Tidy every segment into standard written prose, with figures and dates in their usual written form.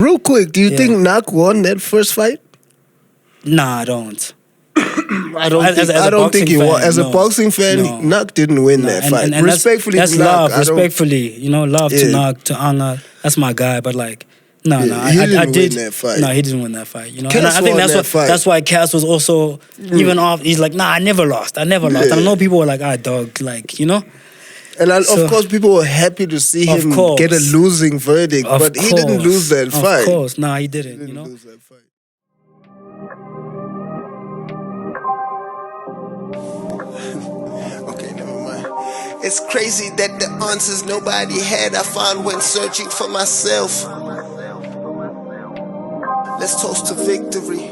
Real quick, do you think Nak won that first fight? Nah, I don't. I don't think he won. As a boxing fan, Nak didn't win that fight. And Respectfully, that's to Nak, love. Respectfully, love to Nak, to Anga. That's my guy. But like, he didn't win that fight. No, he didn't win that fight. And Cass I think won that fight. that's why Cass was also even off. He's like, nah, I never lost. And I know people were like, dog, like, And of course, people were happy to see him get a losing verdict, but he didn't lose that fight. Of course, nah, he didn't. He didn't lose that fight. Okay, never mind. It's crazy that the answers nobody had I found when searching for myself. Let's toast to victory.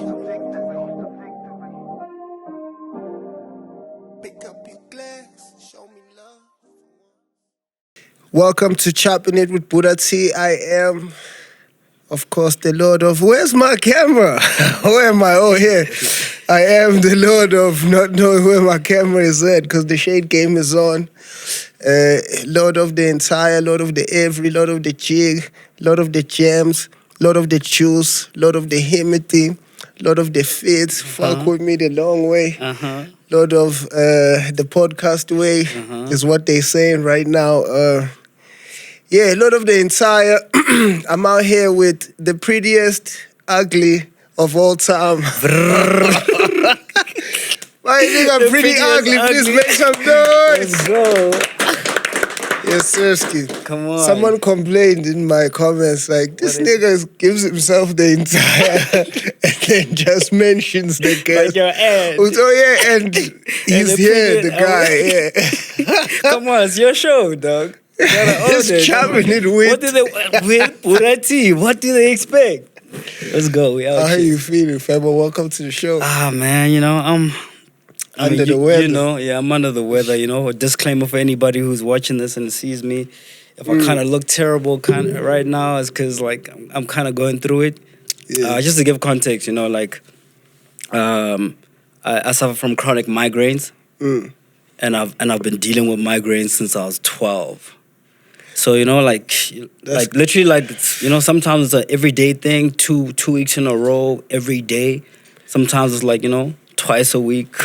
Pick up your glass, show me love. Welcome to Choppin It with Bhuda T. I am, of course, the Lord of... Where's my camera? Where am I? Oh, here. I am the Lord of not knowing where my camera is at because the shade game is on. Lord of the entire, Lord of the every, Lord of the jig, Lord of the jams, Lord of the juice, Lord of the himity, Lord of the fits, fuck with me the long way. Lord of the podcast way is what they're saying right now. Lord of the entire. I'm out here with the prettiest ugly of all time. My nigga, Priddy Ugly, please make some noise. Let's go. Yes, Sirski. Come on. Someone complained in my comments like, this nigga gives himself the entire and then just mentions the guest. Like your ad. Oh, yeah, and he's here, the guy, yeah. Come on, it's your show, dog. Just chopping it with. What do they with Bhuda T? What do they expect? Let's go. We out. How you feeling, Fabo? Welcome to the show. Man, I'm under the weather. I'm under the weather. A disclaimer for anybody who's watching this and sees me. If I kind of look terrible right now, it's because like I'm kind of going through it. Yeah. Just to give context, I suffer from chronic migraines, and I've been dealing with migraines since I was 12. So literally, sometimes it's an everyday thing, two weeks in a row, every day. Sometimes it's like twice a week.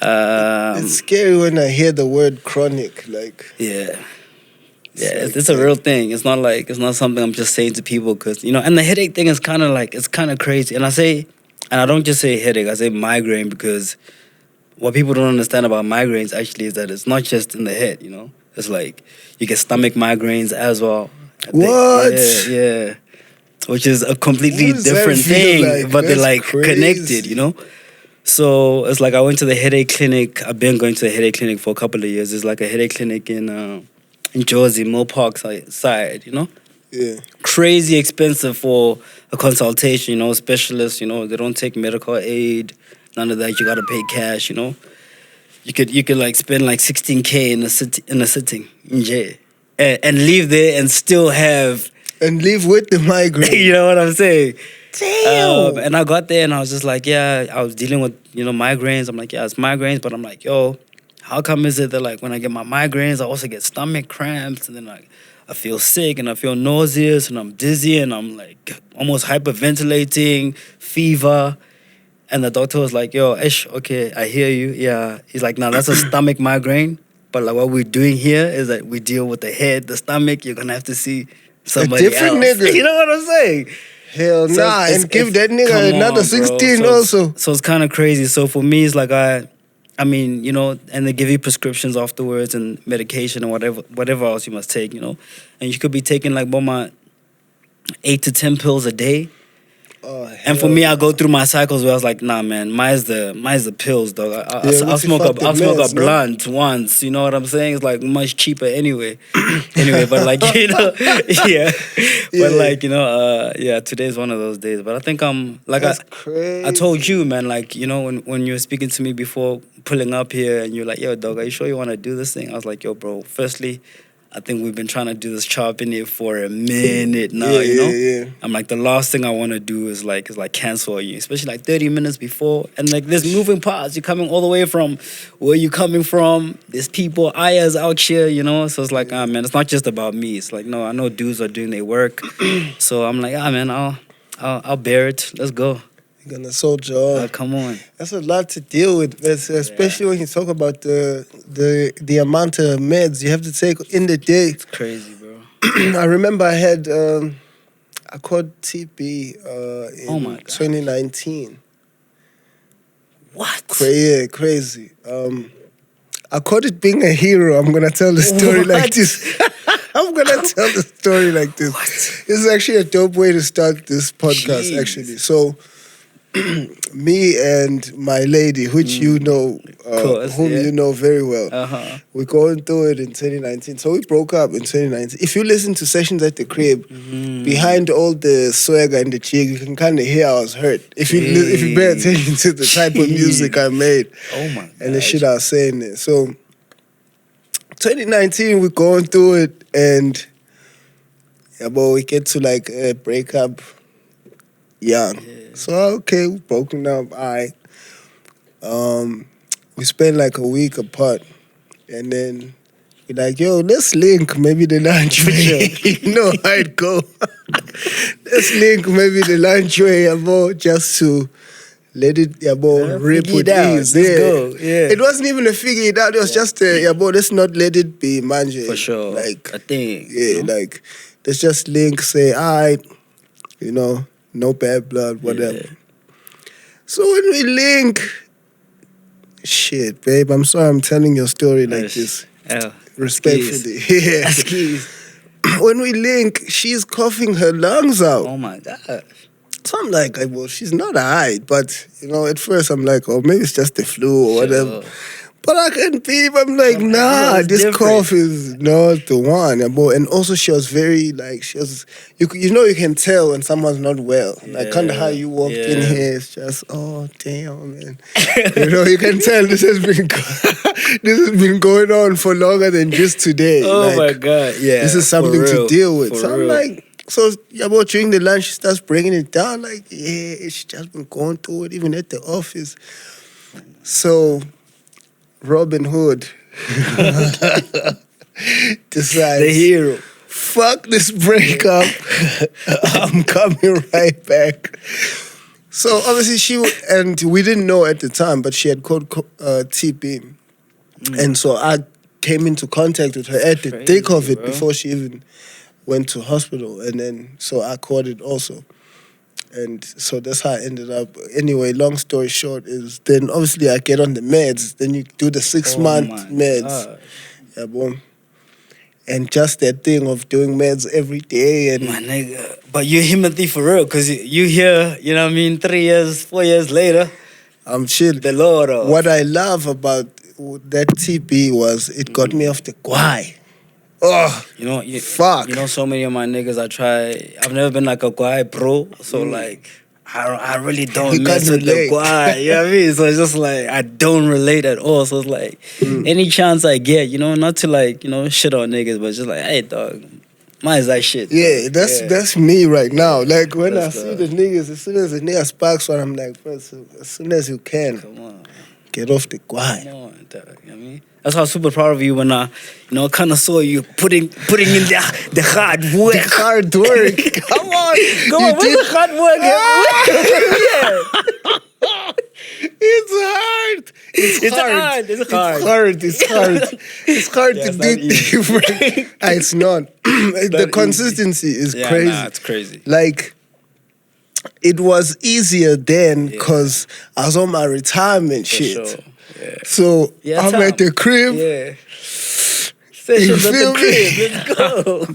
It's scary when I hear the word chronic, like. It's a real thing. It's not something I'm just saying to people because and the headache thing is kind of crazy. And I don't just say headache, I say migraine because what people don't understand about migraines actually is that it's not just in the head. It's like you get stomach migraines as well. What? Yeah. Which is a completely different thing, like? But they're like connected, So it's like I went to the headache clinic. I've been going to the headache clinic for a couple of years. There's like a headache clinic in Jersey, Mill Park side, Yeah. Crazy expensive for a consultation, specialists, they don't take medical aid, none of that. You gotta pay cash, You could like spend like 16K in a sitting in jail and leave there and still have and live with the migraine. You know what I'm saying? Damn. And I got there and I was just like, I was dealing with migraines. I'm like, it's migraines, but I'm like, yo, how come is it that like when I get my migraines, I also get stomach cramps and then like I feel sick and I feel nauseous and I'm dizzy and I'm like almost hyperventilating, fever. And the doctor was like, yo, Ish, okay, I hear you. Yeah. He's like, no, that's a stomach migraine. But like what we're doing here is that we deal with the head, the stomach. You're going to have to see somebody different else. nigga. You know what I'm saying? Hell so nah. And give that nigga another 16 also. So it's kind of crazy. So for me, it's like I mean, and they give you prescriptions afterwards and medication and whatever else you must take, And you could be taking like about 8 to 10 pills a day. Oh, and for me, I go through my cycles where I was like, nah, man, mine's the pills, dog. I'll smoke a blunt once. You know what I'm saying? It's like much cheaper anyway. But like But like today's one of those days. But I think I'm like I told you, man. Like when you were speaking to me before pulling up here, and you're like, yo, dog, are you sure you want to do this thing? I was like, yo, bro. Firstly, I think we've been trying to do this Choppin It for a minute now, Yeah, you know? yeah. I'm like, the last thing I want to do is like cancel you, especially like 30 minutes before. And like there's moving parts. You're coming all the way from where you coming from. There's people, ayahs out here, you know? So it's like, ah, man, it's not just about me. It's like, no, I know dudes are doing their work. So I'm like, ah, man, I'll bear it. Let's go. You're gonna soldier on. Come on. That's a lot to deal with, especially when you talk about the amount of meds you have to take in the day. It's crazy, bro. I remember I had I caught TB in Oh my God. 2019. What? Crazy. I caught it being a hero. I'm gonna tell the story like What? this. I'm gonna tell the story like this. What? This is actually a dope way to start this podcast. Jeez. Actually, so me and my lady, which you know, course, whom yeah. you know very well, Uh-huh. we're going through it in 2019. So we broke up in 2019. If you listen to sessions at the crib, behind all the swagger and the jig, you can kind of hear I was hurt. If you pay attention to the type of music I made, Oh my God. and the shit I was saying there. So 2019, we're going through it, and yeah, but we get to like a breakup young. Yeah. So okay, we broken up. All right. We spent like a week apart, and then we're like, yo, let's link maybe the lunch way. You know how it go. Let's link maybe the lunch way, just to let it, rip figure with it out. ease. Let's go. Yeah. It wasn't even a figure it out. It was just a, let's not let it be manje. For sure. Like, a thing. yeah, you know? like, let's just link, say, all right, no bad blood, whatever. Yeah. So when we link, shit, babe, I'm sorry I'm telling your story like this. Oh, Respectfully. Yeah. excuse. When we link, she's coughing her lungs out. Oh my God. So I'm like, well, she's not alright, but at first I'm like, oh, maybe it's just the flu or whatever. Sure. But I can't beep. I'm like, nah, it's this different. cough is not the one. And also she was very like, you can tell when someone's not well. Like kind of how you walked in Yeah. here, it's just, oh damn, man. You can tell this has been going on for longer than just today. Oh Like, my God. Yeah. this is something for to real. deal with. For So I'm real. like, during the lunch, she starts breaking it down. Like, yeah, she just been going through it, even at the office. So, Robin Hood decides, the hero. fuck this breakup. I'm coming right back. So, obviously, and we didn't know at the time, but she had caught TB. And so I came into contact with her at the Crazy, thick of it bro. before she even went to hospital. And then, so I caught it also. And so that's how I ended up. Anyway, long story short is then obviously I get on the meds. Then you do the 6-month my meds. God. Yeah, boom. And just that thing of doing meds every day. And My nigga. But you're Himothy for real, because you here, 3 years, 4 years later, I'm chill. the Lord. What I love about that TB was it got me off the guai. Oh, fuck. So many of my niggas I've never been like a guy bro, so like I really don't You mess can't with the relate. guy, you know what I mean? So it's just like I don't relate at all. So it's like any chance I get, not to like, shit on niggas, but just like, hey dog, mine's that shit. Yeah, dog. that's me right now. Like when That's I see the niggas, as soon as the nigga sparks one, I'm like, bro, so as soon as you can, Come on. get off the guai. Come on, dog. You know what I mean? That's why I'm super proud of you when I, kind of saw you putting in the hard work. The hard work. Come on. Come on, where's the hard work? Yeah. It's hard. It's hard. It's hard. It's hard Yeah, to it's do not easy. different. It's not. The not consistency is Yeah, crazy. nah, it's crazy. Like, it was easier then because I was on my retirement For shit. sure. Yeah. So Yeah, I'm Tom. at the crib. Yeah. You Sessions at feel the me? crib. Let's go.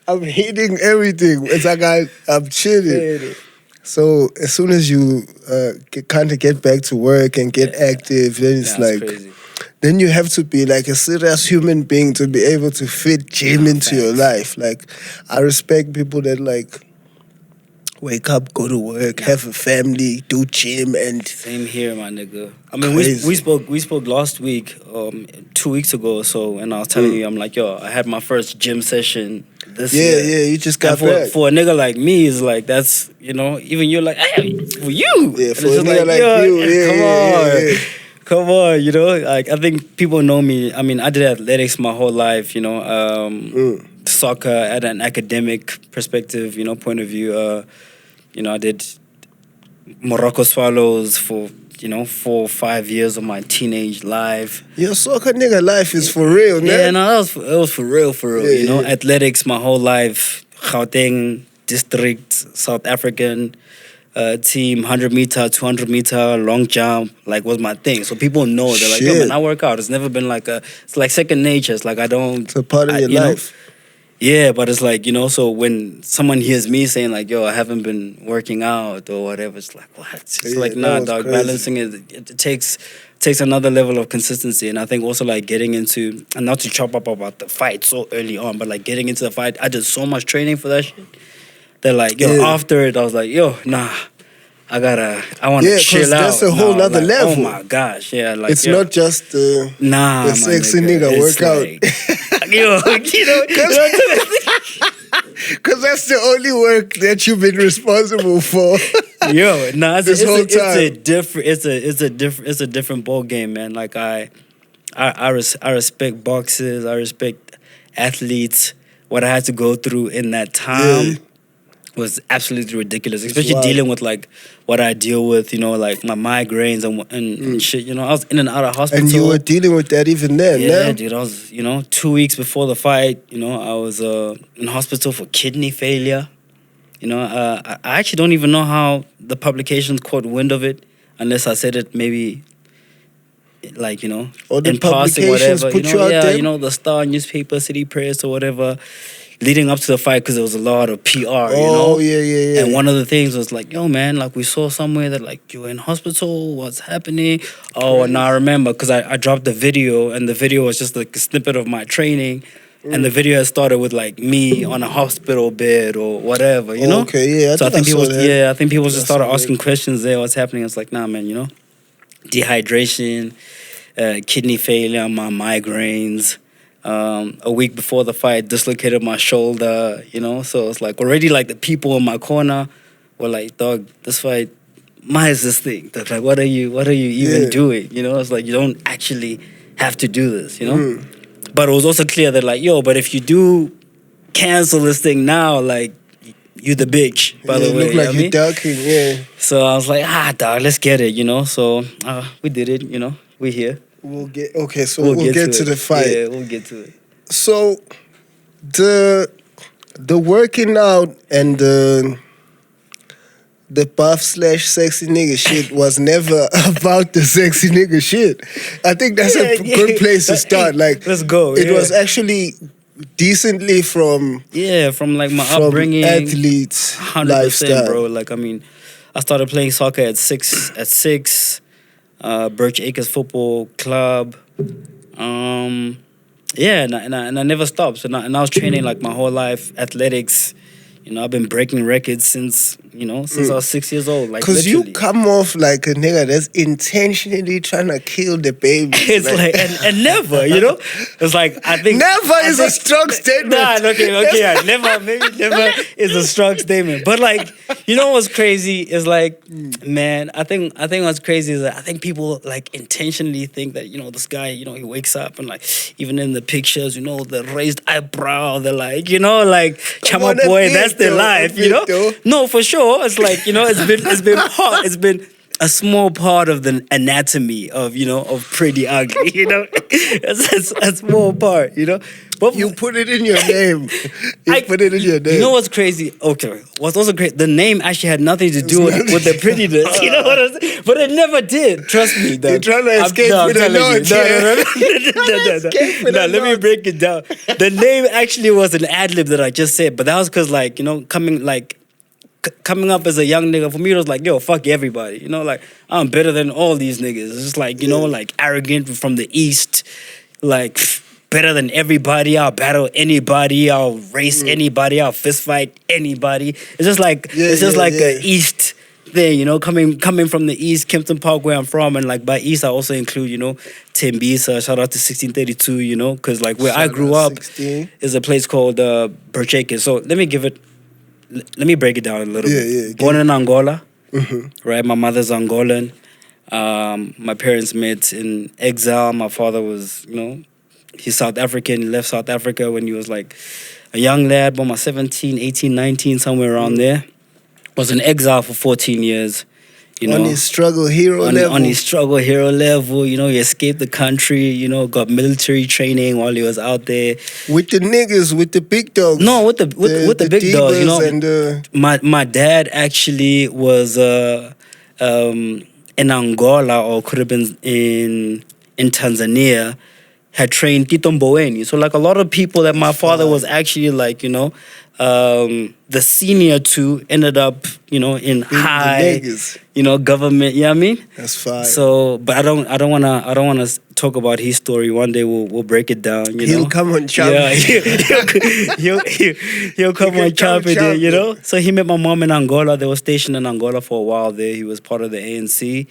I'm hitting everything. It's like I'm chilling. So as soon as you kind of get back to work and get active, then it's That's like, crazy. then you have to be like a serious human being to be able to fit gym into your life. Like, I respect people that like wake up, go to work, have a family, do gym, and Same here, my nigga. I mean, Crazy. we spoke last week, 2 weeks ago or so, and I was telling you, I'm like, yo, I had my first gym session this year. yeah, you just got And back. for a nigga like me, is like that's even you're like, hey, for you. Yeah, And for it's a just nigga like you, yeah, come yeah, on. yeah. Come on, like I think people know me. I mean, I did athletics my whole life, soccer at an academic perspective, point of view. I did Morocco Swallows for 4 or 5 years of my teenage life. Your soccer nigga life is for real, man. Yeah, no, it was for real. Yeah, yeah. Athletics my whole life. Gauteng district, South African team, 100-meter, 200-meter, long jump, like was my thing. So people know, they're like, yo, Shit. man, I work out. It's never been it's like second nature. It's like I don't. It's a part of your you know, life. Yeah, but it's like, so when someone hears me saying like, yo, I haven't been working out or whatever, it's like, what? It's Yeah, like, that nah, was dog, crazy. balancing it takes another level of consistency. And I think also like getting into, and not to chop up about the fight so early on, but like getting into the fight, I did so much training for that shit. That like, after it, I was like, yo, nah, I want to chill out. That's a whole Nah, nother like, level. Oh my gosh, yeah. Like, It's yo, not just the nah, my sexy nigga. nigga It's workout. like, Because that's the only work that you've been responsible for. Yo, nah, it's This a whole time. different ball game, man. Like I respect boxers, I respect athletes. What I had to go through in that time was absolutely ridiculous, especially wild. dealing with like what I deal with, like my migraines and shit. I was in and out of hospital. And you were dealing with that even then, Yeah, man. dude, I was, 2 weeks before the fight, I was in hospital for kidney failure. I actually don't even know how the publications caught wind of it, unless I said it maybe, like, Or the in passing, publications whatever. put you out there? The Star newspaper, City Press or whatever, leading up to the fight, because there was a lot of PR, Oh, yeah. And one of the things was like, yo, man, like we saw somewhere that like you were in hospital, what's happening? Oh, and now I remember, because I dropped the video, and the video was just like a snippet of my training. And the video had started with like me on a hospital bed or whatever, Okay, yeah. So I think people, just That's started all asking questions there. What's happening? It's like, nah, man, dehydration, kidney failure, my migraines. A week before the fight, dislocated my shoulder. So it's like already like the people in my corner were like, dog, this fight, why is this thing? That's like, what are you even doing? It's like you don't actually have to do this. But it was also clear that like, yo, but if you do cancel this thing now, like, you the bitch, by the way. You look like you're ducking, yeah. So I was like, dog, let's get it, So we did it, we're here. We'll get to the fight. Yeah, we'll get to it. So the working out and the buff/sexy nigga shit was never about the sexy nigga shit. I think that's a good place to start. Like, let's go. It was actually decently from like my upbringing, athletes 100%, lifestyle, bro. Like, I mean, I started playing soccer at six. Birch Acres Football Club. And I never stopped. So and I was training like my whole life, athletics. I've been breaking records since I was 6 years old. Like, because you literally. come off like a nigga that's intentionally trying to kill the baby. It's like and never, It's like I think never is a strong statement. Nah, okay, yeah, never is a strong statement. But like, what's crazy is like, man, I think what's crazy is that I think people like intentionally think that this guy, he wakes up and like even in the pictures, the raised eyebrow, they're like, like Chama boy, that's their life, No, for sure. It's like, it's been a small part of the anatomy of Priddy Ugly, it's a small part, But you put it in your name. Put it in your name. You know what's crazy? Okay, what's also crazy? The name actually had nothing to do with the prettiness. You know what I'm saying? But it never did. Trust me. You're trying to escape with a note. No, let me break it down. The name actually was an ad-lib that I just said, but that was because like, coming up as a young nigga, for me it was like, yo, fuck everybody. Like, I'm better than all these niggas. It's just like, like arrogant from the East. Like, better than everybody. I'll battle anybody. I'll race anybody. I'll fist fight anybody. It's just like a East thing, you know, coming from the East, Kempton Park, where I'm from, and like by East I also include, you know, Tembisa. Shout out to 1632, you know, because like where I grew up 16. is a place called Birch Acres. So let me break it down a little bit. Yeah. Born in Angola, right? My mother's Angolan. My parents met in exile. My father was, you know, he's South African. He left South Africa when he was like a young lad, about 17, 18, 19, somewhere around there. Was in exile for 14 years. You know, on his struggle hero level. On his struggle hero level, you know, he escaped the country, you know, got military training while he was out there. With the niggas, with the big dogs. No, with the big dogs, you know. And my dad actually was in Angola, or could have been in Tanzania, had trained Tito Mboweni. So like a lot of people that my father was actually like, you know, the senior to ended up, you know, in high, you know, government. You know what I mean? That's fine. So, but I don't wanna talk about his story. One day we'll break it down. He'll come on Choppin It. Yeah, he'll come on Choppin It. You know. So he met my mom in Angola. They were stationed in Angola for a while there. He was part of the ANC,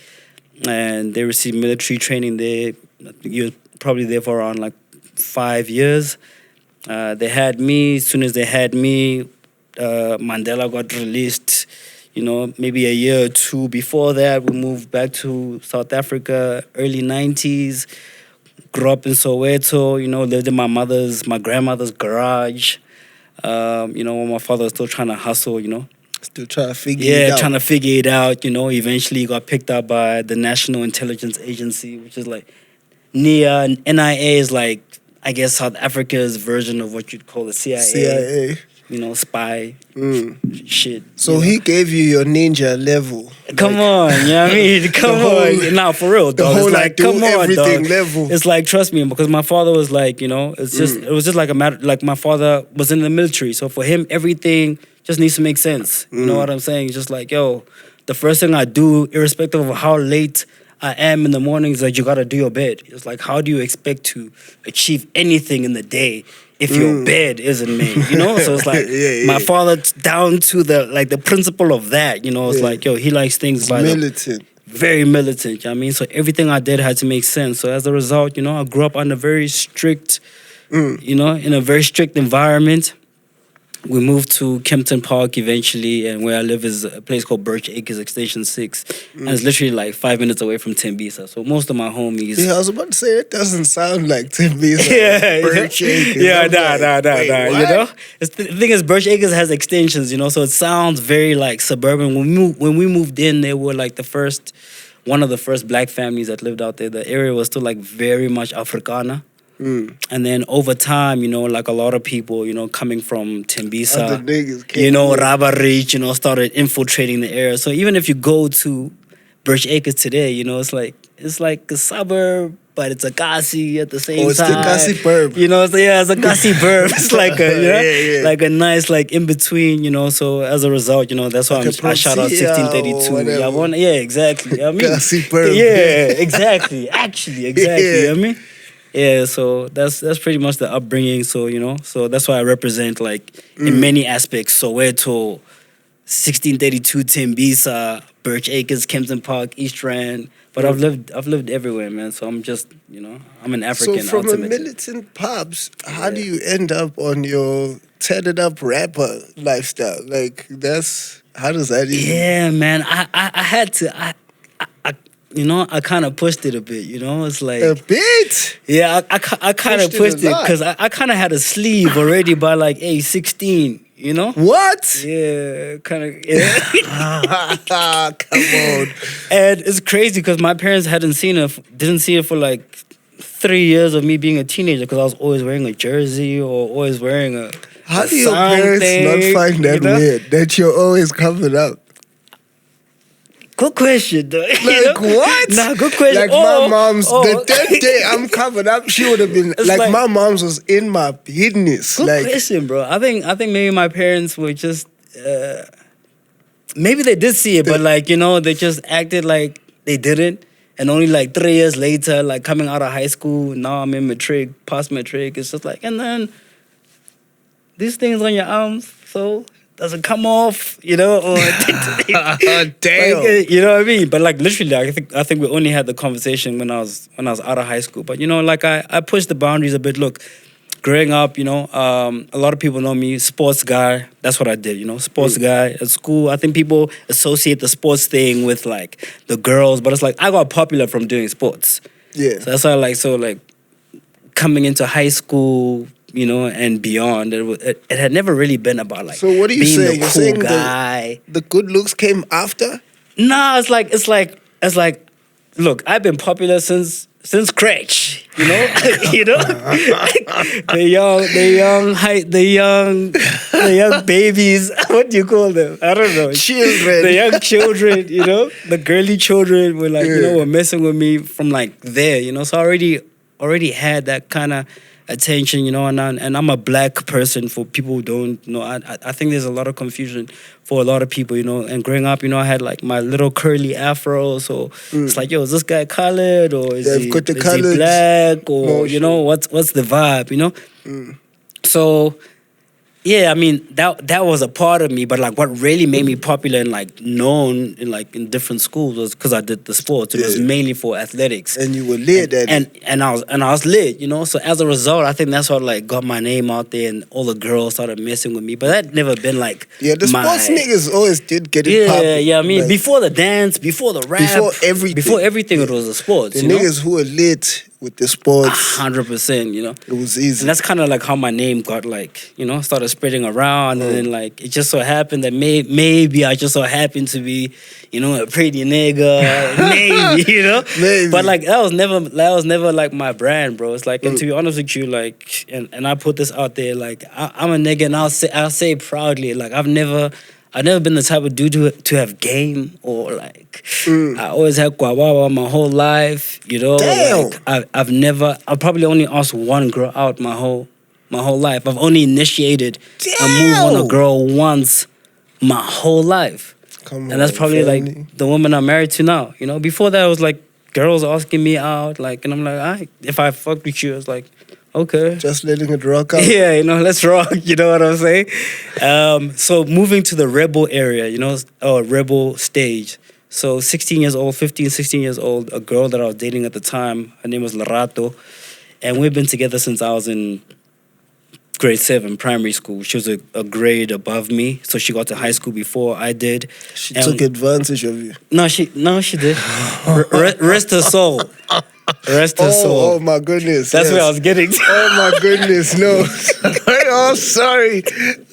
and they received military training there. He was probably there for around like 5 years. They had me. As soon as they had me, Mandela got released. You know, maybe a year or two before that, we moved back to South Africa, early 90s. Grew up in Soweto, you know, lived in my grandmother's garage. You know, when my father was still trying to hustle, you know. Still trying to figure it out. Yeah, trying to figure it out, you know. Eventually got picked up by the National Intelligence Agency, which is like NIA. NIA is like, I guess, South Africa's version of what you'd call the CIA. You know, spy shit. So he gave you your ninja level. Come on, you know what I mean? Come on. Now, for real, dog. The whole, it's like, come on, everything dog. level. It's like, trust me, because my father was like, you know, it was just like a matter, like my father was in the military. So for him, everything just needs to make sense. You know what I'm saying? It's just like, yo, the first thing I do, irrespective of how late I am in the mornings, like, you gotta do your bed. It's like, how do you expect to achieve anything in the day if your bed isn't made, you know? So it's like, my father, down to the principle of that, you know, it's like, yo, he likes things by militant. Very militant, you know what I mean? So everything I did had to make sense. So as a result, you know, I grew up under very strict, you know, in a very strict environment. We moved to Kempton Park eventually, and where I live is a place called Birch Acres, Extension 6. And it's literally like 5 minutes away from Tembisa. So most of my homies... Yeah, I was about to say, it doesn't sound like Tembisa. Birch Acres. Yeah, nah. You know? The thing is, Birch Acres has extensions, you know, so it sounds very like suburban. When we moved in, they were like one of the first black families that lived out there. The area was still like very much Afrikaner. And then over time, you know, like a lot of people, you know, coming from Tembisa, you know, Raba Reach, you know, started infiltrating the area. So even if you go to Birch Acres today, you know, it's like a suburb, but it's a Kasi at the same time. It's the Kasi burb. You know, it's a Kasi burb. It's like like a nice, like, in between, you know. So as a result, you know, that's why I shout out 1632. Yeah, exactly. I mean, Kasi burb. Yeah, exactly. Actually, exactly. You know what I mean? Yeah, so that's pretty much the upbringing. So, you know, so that's why I represent, like, in many aspects, Soweto, 1632, Tembisa, Birch Acres, Kempton Park, East Rand. But I've lived everywhere, man. So I'm just, you know, I'm an African. So from ultimate. a militant pops, how do you end up on your tatted up rapper lifestyle? Like, how does that even... Yeah, man. I had to... You know, I kind of pushed it a bit, you know? It's like... A bit? Yeah, I kind of pushed it because I kind of had a sleeve already by like age 16, you know? What? Yeah, kind of... Yeah. Come on. And it's crazy because my parents didn't see it for like 3 years of me being a teenager because I was always wearing a jersey or always wearing a... How do your parents not find that weird, that you're always covered up? Good question, though. Like, what? Nah, good question. Like, my mom's, the day I'm covered up, she would have been, like, my mom's was in my business. Good question, bro. I think maybe my parents were just, maybe they did see it, but, like, you know, they just acted like they didn't. And only like 3 years later, like coming out of high school, now I'm in matric, past matric. It's just like, and then these things on your arms, so does it come off, you know? Or Damn. like, you know what I mean? But like literally, I think we only had the conversation when I was out of high school. But you know, like I pushed the boundaries a bit. Look, growing up, you know, a lot of people know me, sports guy. That's what I did, you know, sports guy at school. I think people associate the sports thing with like the girls, but it's like I got popular from doing sports. Yeah. So that's why like coming into high school, you know, and beyond, it had never really been about like. So what are you being saying? the You're cool saying guy. the good looks came after? Nah, it's like. Look, I've been popular since Cratch, you know, you know, the young babies. What do you call them? I don't know. Children. The young children, you know, the girly children were like, you know, were messing with me from like there, you know. So I already had that kind of attention, you know, and I'm a black person. For people who don't know, I think there's a lot of confusion for a lot of people, you know. And growing up, you know, I had like my little curly afro, so it's like, yo, is this guy colored or is he black or you know what's the vibe, you know? So yeah, I mean that was a part of me, but like what really made me popular and like known in different schools was because I did the sports. It was mainly for athletics, and you were lit at it. And I was lit, you know. So as a result, I think that's what like got my name out there, and all the girls started messing with me. But that never been like the sports niggas always did get it popping. Yeah. I mean, like, before the dance, before the rap, before everything, it was the sports. The niggas who were lit with the sports, 100%, you know, it was easy. And that's kind of like how my name got like, you know, started spreading around, and then like it just so happened that maybe I just so happened to be, you know, a pretty nigga, maybe, you know, but like that was never like my brand, bro. It's like, and to be honest with you, like, and I put this out there, like I'm a nigga, and I'll say proudly, like I've never been the type of dude to have game or like I always had guawawa my whole life, you know. Damn. Like I've probably only asked one girl out my whole life. I've only initiated a move on a girl once my whole life. And that's probably like the woman I'm married to now, you know. Before that, it was like girls asking me out, like, and I'm like, all right, if I fuck with you, it's like, okay. Just letting it rock out. Yeah, you know, let's rock, you know what I'm saying? So moving to the rebel area, you know, rebel stage. So 16 years old, a girl that I was dating at the time, her name was Larato. And we've been together since I was in grade 7, primary school. She was a grade above me, so she got to high school before I did. She took advantage of you. No, she did. Rest her soul. Rest her soul. Oh my goodness. That's where I was getting to. Oh my goodness, no. Oh, sorry.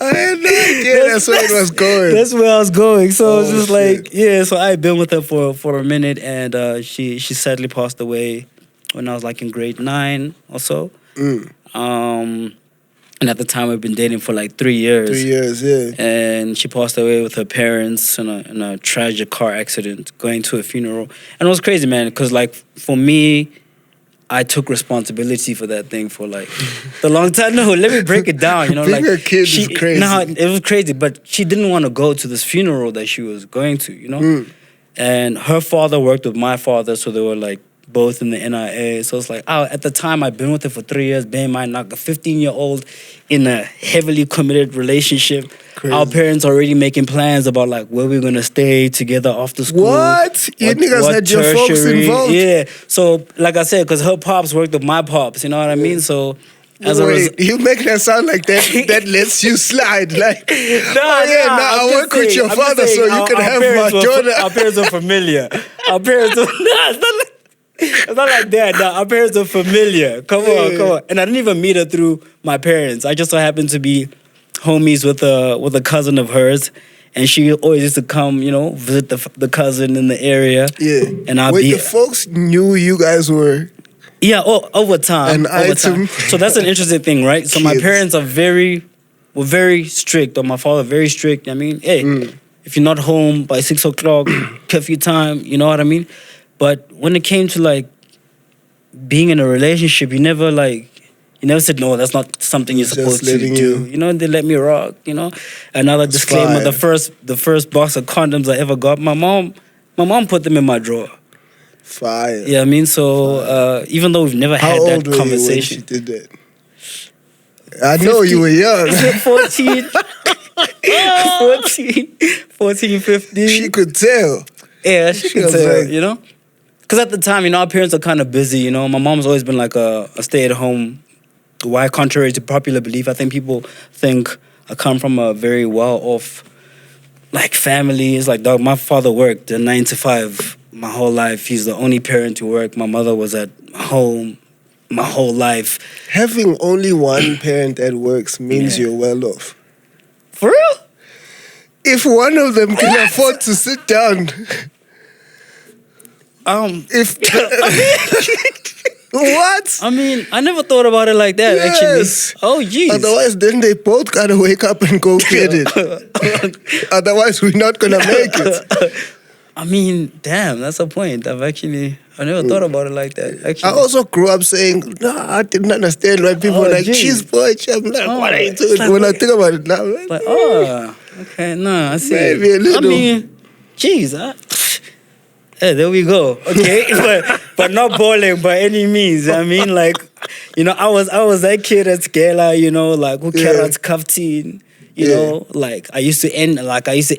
I had no idea that's where it was going. That's where I was going. So it's just like, yeah, so I've been with her for a minute, and she sadly passed away when I was like in grade 9 or so. And at the time, we've been dating for like 3 years. 3 years, yeah. And she passed away with her parents in a tragic car accident, going to a funeral. And it was crazy, man, because like for me, I took responsibility for that thing for like the long time. No, let me break it down. You know, being like a kid is crazy. No, it was crazy, but she didn't want to go to this funeral that she was going to. You know, and her father worked with my father, so they were like both in the NIA. So it's like, at the time I've been with her for 3 years, bear in mind, like a 15-year-old in a heavily committed relationship. Crazy. Our parents already making plans about like where we're gonna stay together after school. What? You niggas had your folks involved? Yeah. So like I said, because her pops worked with my pops, you know what I mean? So you make that sound like that lets you slide. Like, I work with your father, so you can have my daughter. Our parents are familiar. Our parents are it's not like that. No, our parents are familiar. Come on. And I didn't even meet her through my parents. I just so happened to be homies with a cousin of hers, and she always used to come, you know, visit the cousin in the area. Yeah. And the folks knew you guys were. Yeah, over time. So that's an interesting thing, right? So my parents were very strict, or my father very strict. I mean, hey, if you're not home by 6 o'clock, curfew time, you know what I mean? But when it came to like being in a relationship, you never said, no, that's not something you're supposed to do. You know, they let me rock, you know. Another disclaimer, the first box of condoms I ever got, my mom put them in my drawer. Fire. Yeah, I mean, so even though we've never How had old that were you when conversation, she did that? I know you were young. 14, 14, 15. She could tell. Yeah, she could was tell, like- you know? Because at the time, you know, our parents are kind of busy, you know? My mom's always been like a stay-at-home. Why, contrary to popular belief, I think people think I come from a very well-off, like, family. It's like, dog, my father worked a 9 to 5 my whole life. He's the only parent to work. My mother was at home my whole life. Having only one parent that works means you're well off. For real? If one of them can afford to sit down, if what? I mean, I never thought about it like that, Yes. actually. Oh, jeez. Otherwise, then they both gotta wake up and go get it. Otherwise, we're not gonna make it. I mean, damn, that's a point. I never thought about it like that, actually. I also grew up saying, I didn't understand why people were like, geez. cheese boy. I'm like, what are you doing? It's like, When I think about it now, right? Like, okay, no, I see. Maybe a little. I mean, jeez, hey, there we go. Okay, but not balling by any means. I mean, like, you know, I was that kid at Scala, you know, like who carrots kaftin. You know, like I used to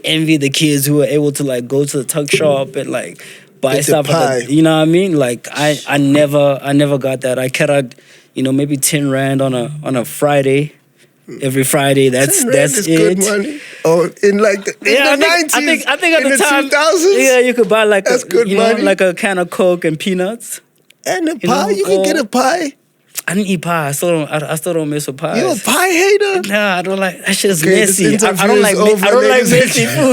envy the kids who were able to like go to the tuck shop and like buy Get the stuff. pie. You know what I mean? Like I never got that. I carried, you know, maybe 10 rand on a Friday. Every Friday, that's 10 rand is it. good money. Or in like the 90s, I think at in the time, 2000s, yeah, you could buy like that's good money. like a can of Coke and peanuts. and a you pie. know, You can get a pie. I didn't eat pie. I still don't mess with pies. You're a pie hater? Nah, I don't like that. Shit is Okay, this messy. I don't interview like is over, I don't like ladies and messy food.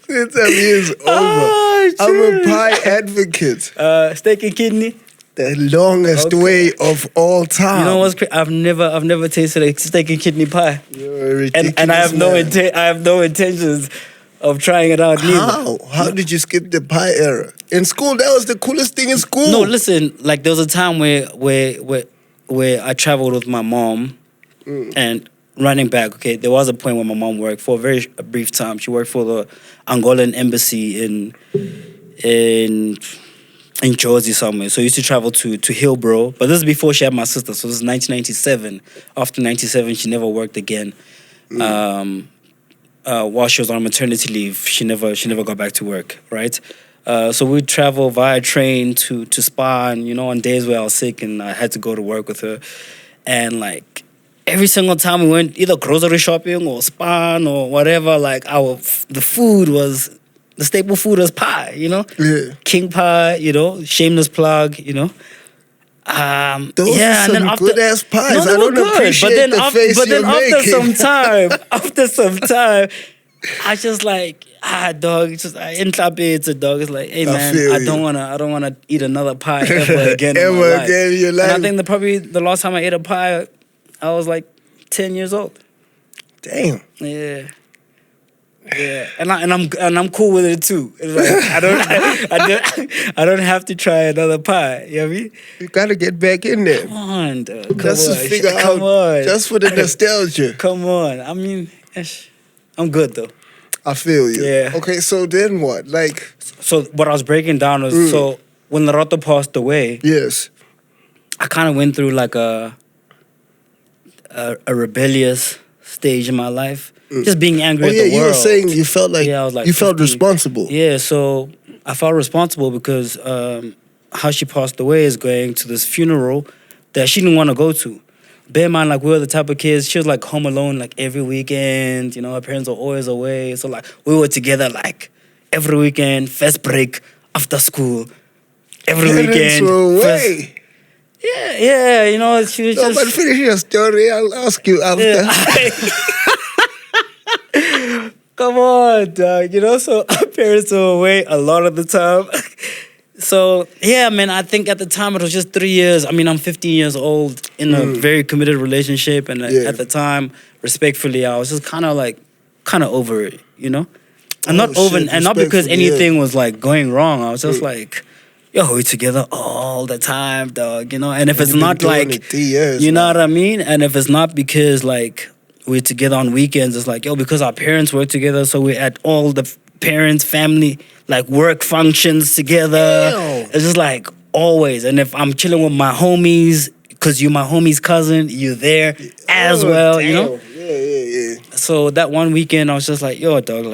This interview is over. Oh, I'm a shit. pie advocate. Steak and kidney. The longest way of all time. You know what's crazy? I've never tasted a steak and kidney pie, You're a ridiculous and I have man. I have no intentions of trying it out. Neither. How? How did you skip the pie era? In school, that was the coolest thing in school. No, listen. Like there was a time where I traveled with my mom, and running back. Okay, there was a point where my mom worked for a brief time. She worked for the Angolan embassy in Jersey somewhere. So I used to travel to Hillbrow. But this is before she had my sister. So this is 1997. After 97, she never worked again. While she was on maternity leave, she never got back to work, right? So we'd travel via train to Spa, and, you know, on days where I was sick and I had to go to work with her. And, like, every single time we went either grocery shopping or Spa or whatever, like, the staple food was pie, you know? Yeah. King pie, you know? Shameless plug, you know? Those are some good-ass pies. No, they I were don't good. appreciate the face you're making. After some time, I just like, dog, it's just in it's a dog. It's like, hey man, I don't wanna eat another pie ever again. in my life. Again in your life. And I think probably the last time I ate a pie, I was like 10 years old. Damn. Yeah. Yeah, and I'm cool with it too. It's like I don't have to try another pie. You know what I mean? You gotta get back in there. Come on, dog. Just to figure out. Come on. Just for the nostalgia. Come on. I mean, I'm good though. I feel you. Yeah. Okay, so then what? Like, So what I was breaking down was so when Lerato passed away, yes. I kind of went through like a rebellious stage in my life. Just being angry at the world. You were saying you felt like, I was like you felt 15. responsible. Yeah, so I felt responsible because how she passed away is going to this funeral that she didn't want to go to. Bear in mind, like, we were the type of kids, she was like home alone like every weekend, you know, her parents were always away. So like we were together like every weekend, first break, after school, every weekend. Were away. Yeah, you know, she was No, just... but finish your story, I'll ask you after. Yeah. Come on, dog. You know, so our parents were away a lot of the time. So, yeah, man, I think at the time it was just 3 years. I mean, I'm 15 years old in a very committed relationship. And at the time, respectfully, I was just kind of over it, you know? And not because anything was like going wrong. I was just like, yo, we're together all the time, dog, you know? And if it's not like, 3 years, you know what I mean? And if it's not because like, we're together on weekends, it's like, yo, because our parents work together, so we're at all the parents, family, like work functions together. Damn. It's just like always. And if I'm chilling with my homies, because you're my homie's cousin, you're there as well, you know? Yeah. So that one weekend, I was just like, yo, dog,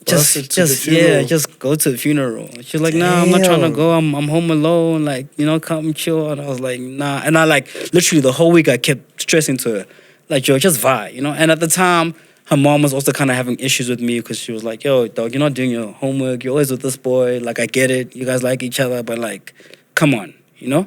Bust it to the funeral. just go to the funeral. She's like, nah, I'm not trying to Damn. go. I'm home alone. Like, you know, come chill. And I was like, nah. And I like literally the whole week I kept stressing to her, like, yo, just vibe, you know. And at the time, her mom was also kind of having issues with me because she was like, yo, dog, you're not doing your homework. You're always with this boy. Like, I get it. You guys like each other, but like, come on, you know.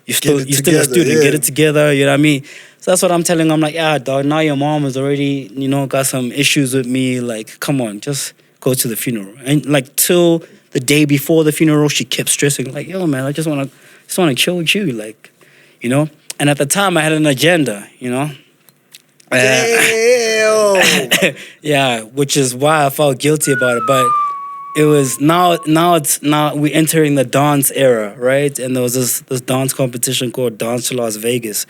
You're still a together, student. yeah. Get it together. You know what I mean? So that's what I'm telling her. I'm like, yeah, dog, now your mom has already, you know, got some issues with me. Like, come on, just go to the funeral. And like till the day before the funeral, she kept stressing, like, yo, man, I just wanna chill with you, like, you know? And at the time I had an agenda, you know? Damn. Yeah, which is why I felt guilty about it. But it was now we're entering the dance era, right? And there was this dance competition called Dance to Las Vegas.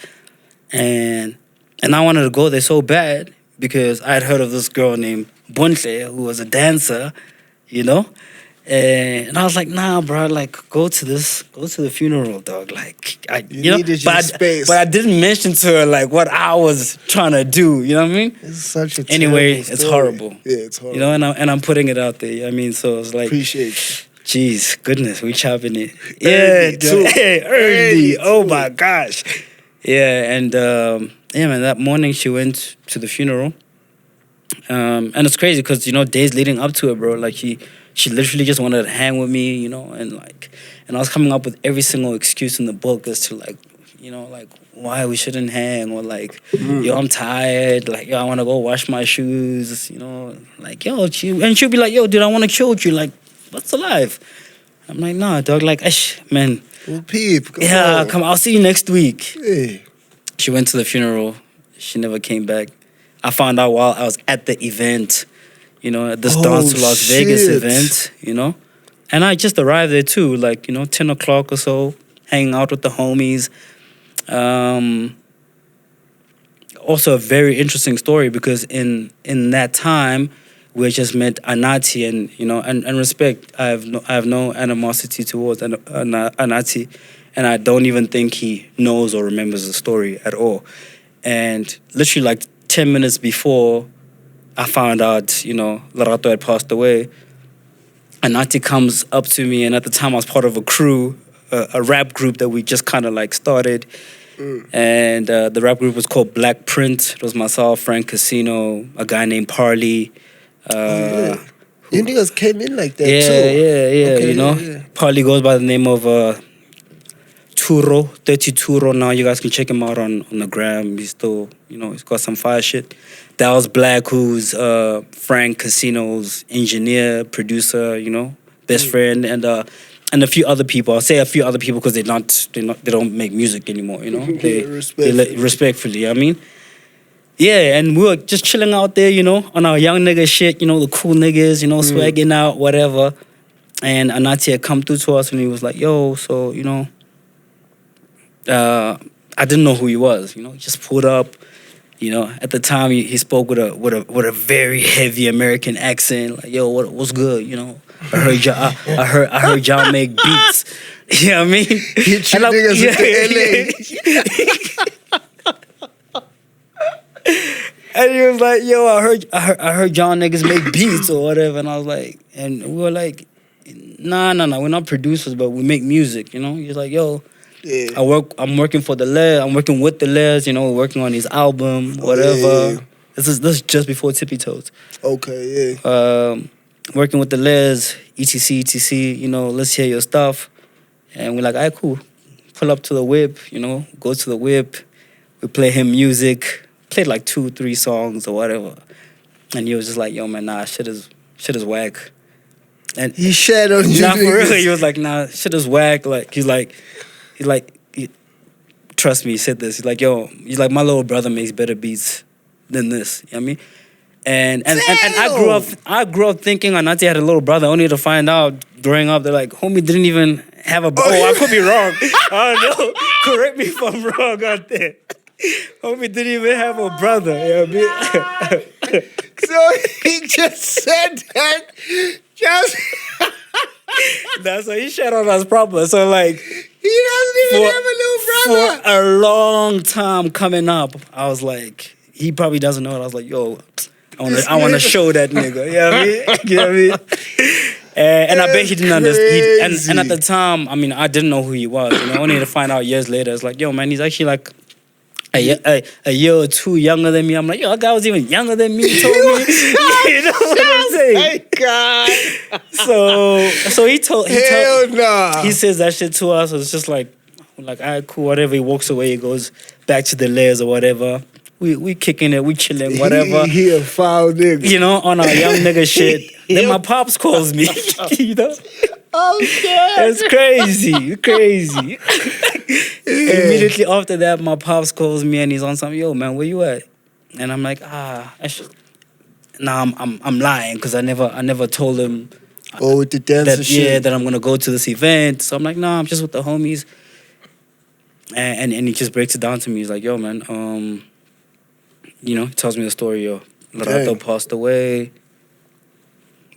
And I wanted to go there so bad because I had heard of this girl named Buntle who was a dancer, you know? And I was like, nah, bro, like go to the funeral, dog. Like You needed your space. But I didn't mention to her like what I was trying to do, you know what I mean? It's such a Anyway, terrible it's story. horrible. Yeah, it's horrible. You know, and I'm putting it out there. I mean, so it's like, Appreciate you. jeez, goodness, we chopping it. Early, too. Hey, Early, early. Oh too. my gosh. Yeah, and yeah, man, that morning she went to the funeral. And it's crazy because, you know, days leading up to it, bro, like she literally just wanted to hang with me, you know, and I was coming up with every single excuse in the book as to like, you know, like why we shouldn't hang, or like, yo, I'm tired, like, yo, I want to go wash my shoes, you know, like, yo, and she'll be like, yo, dude, I want to chill with you, like, what's alive? I'm like, nah, dog, like, man. Well, peep, come Yeah, on. come on, I'll see you next week. Hey. She went to the funeral. She never came back. I found out while I was at the event, you know, at this Dance to Las Vegas shit. event, you know. And I just arrived there too, like, you know, 10 o'clock or so, hanging out with the homies. Also a very interesting story because in that time, we just met Anati, and, you know, and respect. I have no animosity towards Anati, and I don't even think he knows or remembers the story at all. And literally like 10 minutes before I found out, you know, Larato had passed away, Anati comes up to me, and at the time I was part of a crew, a rap group that we just kind of like started. And the rap group was called Black Print. It was myself, Frank Casino, a guy named Parley. Yeah. You niggas came in like that too. Yeah, Okay, you know. yeah. Parley goes by the name of Turo, 30 Turo now. You guys can check him out on the gram. He's still, you know, he's got some fire shit. Dallas Black, who's Frank Casino's engineer, producer, you know, best friend, and a few other people. I'll say a few other people because they don't make music anymore, you know. Respectfully, I mean. Yeah, and we were just chilling out there, you know, on our young nigga shit, you know, the cool niggas, you know, swagging out, whatever. And Anati had come through to us and he was like, yo, so, you know, I didn't know who he was, you know, he just pulled up, you know. At the time he spoke with a very heavy American accent, like, yo, what's good, you know. I heard y'all make beats. You know what I mean? Hit you niggas into LA. And he was like, yo, I heard y'all niggas make beats or whatever. And I was like, and we were like, nah, we're not producers, but we make music, you know? He's like, yo, Yeah. I'm working for the Les, I'm working with the Les, you know, working on his album, whatever. Yeah. This is just before Tippy Toes. Okay, yeah. Working with the Les, etc, you know, let's hear your stuff. And we're like, all right, cool. Pull up to the whip, you know, go to the whip. We play him music, played like 2-3 songs or whatever. And he was just like, yo, man, nah, shit is whack. And He shat on you nah, for real, niggas. he was like, nah, shit is whack. Like, he's like, trust me, he said this. He's like, yo, my little brother makes better beats than this. You know what I mean? And I grew up thinking Anati had a little brother, only to find out growing up, they're like, homie didn't even have a brother. Oh, I could be wrong. I don't know. Correct me if I'm wrong out there. Homie didn't even have a brother. You know what I mean? So he just said that. Just That's why he shut on us proper. So like he doesn't even have a little brother. for a long time coming up, I was like, he probably doesn't know it. I was like, yo, I want to show that nigga. You know what I mean? You know what I mean? And I bet he didn't understand. And at the time, I mean, I didn't know who he was. You know, only to find out years later. It's like, yo, man, he's actually like a year or two younger than me. I'm like, yo, that guy was even younger than me. He told me. You know what I'm saying? My God. So Hell nah. he says that shit to us. It's just like, all right, cool, whatever. He walks away. He goes back to the layers or whatever. We kicking it. We chilling, whatever. He a foul nigga. You know, on our young nigga shit. Then my pops calls me. You know. Oh shit. It's crazy. Crazy. Immediately after that, my pops calls me and he's on some, yo, man, where you at? And I'm like, I'm lying because I never told him with the dance shit. that I'm gonna go to this event. So I'm like, nah, I'm just with the homies. And he just breaks it down to me. He's like, yo, man, you know, he tells me the story, yo. Lorato passed away.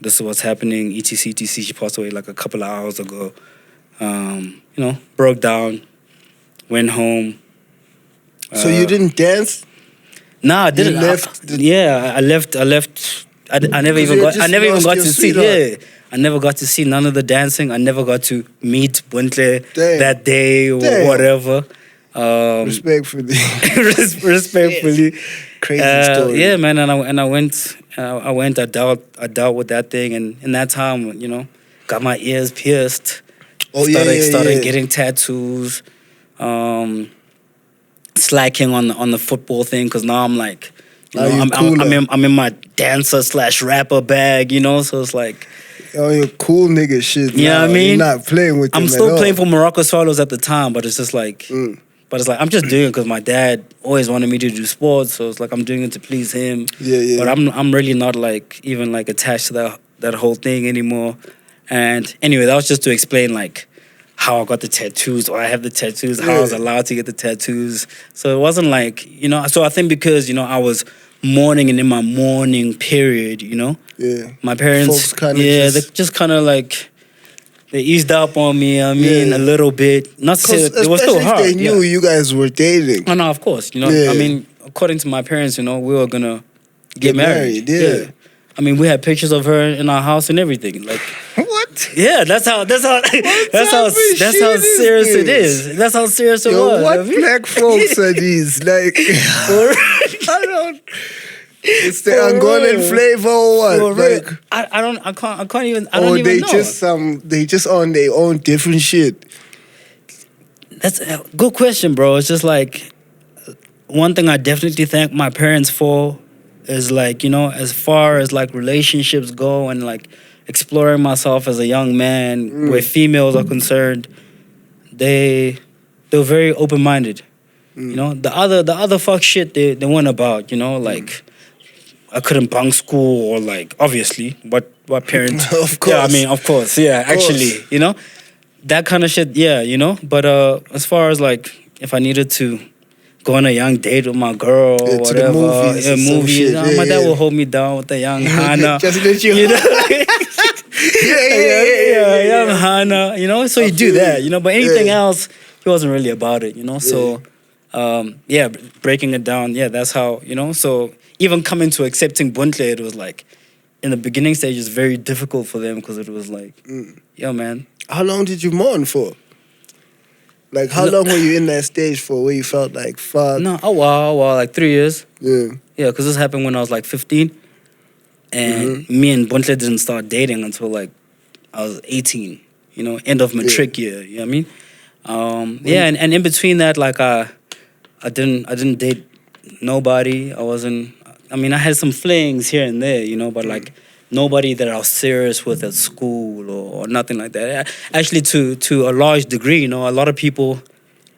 This is what's happening. ETC, she passed away like a couple of hours ago. You know, broke down, went home. So you didn't dance? Nah, I didn't. I left. I never even got to see. Yeah, I never got to see none of the dancing. I never got to meet Buntle that day or whatever. Respectfully. Respectfully. Crazy story. Yeah, man, and I went. I dealt with that thing, and in that time, you know, got my ears pierced. Started getting tattoos. Slacking on the football thing because now I'm like, you know, I'm in my dancer / rapper bag, you know, so it's like, oh, you're cool nigga shit. You know what I mean? You're not playing with them. I'm still playing for Morocco Swallows at the time, but it's just like, but it's like I'm just doing it because my dad always wanted me to do sports, so it's like I'm doing it to please him. Yeah. But I'm really not like even like attached to that whole thing anymore. And anyway, that was just to explain like how I got the tattoos, or I have the tattoos, how I was allowed to get the tattoos. So it wasn't like, you know, so I think because, you know, I was mourning and in my mourning period, you know. Yeah. My parents, they just kind of like, they eased up on me, I mean, a little bit. Not to say that it was still hard. They knew you guys were dating. Oh, no, of course, you know. I mean, according to my parents, you know, we were going to get married. Yeah. I mean, we had pictures of her in our house and everything. Like, what? Yeah, that's how serious it is. That's how serious it was. What black folks are these? Like, I don't. It's the Angolan flavor or what? Like, I can't even. I don't even know. They just on their own different shit. That's a good question, bro. It's just like one thing I definitely thank my parents for. Is like, you know, as far as like relationships go and like exploring myself as a young man where females are concerned, they were very open-minded. You know, the other fuck shit they went about, you know, like I couldn't bunk school or like obviously what parents of course. Yeah, I mean, of course, yeah, actually, you know, that kind of shit, yeah, you know. But as far as like if I needed to go on a young date with my girl or whatever. Movies. My dad will hold me down with the young Hana. Just let you know? Young Hana. You know, so you do that, you know. But anything else, he wasn't really about it, you know. So, breaking it down, that's how, you know. So even coming to accepting Buntle, it was like, in the beginning stage, it's very difficult for them because it was like, yo, man. How long did you mourn for? Like, how long were you in that stage for where you felt like, fuck? No, a while, like 3 years. Yeah. Yeah, because this happened when I was like 15. And me and Buntle didn't start dating until like I was 18, you know, end of matric year, you know what I mean? And in between that, like I didn't date nobody. I mean, I had some flings here and there, you know, but like nobody that I was serious with at school or nothing like that. Actually, to a large degree, you know, a lot of people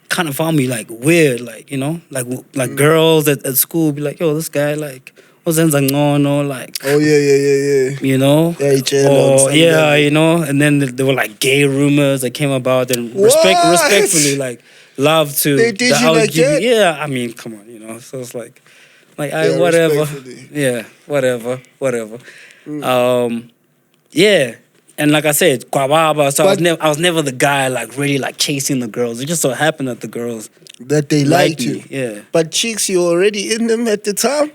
kind of found me like weird, like, you know, like girls at school be like, yo, this guy like, what's like, oh yeah, you know, you know, and then there were like gay rumors that came about, and respectfully, like love to they did you like that? Yeah, I mean, come on, you know, so it's like, Like, Yeah, whatever. respectfully. Yeah, whatever. Yeah. And like I said, kwababa. So But- I was never the guy like really like chasing the girls. It just so happened that the girls That they liked liked you. me. Yeah. But chicks, you already in them at the time?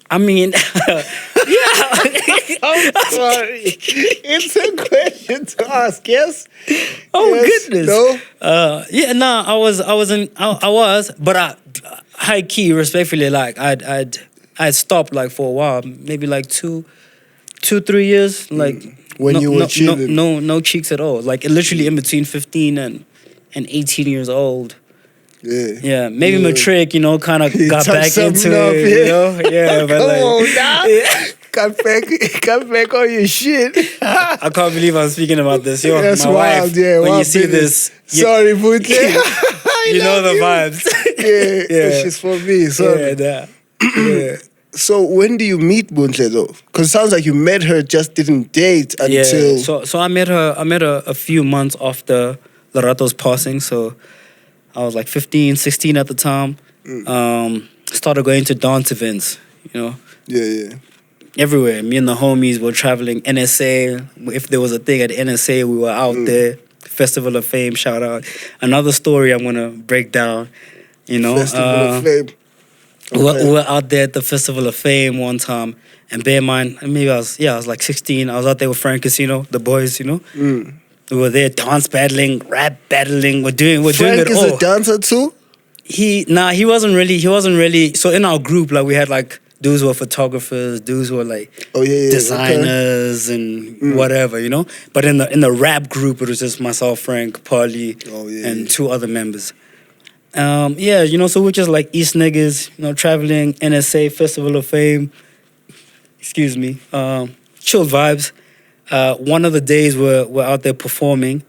I mean, yeah. I'm sorry. It's a question to ask, yes? Oh Yes, goodness. No? Yeah, no, I was, but high key, respectfully, like I'd stopped like for a while, maybe like 3 years, like When you were chilling. no cheeks at all, like literally in between 15 and 18 years old. Yeah. Yeah, maybe Yeah. matric, kind of You got touched back something into up, it, yeah, but Come like, on now. yeah. Cut back on your shit. I can't believe I'm speaking about this. Yo, That's my wild, wife, yeah. when you wild see business. this, you, Sorry, Bhuda. you know the vibes. Yeah, Yeah. she's for me. Sorry. Yeah. So when do you meet Buntle though? Because it sounds like you met her, just didn't date until. Yeah. So I met her a few months after Lorato's passing. So I was like 15, 16 at the time. Started going to dance events, Yeah. everywhere. Me and the homies were traveling NSA. If there was a thing at NSA, we were out there. Festival of Fame, shout out. Another story I'm gonna break down. Festival of Fame. We were out there at the Festival of Fame one time, and bear in mind, maybe I was like 16. I was out there with Frank Casino, the boys, We were there dance battling, rap battling. We're doing Frank it is all. a dancer too? He wasn't really. So in our group, like we had like dudes who were photographers, dudes who were like designers and whatever, But in the rap group, it was just myself, Frank, Parley, and two other members. So we're just like East niggas, traveling, NSA, Festival of Fame. Excuse me. Chill vibes. One of the days we're out there performing,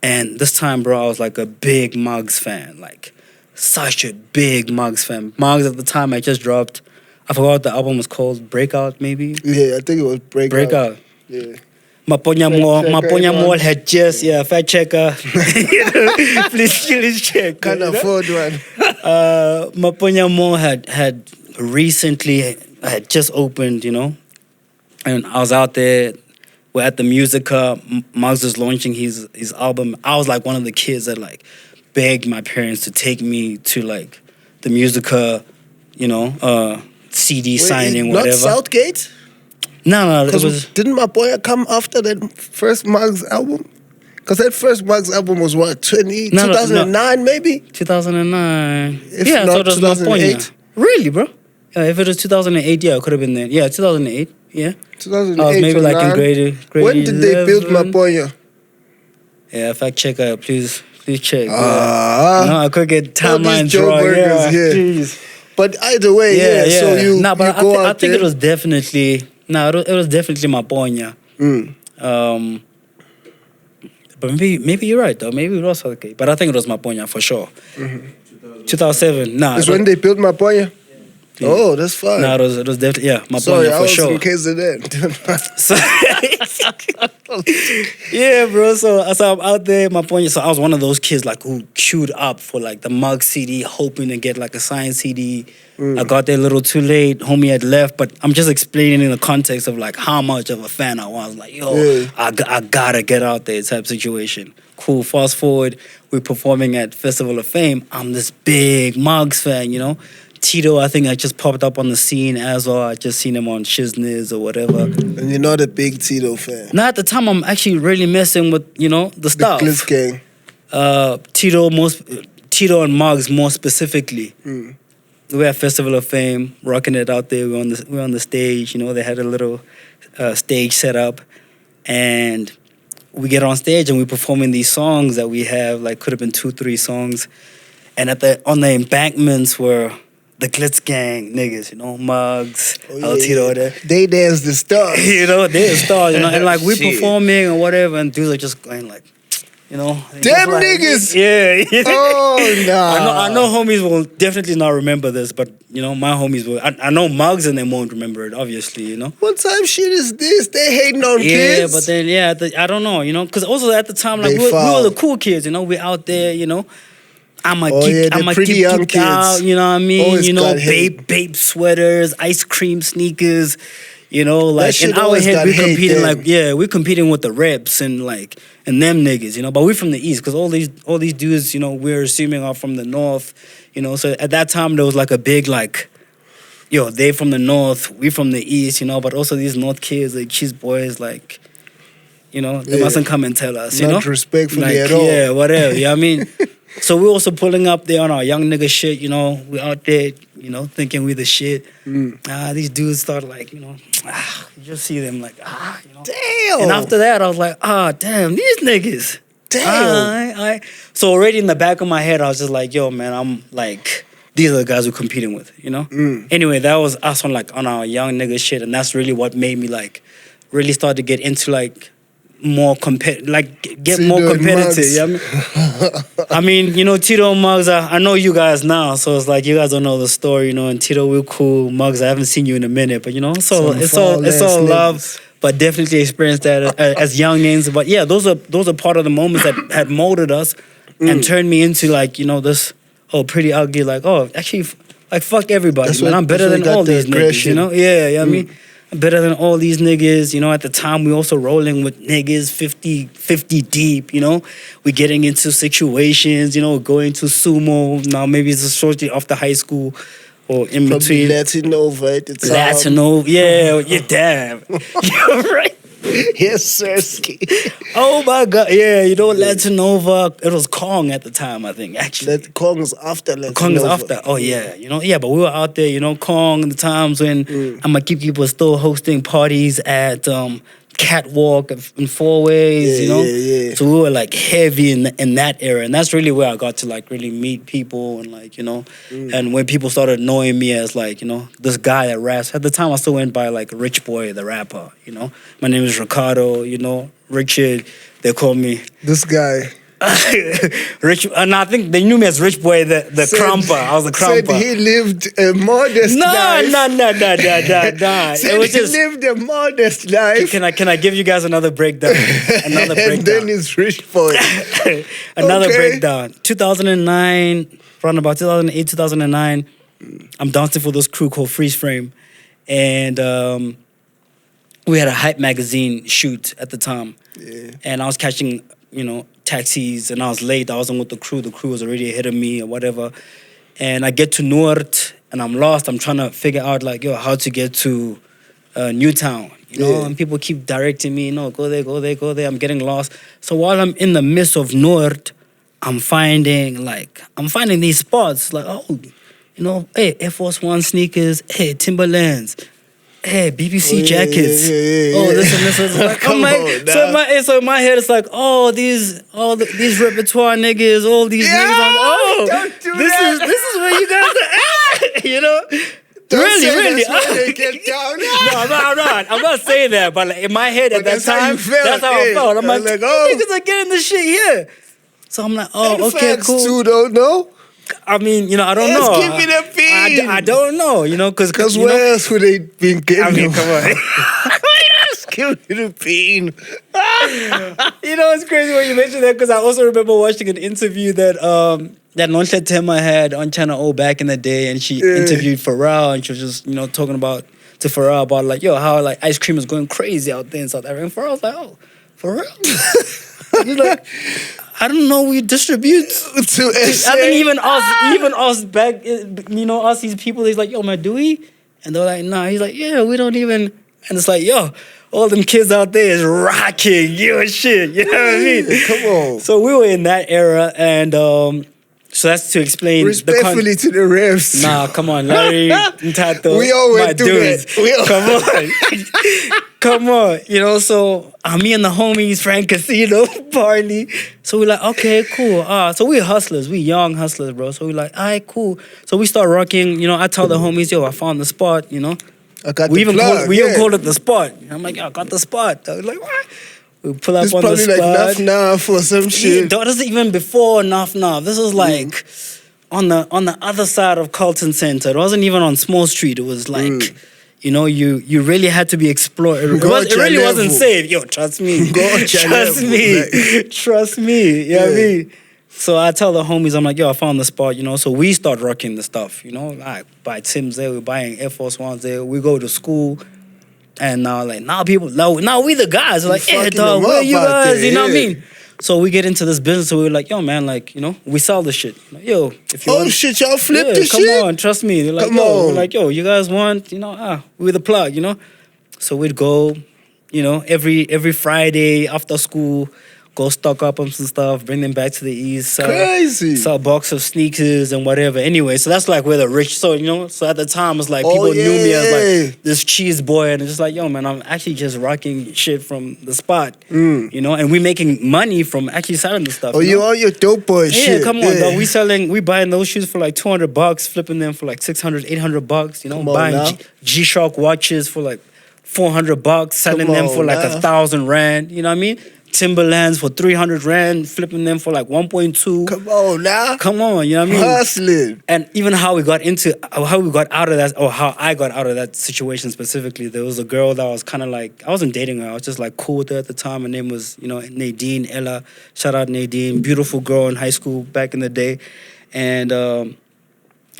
and this time, bro, I was like a big Muggs fan, like such a big Muggs fan. Muggs at the time I just dropped. I forgot what the album was called. Breakout, maybe. Yeah, I think it was Breakout. Yeah. Maponya Mall had just, fact checker. Please check. Can't afford one. Maponya Mall had recently had just opened, and I was out there. We're at the Musica. Muggs was launching his album. I was like one of the kids that like begged my parents to take me to like the Musica, CD signing, not whatever. Southgate? No, it was. Didn't my boy come after that first Muggs album? Because that first Muggs album was what, 2009 maybe? 2009. If yeah, not so it was 2008. Maponya. Really, bro? Yeah, if it was 2008, yeah, it could have been then. Yeah, 2008. Yeah. 2008. I was maybe like in 9. grade When did they build 11. Maponya? Yeah, fact checker, please check. Ah. No, I could get All these timeline Joe drawn. Burgers, yeah. Jeez. But either way, yeah. So you, Nah, but you go I out think there. it was definitely. No, it was definitely Maponya. But maybe you're right though. Maybe it was okay. But I think it was Maponya for sure. 2007. Nah. That's when they built Maponya? Oh, that's fine. Nah, it was definitely Maponya Sorry, I for was sure. in case of that. So, yeah, bro. So I'm out there, Maponya. So I was one of those kids like who queued up for like the Mug CD, hoping to get like a signed CD. I got there a little too late. Homie had left, but I'm just explaining in the context of like how much of a fan I was. Like, I gotta get out there type situation. Cool. Fast forward, we're performing at Festival of Fame. I'm this big Mugs fan, Tito, I think I just popped up on the scene as well. I just seen him on Shizness or whatever. And you're not a big Tito fan. Now at the time, I'm actually really messing with the stuff. The Glitz gang. Tito and Muggs more specifically. We're at Festival of Fame, rocking it out there. We're on the stage. They had a little stage set up, and we get on stage and we're performing these songs that we have. Like could have been 2-3 songs, and on the embankments were the Glitz gang niggas, Muggs, Tito there. They dance the stars. they're the stars, and like we performing or whatever, and dudes are just going like, Damn like, niggas! Yeah. Oh, nah. I know homies will definitely not remember this, but, my homies will. I know Muggs and them won't remember it, obviously, What type of shit is this? They hating on kids? Yeah, but then, I don't know, because also at the time, like, we were the cool kids, we out there, Oh, yeah, the I'ma pretty keep young you out, kids. you know what I mean? Always You know, got hate. babe sweaters, ice cream sneakers, you know, like in shit our always head got we're hate competing then. like, yeah, we're competing with the reps and like and them niggas, you know, but we're from the east because all these dudes, you know, we're assuming are from the north, you know. So at that time there was like a big like, yo, they from the north, we from the east, you know, but also these north kids, like cheese boys, like, you know, they Yeah. mustn't come and tell us, you Not know? respectfully Like, at all. yeah, whatever, you know what I mean? So we're also pulling up there on our young nigga shit, you know, we out there, you know, thinking we the shit. These dudes start like, you know, you just see them like, you know. Damn. And after that, I was like, damn, these niggas. Damn. So already in the back of my head, I was just like, yo, man, I'm like, these are the guys we're competing with, you know? Anyway, that was us on like on our young nigga shit, and that's really what made me like really start to get into like more get more Tito and competitive. Muggs. You know what I mean, you know, Tito and Muggs, I know you guys now, so it's like you guys don't know the story, you know, and Tito, we're cool. Muggs, I haven't seen you in a minute, but you know, it's all foul-ass love. niggas. But definitely experienced that as young names. But yeah, those are part of the moments that had molded us and turned me into like, you know, this Priddy Ugly, like, actually like fuck everybody, That's man. what- I'm better that's what than got all the these niggas, aggression. you know? Yeah, you know what I mean? I'm better than all these niggas, you know. At the time, we also rolling with niggas 50 deep, you know. We getting into situations, you know, going to sumo. Now maybe it's shortly after high school or in Probably between. Latin over at the time. Latino, yeah, you're damn. You're right. Yes, sir. Oh my God, yeah, you know, Latinova. It was Kong at the time, I think, actually. That Kong was after Latin Kong is over. after. Oh yeah, you know, yeah. But we were out there, you know, Kong. The times when Amakipi was still hosting parties at Catwalk and Four Ways, Yeah, you know. yeah. So we were like heavy in that era, and that's really where I got to like really meet people and like, you know, and when people started knowing me as like, you know, this guy that raps. At the time, I still went by like Rich Boy, the rapper. You know, my name is Ricardo. You know, Richard. They call me. This guy Rich, and I think they knew me as Rich Boy, the said- crumper. I was the said crumper. he lived a modest life. No. Said It was he just. lived a modest life. Can I give you guys another breakdown? Another And then breakdown. he's rich boy. Another Okay. breakdown. 2009, around about 2008, 2009. I'm dancing for this crew called Freeze Frame, and we had a Hype magazine shoot at the time. Yeah. And I was catching, you know, taxis, and I was late. I wasn't with the crew. The crew was already ahead of me or whatever. And I get to Noord, and I'm lost. I'm trying to figure out, like, yo, how to get to Newtown, you know? Yeah. And people keep directing me, no, go there, go there, go there. I'm getting lost. So while I'm in the midst of Noord, I'm finding these spots, like, oh, you know, hey, Air Force One sneakers, hey, Timberlands, hey, BBC Oh, yeah, jackets. yeah. Oh, this and this. Like, I'm Come like, on, so in my head, it's like, oh, these repertoire niggas, all these Yeah, niggas. I'm, oh, don't do this that. is where you guys are at, you know? Don't really, say really. that's where they get down. No, I'm not saying that, but like in my head at But that that's how time, you felt, that's how I yeah. felt. I'm like, Like, oh, oh. niggas are getting this shit here. So I'm like, oh, okay, Facts cool. too, don't know. I mean, you know, I don't Let's know. keep it a bean. I don't know, you know, because you where know, else would they been getting I mean, them? come on. Let's keep it a bean. You know, it's crazy when you mention that because I also remember watching an interview that that Nonhle Tema had on Channel O back in the day, and she interviewed Pharrell, and she was just, you know, talking to Pharrell about like, yo, how like ice cream is going crazy out there in South Africa. And Pharrell was like, oh, for real? He's like, I don't know, we distribute. To I think even us back, you know, us these people. He's like, yo, man, do we? And they're like, nah. He's like, yeah, we don't even. And it's like, yo, all them kids out there is rocking you and shit. You know what I mean? Come on. So we were in that era, and so that's to explain. Respectfully to the refs. Nah, come on, Larry, Ntato, We all my went through dudes. that. We all- Come on. Come on, you know, so me and the homies, Frank Casino, Barney. So we're like, okay, cool. So we're hustlers. We young hustlers, bro. So we're like, all right, cool. So we start rocking, you know, I tell the homies, yo, I found the spot, you know. I got We the even plug. even called it the spot. I'm like, yo, I got the spot. I was like, what? We pull up It's on the probably spot. like Nuff or some Yeah, shit. that was even before Nuff. This is like on the other side of Carlton Center. It wasn't even on Small Street. It was like, you know, you really had to be explored. It really wasn't level. safe. Yo, trust me. Gotcha Trust level, me. like. Trust me. You know what I Yeah. mean? So I tell the homies, I'm like, yo, I found the spot, you know. So we start rocking the stuff, you know. I buy Tim's there, we're buying Air Force Ones there. We go to school, and now people, now we the guys. We're like, yeah, fucking dog, them where up you out guys? there, You know what I yeah. mean? So we get into this business. So we're like, yo, man, like, you know, we sell this shit. Like, yo, if you Oh want, shit, y'all flip yeah, this come shit? on, trust me. They're like, Come yo, on. we're like, yo, you guys want, you know, we're the plug, you know. So we'd go, you know, every Friday after school, go stock up on some stuff, bring them back to the East, Crazy. sell a box of sneakers and whatever. Anyway, so that's like where the rich. So you know, so at the time it's like Oh, people knew me as yeah. like this cheese boy, and it's just like, yo, man, I'm actually just rocking shit from the spot, you know, and we making money from actually selling the stuff. Oh, you you know? on your dope boy Yeah, shit. come on, dog. We buying those shoes for like $200, flipping them for like $600, $800. You know, Come on buying now. G-Shock watches for like $400, selling Come them for on like now. 1,000 rand. You know what I mean? Timberlands for 300 rand, flipping them for like 1.2. Come on now. Come on, you know what I mean? Hustling. And even how we got out of that, or how I got out of that situation specifically, there was a girl that was kind of like, I wasn't dating her, I was just like cool with her at the time. Her name was, you know, Nadine Ella. Shout out Nadine, beautiful girl in high school back in the day. And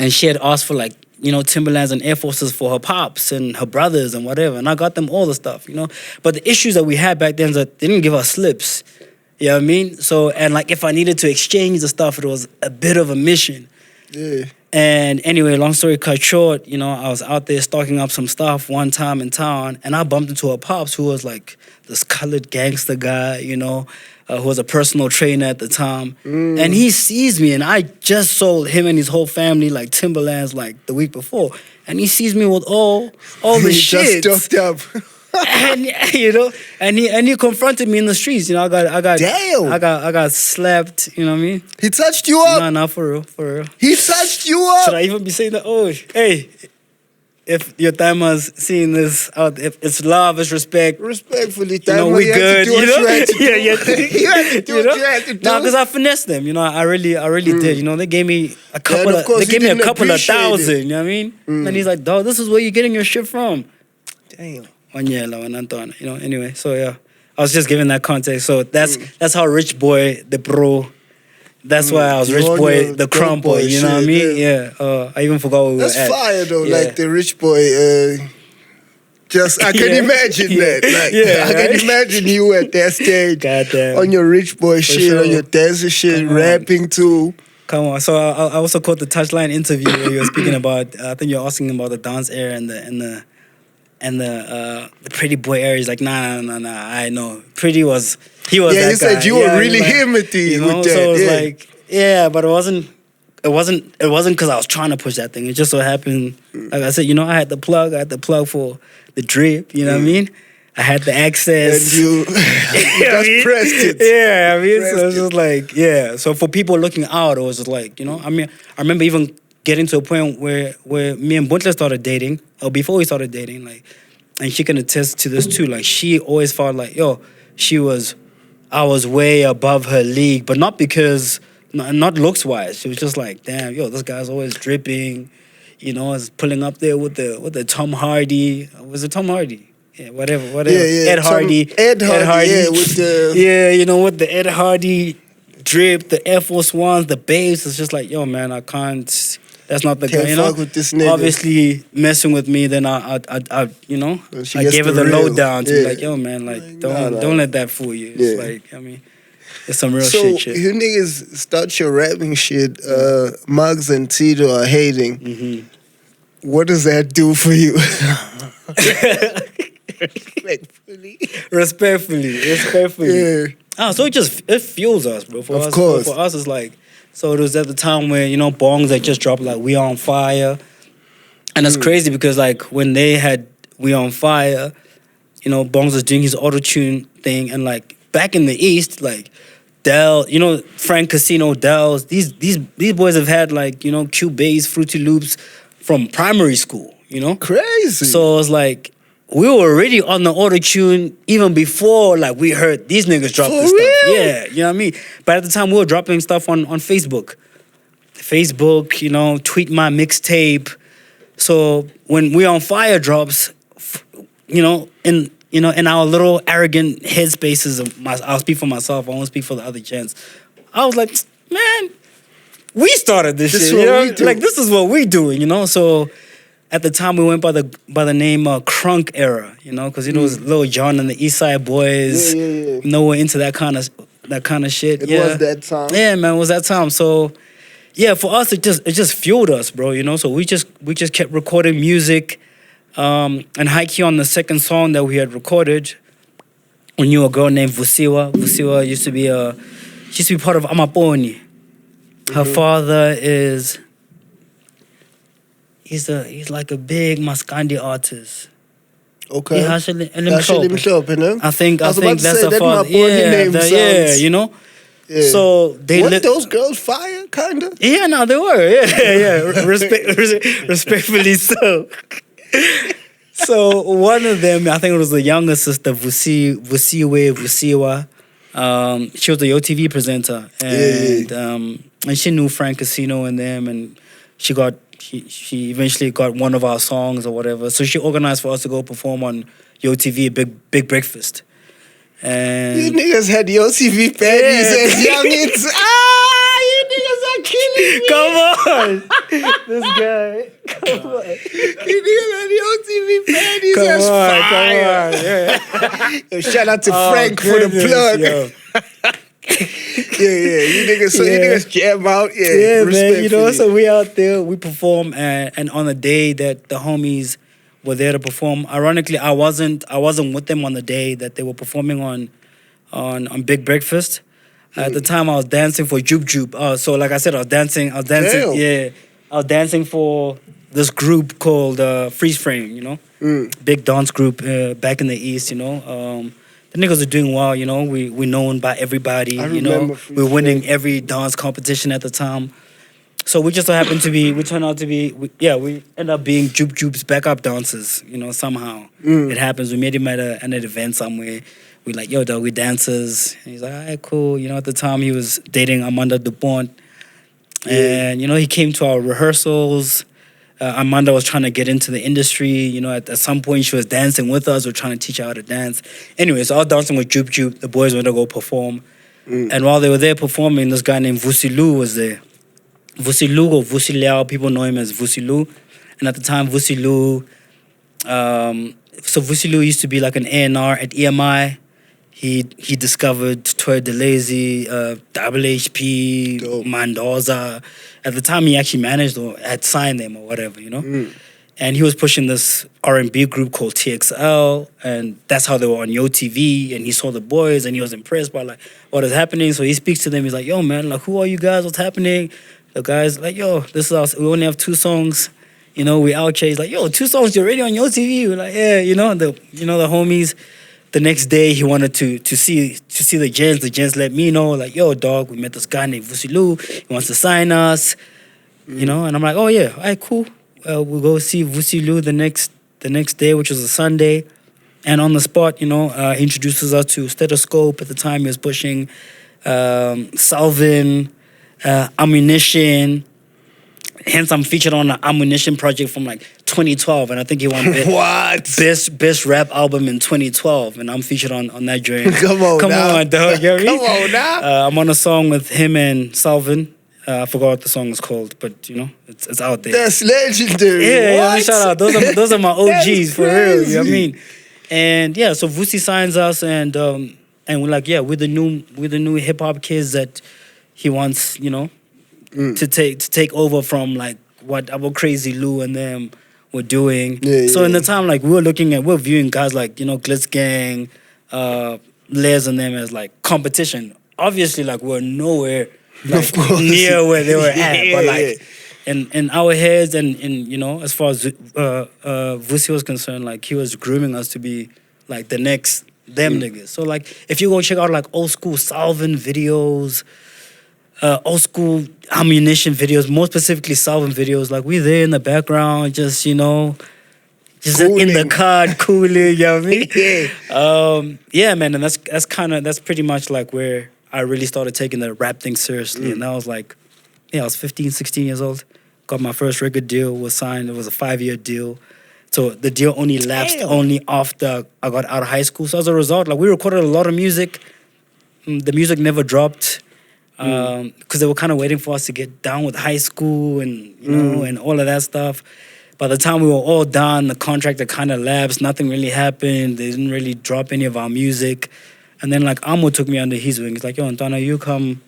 she had asked for like, you know, Timberlands and Air Forces for her pops and her brothers and whatever. And I got them all the stuff, you know. But the issues that we had back then is that they didn't give us slips. You know what I mean? So, and like if I needed to exchange the stuff, it was a bit of a mission. Yeah. And anyway, long story cut short, you know, I was out there stocking up some stuff one time in town, and I bumped into a pops who was like this colored gangster guy, you know, who was a personal trainer at the time. And he sees me, and I just sold him and his whole family like Timberlands like the week before. And he sees me with all the He shit. just stuffed up. And you know, and he confronted me in the streets. You know, I got slapped. You know what I mean? He touched you up. Nah, for real. He touched you Should up. I even be saying that? Oh, hey, if your timers seeing this out, if it's love, it's respect. Respectfully, You know, Tama, we you had good. to do You what know, you had to do. yeah. You had to do You what know? you had to do. Nah, because I finessed them. You know, I really did. You know, they gave me a couple. of course, They gave he me a didn't couple of appreciate it. thousand. You know what I mean? And he's like, dog, this is where you're getting your shit from. Damn. You know, anyway, so yeah, I was just giving that context. So that's how rich boy the bro. That's why I was You rich on boy your the dope crumb boy. boy You know what I shit, mean? Yeah. I even forgot what we That's were at. fire though. Yeah. Like the rich boy. Just I can Yeah. imagine Yeah. that. Like Yeah, I right? can imagine you at that stage Goddamn. on your rich boy shit, sure. on your dancing shit, Come on. rapping too. Come on. So I also caught the touchline interview where you were speaking about. I think you're asking about the dance area and the pretty boy area. He's like, nah. I know. Pretty was he was. Yeah, that he said guy. you were Yeah, really like, him at the you know? with that. So it was yeah. like, yeah, but it wasn't because I was trying to push that thing. It just so happened, like I said, you know, I had the plug for the drip. You know what I mean? I had the access. and you just pressed it. Yeah, I mean, so Pressed it's just like, yeah. So for people looking out, it was just like, you know, I mean, I remember even getting to a point where me and Buntle started dating, or before we started dating, like, and she can attest to this too. Like, she always felt like, yo, I was way above her league, but not because, not looks wise. She was just like, damn, yo, this guy's always dripping, you know, is pulling up there with the Tom Hardy. Was it Tom Hardy? Yeah, whatever. Yeah. Ed Hardy. Ed Hardy, yeah, with the Yeah, you know, with the Ed Hardy drip, the Air Force Ones, the babes. It's just like, yo, man, I can't. That's not the Can't guy. You know, fuck with this nigga. obviously messing with me. Then I you know, She I gets gave her the the real. lowdown to be Yeah. like, yo, man, like nah. don't let that fool you. It's Yeah. like, I mean, it's some real So shit. you niggas start your rapping shit. Muggs and Tito are hating. Mm-hmm. What does that do for you? Respectfully. Yeah. So it fuels us, bro. For Of us, course. For us, it's like, so it was at the time where, you know, bongs that just dropped like We On Fire. And it's crazy because like when they had We On Fire, you know, Bongs was doing his auto-tune thing, and like back in the East, like Dell, you know, Frank Casino, Dells, these boys have had like, you know, Cubase, Fruity Loops from primary school, you know? Crazy. So it's like we were already on the auto-tune even before like we heard these niggas drop For this stuff. real? Yeah, you know what I mean? But at the time we were dropping stuff on Facebook. Facebook, you know, Tweet My Mixtape. So when We On Fire drops, you know, in our little arrogant headspaces, I'll speak for myself, I won't speak for the other gents. I was like, man, we started this This shit. is You what know? we do. Like, this is what we doing, you know? So at the time, we went by the name Crunk Era, you know? Because, you know, it was Lil Jon and the East Side Boys. Yeah. You know, we're into that kind of shit. It yeah. was that time. Yeah, man, it was that time. So, yeah, for us, it just fueled us, bro, you know? So we just kept recording music. And high key on the second song that we had recorded, we knew a girl named Vusiwa. Vusiwa used to be part of Amaponi. Her father he's like a big Maskandi artist. Okay. Yeah, Limhlophe, no? I think was about to that's say, her that father. Maponi name Yeah, sounds- you know. Yeah. So they Weren't those girls fire, kind of? Yeah, no, they were. Yeah. Respectfully so. So one of them, I think it was the younger sister, Vusiwa. She was a YoTV presenter, and she knew Frank Casino and them, and she eventually got one of our songs or whatever. So she organized for us to go perform on YoTV, Big Breakfast. And You niggas had YoTV panties as youngins. You niggas are killing me. come on, this guy. Come on. You niggas had YoTV panties as fire. Yeah. Yo, shout out to Oh, Frank for the goodness, plug. yo. Yeah. You niggas jam out. Yeah, man. You know, respectfully. so we out there, we perform, and on the day that the homies were there to perform, ironically, I wasn't with them on the day that they were performing on Big Breakfast. At the time, I was dancing for Joop Joop. So, like I said, I was dancing. Damn. Yeah, I was dancing for this group called Freeze Frame. You know, big dance group back in the East. You know, the niggas are doing well. You know, we known by everybody. I You know, remember Freeze we're winning Frame. every dance competition at the time. So we just so happened to be. We turned out to be. We end up being Joop Joop's backup dancers. You know, somehow it happens. We met him at an event somewhere. We like, yo, dog, we dancers. And he's like, all right, cool. You know, at the time he was dating Amanda Dupont. And, you know, he came to our rehearsals. Amanda was trying to get into the industry. You know, at some point she was dancing with us. We're trying to teach her how to dance. Anyway, so I was dancing with Joop Joop. The boys went to go perform. And while they were there performing, this guy named Vusi Lu was there. Vusi Lu or Vusi Liao, people know him as Vusi Lu. And at the time, Vusi Lu, so Vusi Lu used to be like an A&R at EMI. He discovered Toy DeLazy, Double HP, Dope. Mendoza. At the time, he actually managed or had signed them or whatever, you know? And he was pushing this R&B group called TXL, and that's how they were on YoTV, and he saw the boys, and he was impressed by, like, what is happening. So he speaks to them. He's like, yo, man, like, who are you guys? What's happening? The guy's like, yo, this is us. We only have 2 songs. You know, we out here. He's like, yo, 2 songs, you're already on YoTV. We're like, yeah, the homies. The next day, he wanted to see the gents. The gents let me know, like, yo, dog, we met this guy named Vusi Lu. He wants to sign us, you know. And I'm like, oh yeah, all right, cool. We'll go see Vusi Lu the next day, which was a Sunday. And on the spot, you know, he introduces us to Stethoscope. At the time, he was pushing Salvin, Ammunition. Hence, I'm featured on the Ammunition project from like 2012, and I think he won What? best rap album in 2012, and I'm featured on that journey. Come on now. dog. You know what I mean? Come on now. I'm on a song with him and Salvin. I forgot what the song is called, but you know, it's out there. That's legendary. Yeah, What? shout out. Those are my That OGs is for real. You know what I crazy. mean? And yeah, so Vusi signs us, and we're like, yeah, we're the new hip hop kids that he wants, you know, to take over from like what our Crazy Lou and them were doing. So in the time, like we're viewing guys like, you know, Glitz Gang, Les and them as like competition. Obviously, like we're nowhere like, near where they were at, but like in our heads and you know, as far as Vusi was concerned, like he was grooming us to be like the next them niggas. So like if you go check out like old school Salvin videos, old school Ammunition videos, more specifically Salvin videos, like we there in the background, just, you know, just in the car, cooling, you know what I mean? Yeah, man, and that's pretty much like where I really started taking the rap thing seriously. And that was like, I was 15, 16 years old. Got my first record deal, was signed. It was a 5-year deal. So the deal only lapsed only after I got out of high school. So as a result, like we recorded a lot of music. The music never dropped. because they were kind of waiting for us to get done with high school and you know and all of that stuff. By the time we were all done, the contract had kind of lapsed. Nothing really happened. They didn't really drop any of our music. And then like Amo took me under his wing. He's like, yo, Antana, you come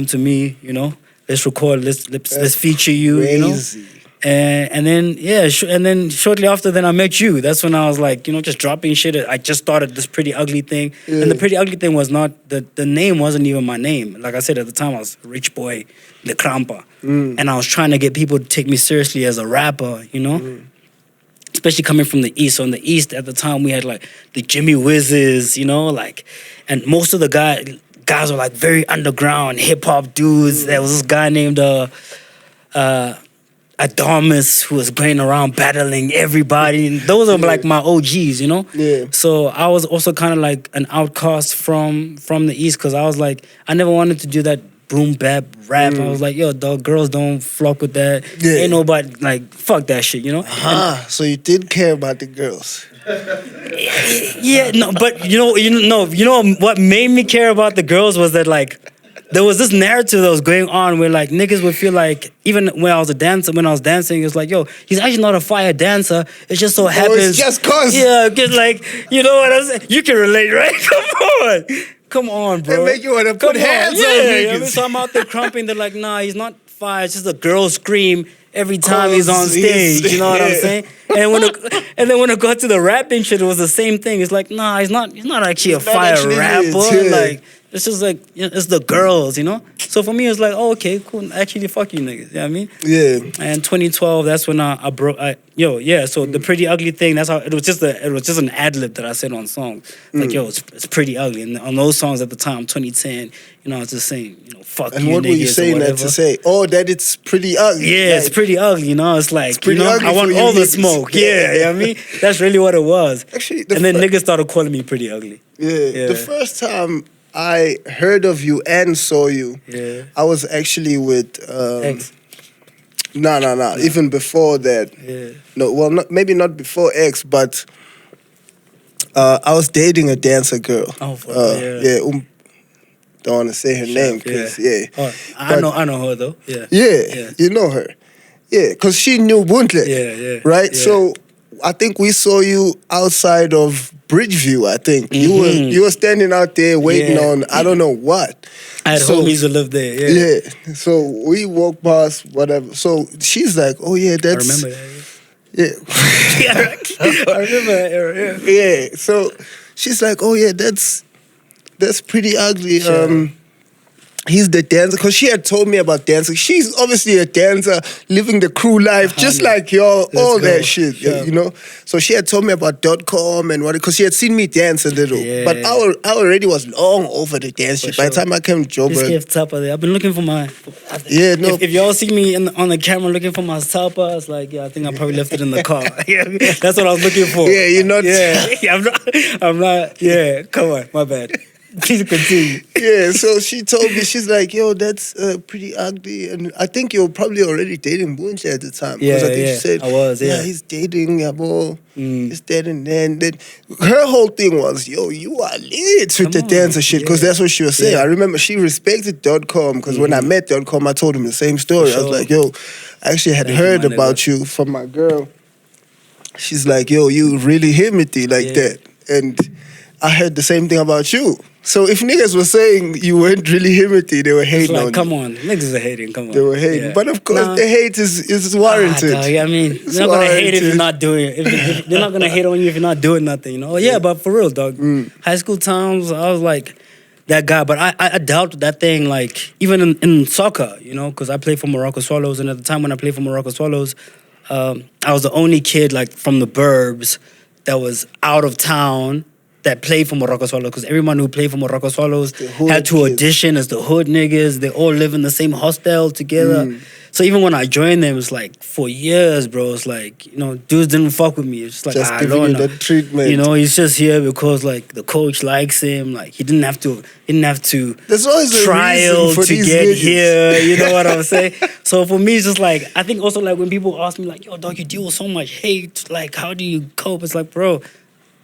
to me, you know. Let's record. Let's feature you, crazy. you know. And then and then shortly after, then I met you. That's when I was like, you know, just dropping shit. I just started this Priddy Ugly thing, and the Priddy Ugly thing was not the name wasn't even my name. Like I said at the time, I was a rich boy, the Krampa, and I was trying to get people to take me seriously as a rapper, you know. Especially coming from the East. So in the East at the time, we had like the Jimmy Whizzes, you know, like, and most of the guys were like very underground hip hop dudes. There was this guy named Adamus who was going around battling everybody. And those are like my OGs, you know? Yeah. So I was also kind of like an outcast from the East because I was like, I never wanted to do that boom bap rap. I was like, yo, dog, girls don't flock with that. Yeah. Ain't nobody, like, fuck that shit, you know? So you did care about the girls. Yeah, no, but you know what made me care about the girls was that like there was this narrative that was going on where like niggas would feel like even when I was dancing, it's like, yo, he's actually not a fire dancer. It just so happens. It's just cause. Yeah, get like, you know what I'm saying? You can relate, right? Come on, bro. They make you want to put hands on niggas. I mean, so I'm out there crumping. They're like, nah, he's not fire. It's just a girl scream every time he's on stage. You know what I'm saying? And then when it got to the rapping shit, it was the same thing. It's like, nah, he's not actually a fire rapper. Like, it's just like, you know, it's the girls, you know? So for me, it was like, oh, okay, cool. Actually, fuck you niggas. You know what I mean? Yeah. And 2012, that's when I broke. So the Priddy Ugly thing, that's how it was just an ad-lib that I said on songs. Like, yo, it's Priddy Ugly. And on those songs at the time, 2010, you know, I was just saying, you know, fuck you niggas. And what were you saying that to say? Oh, that it's Priddy Ugly. Yeah, like, it's Priddy Ugly, you know? It's like, Priddy you know, Ugly I want for all you the niggas. smoke. Yeah, you know what I mean? That's really what it was. Actually, and then niggas started calling me Priddy Ugly. Yeah. The first time I heard of you and saw you, I was actually with X. No. Even before that. Yeah. No, well, maybe not before X, but I was dating a dancer girl. Oh, fuck. Yeah. Don't want to say her name, cause Oh, I know her though. Yeah. Yeah, you know her. Yeah, cause she knew Buntle. Yeah. Right. Yeah. So I think we saw you outside of Bridgeview. I think you were standing out there waiting on I don't know what. I had homies who lived there. Yeah. Yeah. So we walked past whatever. So she's like, "Oh yeah, that's." I remember that. Yeah. I remember that era. Yeah. Yeah. So she's like, "Oh yeah, that's Priddy Ugly." Sure. He's the dancer, because she had told me about dancing. She's obviously a dancer, living the crew life, just like y'all, all that shit, Sure. you know? So she had told me about .com and what, because she had seen me dance a little. Yeah. But I already was long over the dance shit. By the time I came to Just Joburg. give Tapa there. I've been looking for my... Yeah, no. If y'all see me on the camera looking for my Tapa, it's like, yeah, I think I probably left it in the car. Yeah, that's what I was looking for. Yeah, you're not... Yeah, I'm not... Yeah, come on, my bad. Please continue. Yeah, so she told me, she's like, yo, that's Priddy Ugly. And I think you were probably already dating Bunche at the time. Yeah, I think she said, I was, yeah. he's dating Yabo. He's dating then. Her whole thing was, yo, you are lit with the dancer shit, because that's what she was saying. I remember she respected .com, because when I met .com, I told him the same story. I was like, yo, I actually had heard about you from my girl. She's like, yo, you really hit me like that. And I heard the same thing about you. So if niggas were saying you weren't really Himity, they were hating on you. Come on, niggas are hating, come on. They were hating. Yeah. But of course, the hate is warranted. I mean, they're not going to hate if you're not doing it. They're not going to hate on you if you're not doing nothing, you know? Yeah, but for real, dog. High school times, I was like that guy. But I dealt with that thing, like, even in soccer, you know? Because I played for Morocco Swallows. And at the time when I played for Morocco Swallows, I was the only kid, like, from the burbs that was out of town that played for Morocco Swallows, because everyone who played for Morocco Swallows had to audition as the hood niggas. They all live in the same hostel together. So even when I joined them, it's like for years, bro. It's like, you know, dudes didn't fuck with me. It's just like, just giving you that treatment. You know, he's just here because like the coach likes him. Like he didn't have to. There's always trial a for to these get niggas. here. You know what I'm saying? So for me, it's just like, I think also like when people ask me like, yo, dog, you deal with so much hate. Like, how do you cope? It's like, bro,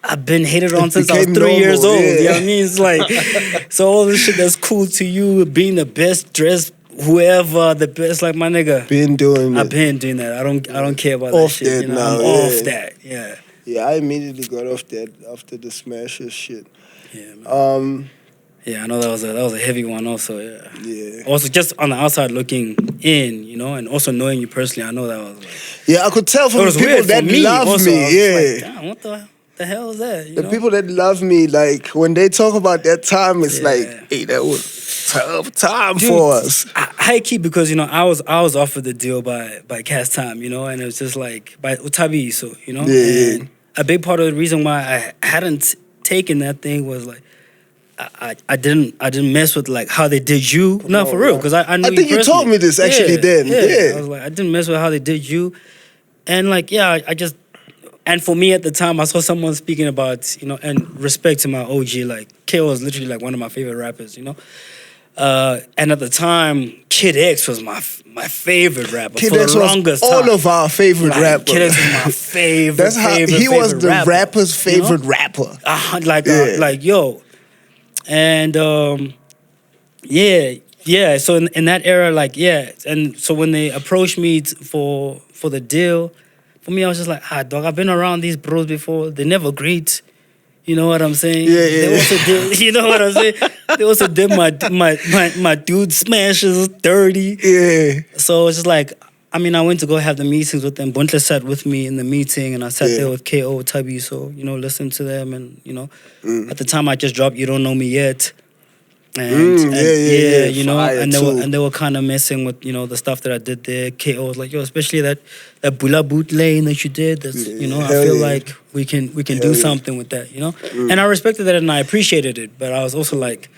I've been hated on It since I was became 3 years normal, old. You know yeah. what I mean? It's like, so all this shit that's cool to you, being the best dressed, whoever, the best, like my nigga. Been doing I've it. been doing that. I don't care about Off that shit. that You know, now, I'm yeah. off that. Yeah. Yeah, I immediately got off that after the Smashes shit. Yeah, man. Um, Yeah, I know that was a heavy one also, yeah. yeah. Also just on the outside looking in, you know, and also knowing you personally, I know that was like Yeah, I could tell it from the was people weird that for me. love Also, I me. was Yeah. like, damn, what the hell is that? You The know? people that love me, like when they talk about that time, it's Yeah. like, hey, that was tough time Dude, for us. high key because you know I was offered the deal by Cast Time, you know, and it was just like by Utabi, so you know, Yeah, and a big part of the reason why I hadn't taken that thing was like I didn't mess with like how they did you, no, for real, because I knew I think you told personally. me this actually then. Yeah. I was like I didn't mess with how they did you, and like yeah, I just. And for me at the time, I saw someone speaking about, you know, and respect to my OG, like, KO was literally like one of my favorite rappers, you know? And at the time, Kid X was my favorite rapper Kid for X the was longest all time. of our favorite Like, rappers. Kid X was my favorite, That's how he was the rapper, rapper's favorite you know? rapper. Like, like, yo. And, yeah. So in that era, like, yeah. And so when they approached me for the deal, for me, I was just like, dog, I've been around these bros before. They never agreed. You know what I'm saying? Yeah. They also did, you know what I'm saying? They also did my dude smashes dirty. Yeah. So it's just like, I mean, I went to go have the meetings with them. Buntle sat with me in the meeting, and I sat there with KO, Tubby. So, you know, listen to them. And, you know, at the time I just dropped You Don't Know Me Yet. And you know, Fire and too. they were kind of messing with, you know, the stuff that I did there. KO was like, yo, especially that Bula boot lane that you did. That's, you know, I feel like we can do something with that, you know. And I respected that and I appreciated it, but I was also like,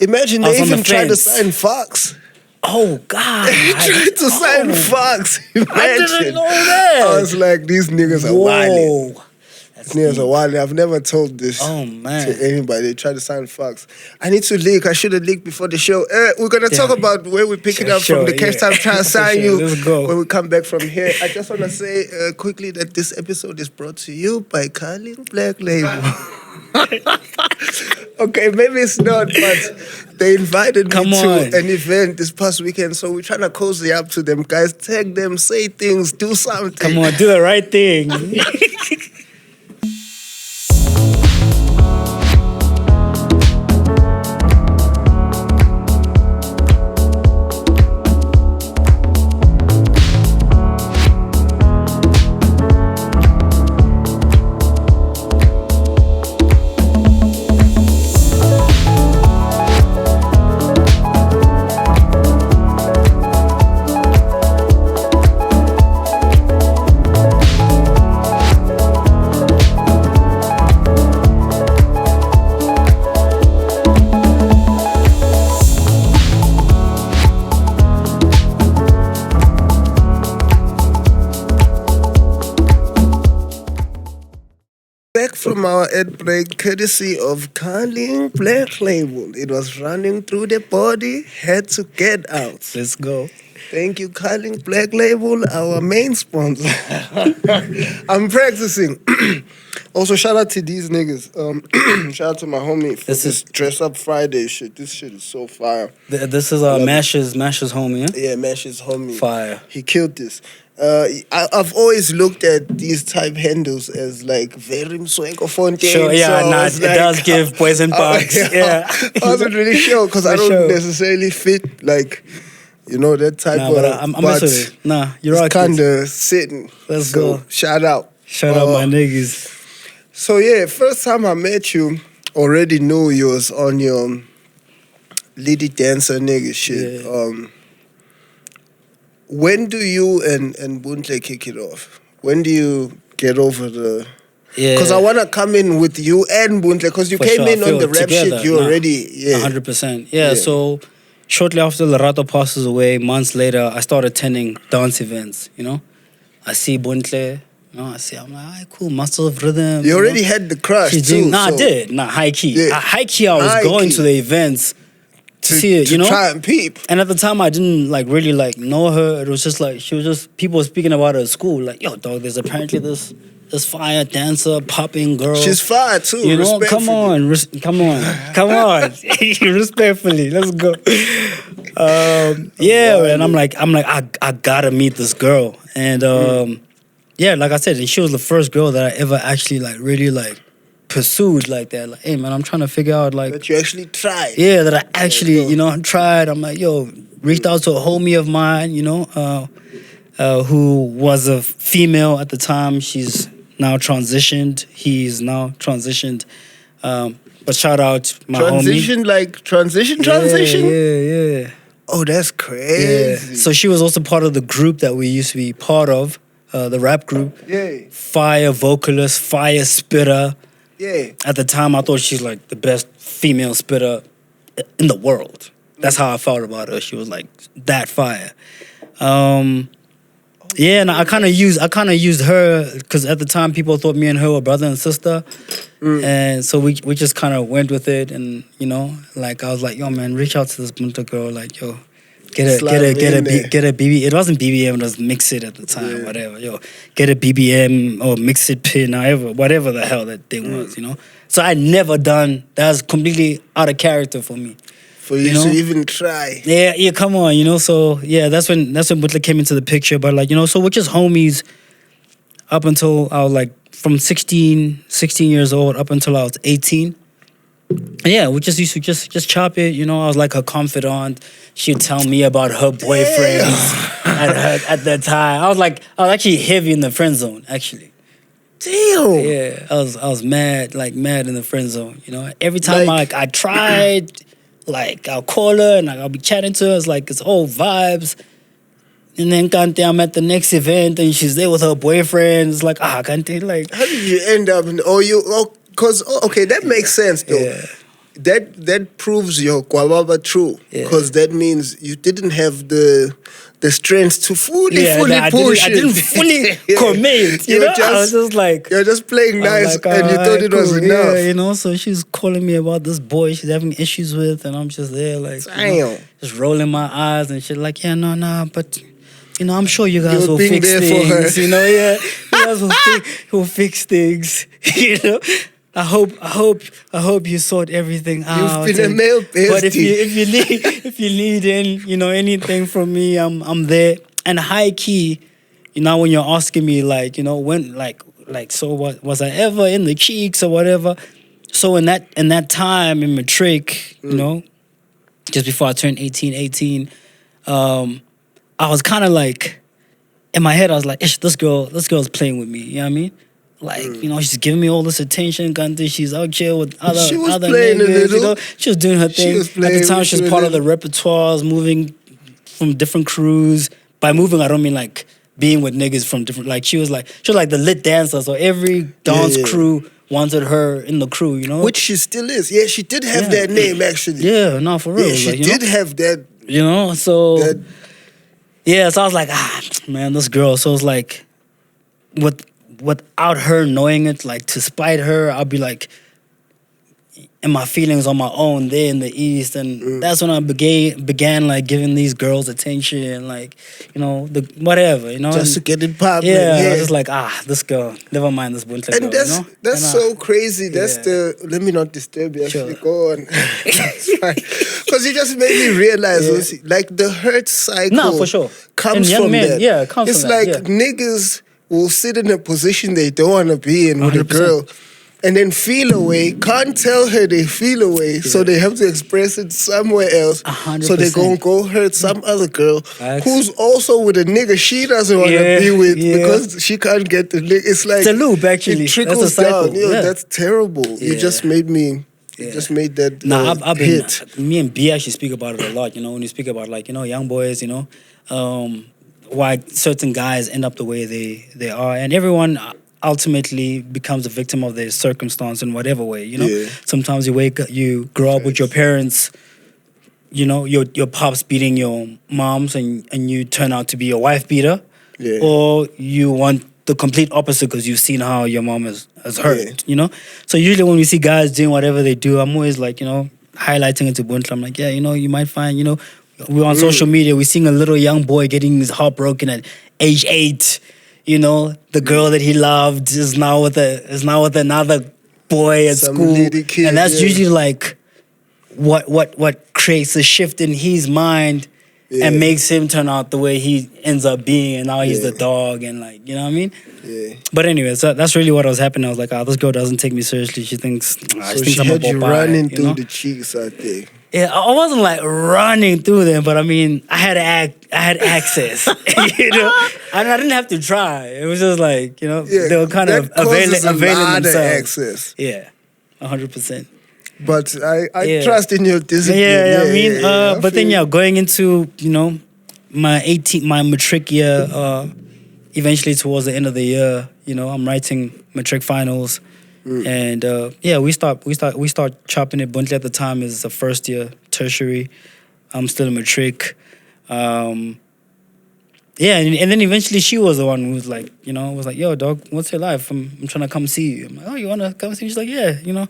Imagine I was they on the even tried to fence. sign Fox. oh God, They tried to sign Fox. Imagine. I didn't know that. I was like, these niggas are wilding. Whoa, These niggas are wilding. I've never told this Oh man, to anybody. They tried to sign Fox. I need to leak. I should have leaked before the show. We're gonna talk Damn. about where we pick it up Sure, from the cash yeah. time trying to For sign sure. you Let's go. when we come back from here. I just wanna say quickly that this episode is brought to you by Carling Black Label. Okay, maybe it's not, but they invited me Come to on. an event this past weekend, so we're trying to cozy up to them, guys. Tag them, say things, do something. come on, do the right thing. Back from our ad break, courtesy of Carling Black Label. It was running through the body, had to get out. Let's go. Thank you, Carling Black Label, our main sponsor. I'm practicing. Also, shout out to these niggas. Shout out to my homie for this Dress Up Friday shit. This shit is so fire. This is Mash's homie, yeah? Yeah, Mash's homie. Fire. He killed this. I've always looked at these type handles as like very Mswenko-Fontaine. Sure, yeah, so nah, I it was like, does give poison parks. Yeah. I wasn't really sure because I For don't sure. necessarily fit like, you know, that type Nah, of. but I'm messing with it. Nah, you're it's right. kind of sitting. Let's So, go. Shout out. Shout out my niggas. So yeah, first time I met you, already knew you was on your lady dancer nigga shit. Yeah. When do you and Buntle kick it off? When do you get over the? Yeah. Because I want to come in with you and Buntle because you For came sure, in I on feel the rap together. shit. You Nah, already 100%. Yeah, Yeah. so shortly after Lerato passes away, months later, I started attending dance events, you know? I see Buntle, you know, I'm like, all right, cool, Master of Rhythm. You already know? had the crush She's too. doing, I so did. Nah, high key. Yeah. High key, I was High going key. to the events to see it, to you know? try and peep. And at the time, I didn't really know her. It was just like, people were speaking about her at school. Like, yo, dog, there's apparently this this fire dancer, popping girl. She's fire too. You know, come respectfully. come on, respectfully, let's go. Yeah, and I'm like, I gotta meet this girl, and yeah, like I said, and she was the first girl that I ever actually like really like pursued like that. Like, hey man, I'm trying to figure out like That you actually tried. yeah, that I actually tried. I'm like, yo, reached out to a homie of mine, who was a female at the time. She's now transitioned. He's now transitioned. But shout out my Transition, homie. like transition. Yeah. Oh, that's Yeah. crazy. So she was also part of the group that we used to be part of, the rap group. Yeah. Fire vocalist, fire spitter. Yeah. At the time, I thought she's like the best female spitter in the world. That's how I felt about her. She was like that fire. Yeah, and I kind of used her because at the time people thought me and her were brother and sister, and so we just kind of went with it, and like I was like, yo man, reach out to this Bunta girl, like yo, get a BB. It wasn't BBM, it was Mix It at the time, whatever. Yo, get a BBM or Mix It pin, however, whatever the hell that thing was, So I never done. That's completely out of character for me. For you to even try. Yeah, come on, So yeah, that's when Butler came into the picture. But like, so we're just homies up until I was like from 16 years old up until I was 18. And yeah, we just used to just chop it, I was like her confidant. She'd tell me about her boyfriends at that time. I was actually heavy in the friend zone, actually. Damn. Yeah, I was mad in the friend zone, Every time I tried. Like, I'll call her and I'll be chatting to her. It's all vibes. And then, Kante, I'm at the next event and she's there with her boyfriend. It's like, Kante, like... How did you end up in... okay, that makes sense, though. Yeah. That proves your kwababa true. Yeah. Because that means you didn't have the strength to fully push I didn't fully commit, I was just like... You're just playing nice and you thought it was enough. Yeah, so she's calling me about this boy she's having issues with and I'm just there like... just rolling my eyes and shit like, yeah, no, but... I'm sure you guys will fix things, You guys will fix things, I hope you sort everything out. You've been a male bestie. But if you need anything from me, I'm there. And high key, when you're asking me when so what was I ever in the cheeks or whatever? So in that time in matric, just before I turned 18, I was kind of like in my head I was like, ish, this girl's playing with me, you know what I mean? Like, she's giving me all this attention, Gandhi. She's out here with other playing niggas, a little. She was doing her thing. At the time, she was part of the repertoires, moving from different crews. By moving, I don't mean like being with niggas from different. Like she was like the lit dancer. So every dance crew wanted her in the crew, Which she still is. Yeah, she did have that name actually. Yeah, no, for real. Yeah, she did have that. So yeah, so I was like, man, this girl. So it's like, without her knowing it, like to spite her, I'll be like in my feelings on my own there in the East, and that's when I began like giving these girls attention, like the whatever, just to get it popping. Yeah, I was just like this girl, never mind this Bunta girl. And that's so crazy. That's let me not disturb you. Actually, go on. Because you just made me realize, like the hurt cycle. No, for sure. Comes from that. Yeah, it comes from that. It's like niggas will sit in a position they don't want to be in with 100%. A girl and then feel away, can't tell her they feel away, so they have to express it somewhere else. 100%. So they gonna go hurt some other girl who's also with a nigga she doesn't want to be with because she can't get the nigga. It's like... It's a loop, actually. It trickles down. That's terrible. Yeah. You just made me... You just made that I've hit. Me and B actually speak about it a lot, when you speak about like, young boys, why certain guys end up the way they are, and everyone ultimately becomes a victim of their circumstance in whatever way. Sometimes you grow up with your parents, your pops beating your moms, and you turn out to be a wife beater, or you want the complete opposite because you've seen how your mom has hurt. So usually when we see guys doing whatever they do, I'm always like highlighting it to Bunta. I'm like, you might find we're on social media. We're seeing a little young boy getting his heart broken at age 8. you know, the girl that he loved is now with another boy at Some school, lady kid, and that's yeah. usually like what creates a shift in his mind Yeah. and makes him turn out the way he ends up being, and now he's Yeah. the dog, and like, you know what I mean? Yeah. But anyway, so that's really what was happening. I was like, this girl doesn't take me seriously. She thinks, So thinks she I'm had a you bopeye, running you through know? the cheeks out there. Yeah, I wasn't like running through them, but I mean, I had access, you know. I didn't have to try. It was just like, you know, Yeah, they were kind of that causes a availing lot of themselves. access. Yeah, 100%. But I Yeah. trust in your discipline. Yeah, I mean, I but then feel- yeah, going into, you know, my matric year, eventually towards the end of the year, you know, I'm writing matric finals, and yeah, we start chopping it. Buntley at the time is the first year tertiary. I'm still in matric. Yeah, and then eventually she was the one who was like, you know, was like, yo, dog, what's your life? I'm trying to come see you. I'm like, oh, you want to come see me? She's like, yeah, you know.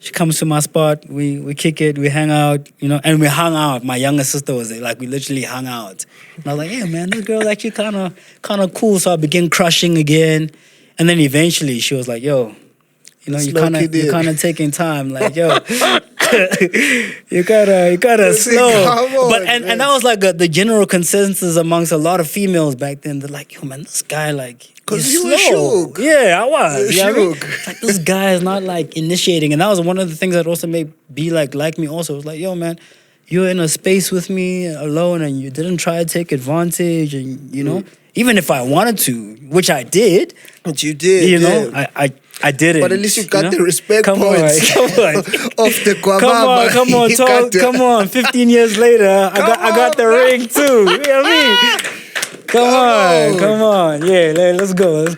She comes to my spot, we kick it, we hang out, you know, and we hung out. My younger sister was there, like we literally hung out. And I was like, yeah, man, this girl's actually kind of cool. So I began crushing again. And then eventually she was like, yo, you know, Slow kid you're in. kind of taking time. Like, yo, you gotta slow. Come on, But and that was like the general consensus amongst a lot of females back then. They're like, yo, man, this guy, like, 'Cause he's you were slow. shook. Yeah, I was. You You know what I mean? shook. It's like, this guy is not like initiating. And that was one of the things that also made B like me also. It was like, yo, man, you're in a space with me alone and you didn't try to take advantage, and you know, even if I wanted to, which I did, But you did, you know, yeah. I did it. But at least you got know? the respect Come points on, come on. of the guavaba. Come on, You Tom, got the- come on. 15 years later, I got the on, man. ring too. You know what I mean? Come on. Yeah, let's go. That's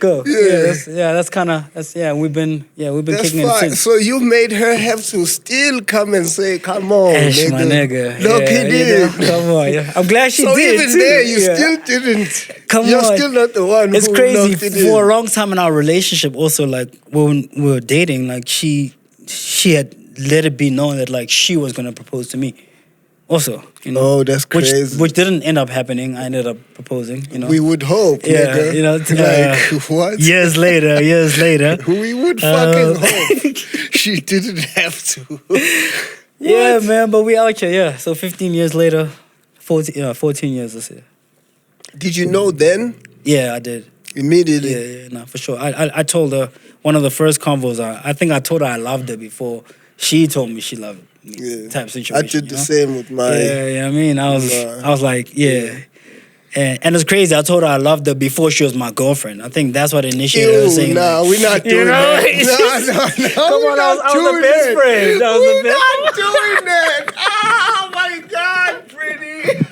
kind of we've been That's kicking it fine. since. So you made her have to still come and say, "Come on, Ash, my nigga. Look, Yeah, he you did." know, come on. Yeah. I'm glad she So did. even too. there, you Yeah. still didn't. Come You're on. still not the one It's who crazy. locked it For a in. long time in our relationship, also like when we were dating, like she had let it be known that like she was gonna propose to me. Also, you know. Oh, that's crazy. Which didn't end up happening. I ended up proposing. You know. We would hope, Yeah, nigga. you know, like what? years later. We would fucking hope she didn't have to. Yeah, What? man. But we out here. Yeah. So 15 years later, 14 years this year. Did you know then? Yeah, I did. Immediately. Yeah, no, for sure. I told her one of the first convos. I think I told her I loved her before she told me she loved me. Yeah. Type situation. I did the you know? same with my. Yeah, you know what I mean. I was like, yeah. And it's crazy. I told her I loved her before she was my girlfriend. I think that's what initiated her Ew, saying. nah, like, we're not you doing know? that. It's No, just- no. Come we're on, not I was the doing best that. friend. I was the We're best not doing that. Oh my God, Priddy.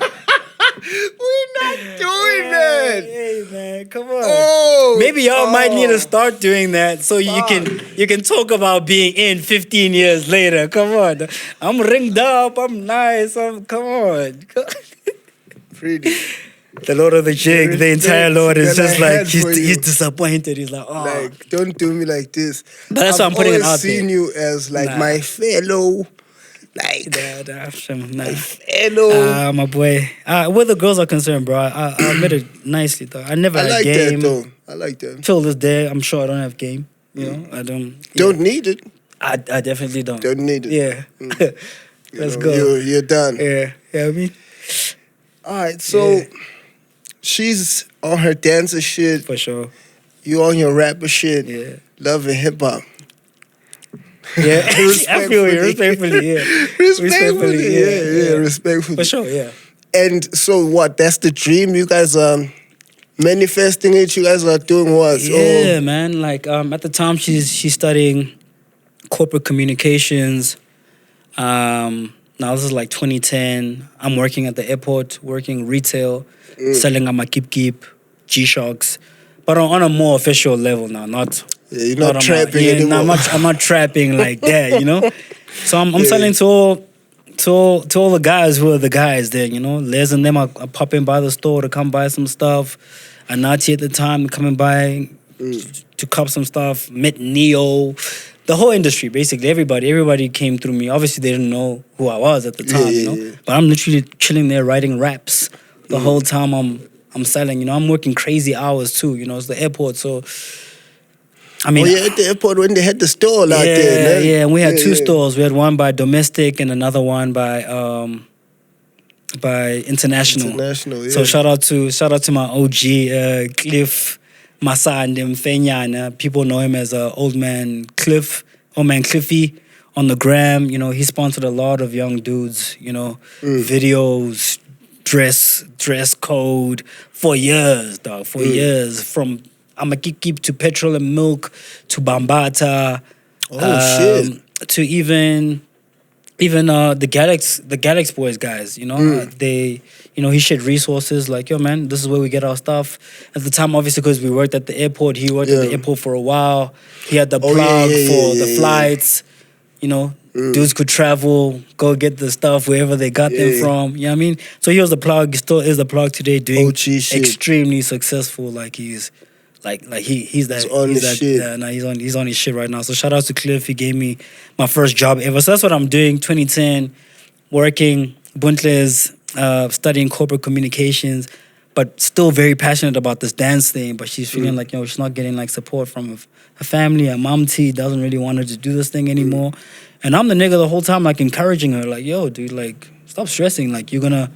We're not doing that. Hey man, come on. Oh, Maybe y'all might need to oh. start doing that so you can talk about being in 15 years later. Come on. I'm ringed up, I'm nice, come on. Priddy. The Lord of the Jig, the entire Lord is that I just like had for he's you. disappointed. He's like, oh. Like, don't do me like this. But that's why I'm putting it always out there. seen you as like Nah. my fellow, like Nah. fellow. My boy. Where the girls are concerned, bro, I admit it nicely though. I never I had like game. that though. I like that. Till this day, I'm sure I don't have game. You know, I don't. Don't need it. I definitely don't. Don't need it. Yeah. You Let's know, go. You're done. Yeah. Yeah. I mean, All right, so Yeah. she's on her dancer shit. for sure. You on your rapper shit. Yeah. Love and hip hop. Yeah. I feel you. Respectfully. Yeah. Respectfully, yeah, respectfully. For sure. Yeah. And so what? That's the dream. You guys are manifesting it. You guys are doing what? Yeah, man. Like at the time, she's studying corporate communications. Now this is like 2010. I'm working at the airport, working retail, selling on my Keep G-Shocks, but on a more official level now. Not You're not on trapping my, anymore. No, I'm not trapping like that. You know. So I'm selling to all the guys who are the guys there. You know, Les and them are popping by the store to come buy some stuff. Anati at the time coming by to cop some stuff. Met Neo. The whole industry, basically, everybody came through me. Obviously, they didn't know who I was at the time, you know. yeah. But I'm literally chilling there writing raps the whole time I'm I'm selling. You know, I'm working crazy hours too. You know, it's the airport, so. I mean, at the airport when they had the stall out there, man. Yeah, and we had two stores. We had one by domestic and another one by international. International, yeah. So shout out to my OG Cliff Masande Mfenyana. People know him as old man Cliffy on the gram. You know, he sponsored a lot of young dudes. You know, videos, dress code for years, dog. For years from. I'm a keep to petrol and milk to Bambata. Shit. To even the Galax boys guys, you know, they, you know, he shared resources like, yo man, this is where we get our stuff. At the time, obviously, because we worked at the airport, he worked at the airport for a while. He had the plug for the flights, you know. Dudes could travel, go get the stuff wherever they got them from. You know what I mean? So he was the plug, still is the plug today, doing extremely successful. Like he's he's on his shit right now. So shout out to Cliff. He gave me my first job ever. So that's what I'm doing. 2010, working. Buntle's studying corporate communications, but still very passionate about this dance thing. But she's feeling like, you know, she's not getting like support from her family. Her mom T doesn't really want her to do this thing anymore. And I'm the nigga the whole time, like encouraging her, like, yo, dude, like stop stressing. Like you're gonna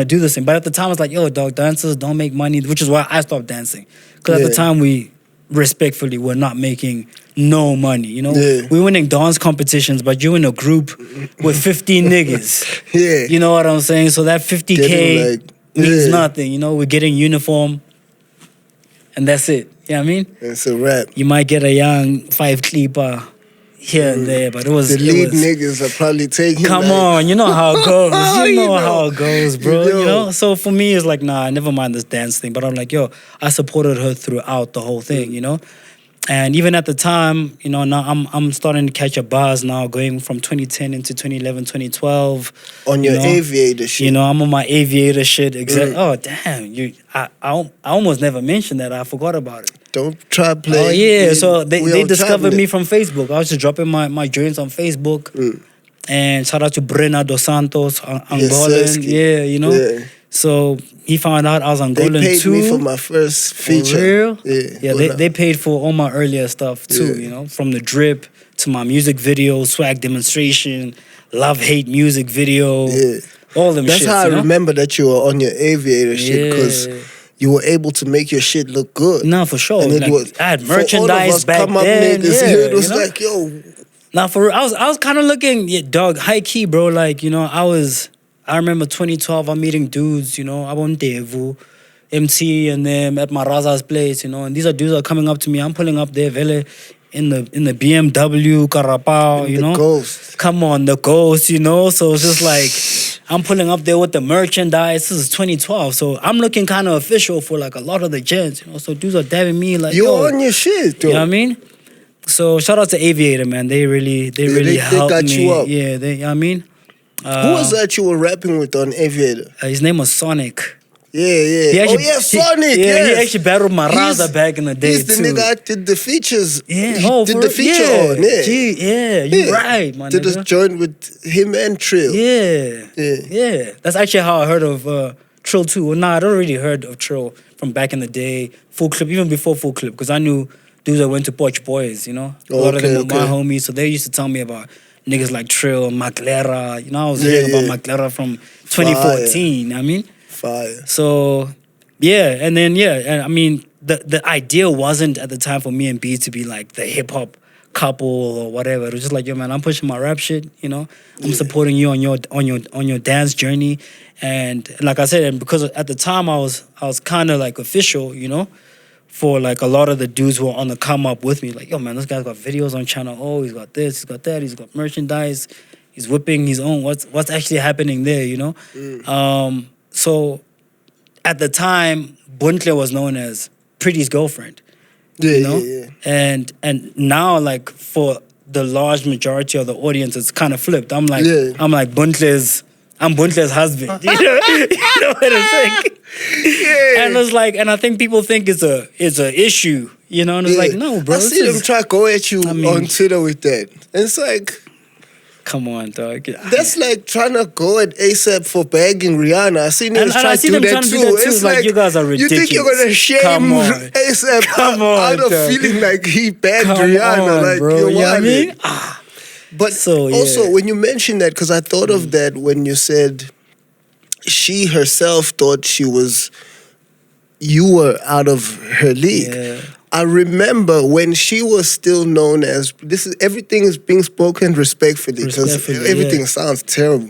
do this thing. But at the time, it's like, yo, dog, dancers don't make money, which is why I stopped dancing. Because at the time, we respectfully were not making no money, you know? We winning dance competitions, but you in a group with 15 niggas. You know what I'm saying? So that 50K means nothing, you know? We're getting uniform, and that's it. You know what I mean? It's a wrap. You might get a young 5 clipper here and there, but the lead niggas are probably taking. Come on, you know how it goes. You know how it goes, bro. You know. So for me, it's like, nah, never mind this dance thing. But I'm like, yo, I supported her throughout the whole thing, you know. And even at the time, you know, now I'm starting to catch a buzz now, going from 2010 into 2011, 2012. On your aviator shit. You know, I'm on my aviator shit. Oh, damn. I almost never mentioned that. I forgot about it. Don't try playing. Oh, yeah. So they discovered me from Facebook. I was just dropping my joints on Facebook. And shout out to Brena Dos Santos, Angolan. Yeah, you know. Yeah. So he found out I was Angolan too. They paid me for my first feature. For real? Yeah, they paid for all my earlier stuff too, you know, from the drip to my music video, swag demonstration, love-hate music video, all them That's shits, how I you know? remember that you were on your aviator shit, because you were able to make your shit look good. No, for sure. And like, was, I had merchandise back come then. Up niggas, it was you know? like, yo. Now, for real, I was kind of looking, dog, high key, bro. Like, you know, I remember 2012, I'm meeting dudes, you know, I want Devu, MT and them at my Raza's place, you know, and these are dudes that are coming up to me. I'm pulling up there, Vele, in the BMW, Carapao, you know. Ghost. Come on, the Ghost, you know. So it's just like, I'm pulling up there with the merchandise. This is 2012, so I'm looking kind of official for like a lot of the gents, you know. So dudes are dabbing me like, you're on your shit, though. You know what I mean? So shout out to Aviator, man. They really helped got me. You up. Yeah, you know what I mean? Who was that you were rapping with on Aviator? His name was Sonic. Yeah. Sonic. He actually battled my Raza back in the day, he's the nigga I did the features. Yeah, did the feature on. Yeah, Gee, you're right, man. Did a joint with him and Trill. Yeah. That's actually how I heard of Trill too. Well, nah, I'd already heard of Trill from back in the day. Full Clip, even before Full Clip, because I knew dudes that went to Poch Boys, you know. A lot of them were my homies, so they used to tell me about niggas like Trill, Maclera. You know, I was hearing about Maclera from 2014, I mean. Fire. So, and then, and I mean, the idea wasn't at the time for me and B to be like the hip-hop couple or whatever. It was just like, yo, man, I'm pushing my rap shit, you know. I'm supporting you on your dance journey. And like I said, and because at the time I was kind of like official, you know, for like a lot of the dudes who are on the come up with me. Like, yo, man, this guy's got videos on Channel O, he's got this, he's got that, he's got merchandise, he's whipping his own. What's actually happening there, you know? So at the time, Buntle was known as Priddy's girlfriend. You know? Yeah. And now, like, for the large majority of the audience, it's kind of flipped. I'm like Buntle's husband. You know what I'm saying? Yeah. And it's like, and I think people think it's a issue, you know, and it's like, no, bro. I see them try to go at you on Twitter with that. And it's like, Come on, dog. That's like trying to go at ASAP for bagging Rihanna. I seen him And I try see to do them that trying to too. do that too. It's Like, you guys are You think you're ridiculous. gonna shame Come on. ASAP Come on, out of dog. feeling like he bagged Come Rihanna? on, Like, bro. you're You know what I wildin'. mean? Ah. But So, also, yeah. when you mentioned that, because I thought of that when you said she herself thought you were out of her league. Yeah. I remember when she was still known as everything is being spoken respectfully because Respectfully, everything yeah. sounds terrible.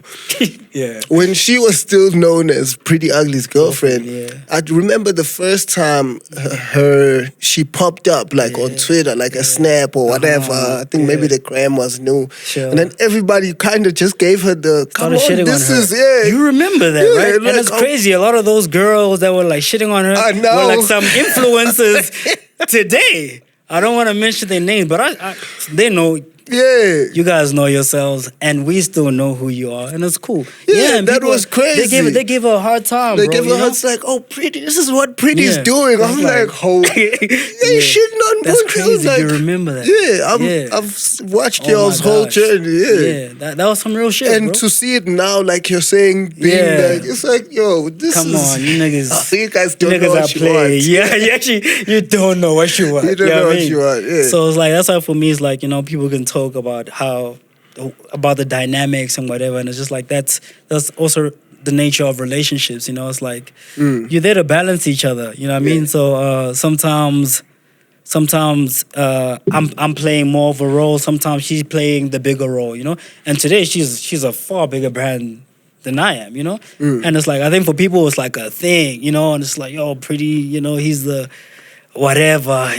Yeah. When she was still known as Priddy Ugly's girlfriend, Yeah. I remember the first time she popped up like on Twitter, like a snap or whatever. I think maybe the gram was new, Sure. and then everybody kind of just gave her the come on, Started shitting this on her. is yeah. You remember that, Yeah, right? like, And it's crazy. A lot of those girls that were like shitting on her I know. were like some influencers today. I don't want to mention their names, but they know. Yeah. You guys know yourselves, and we still know who you are, and it's cool. Yeah, and that people, was crazy. They gave her a hard time. They bro, give you her know? it's like, oh, Priddy, this is what Priddy's Yeah. doing. It's I'm like- like, oh, they shitting on That's Bhuda. crazy. Like, You remember that? Yeah, I've watched Oh y'all's my whole gosh. journey. Yeah. that was some real shit, And bro. to see it now, like you're saying, being Yeah. like, it's like, yo, this Come is. on, you niggas. You guys You don't know niggas are what you playing. want. Yeah, you don't know what you want. You don't know know I what mean? you want, yeah. So it's like, that's why for me, it's like, people can talk about about the dynamics and whatever, and it's just like that's also the nature of relationships. It's like you're there to balance each other. You know what I mean? So sometimes I'm playing more of a role. Sometimes she's playing the bigger role. And today she's a far bigger brand than I am. And it's like, I think for people it's like a thing. And it's like, yo, Priddy. He's the whatever,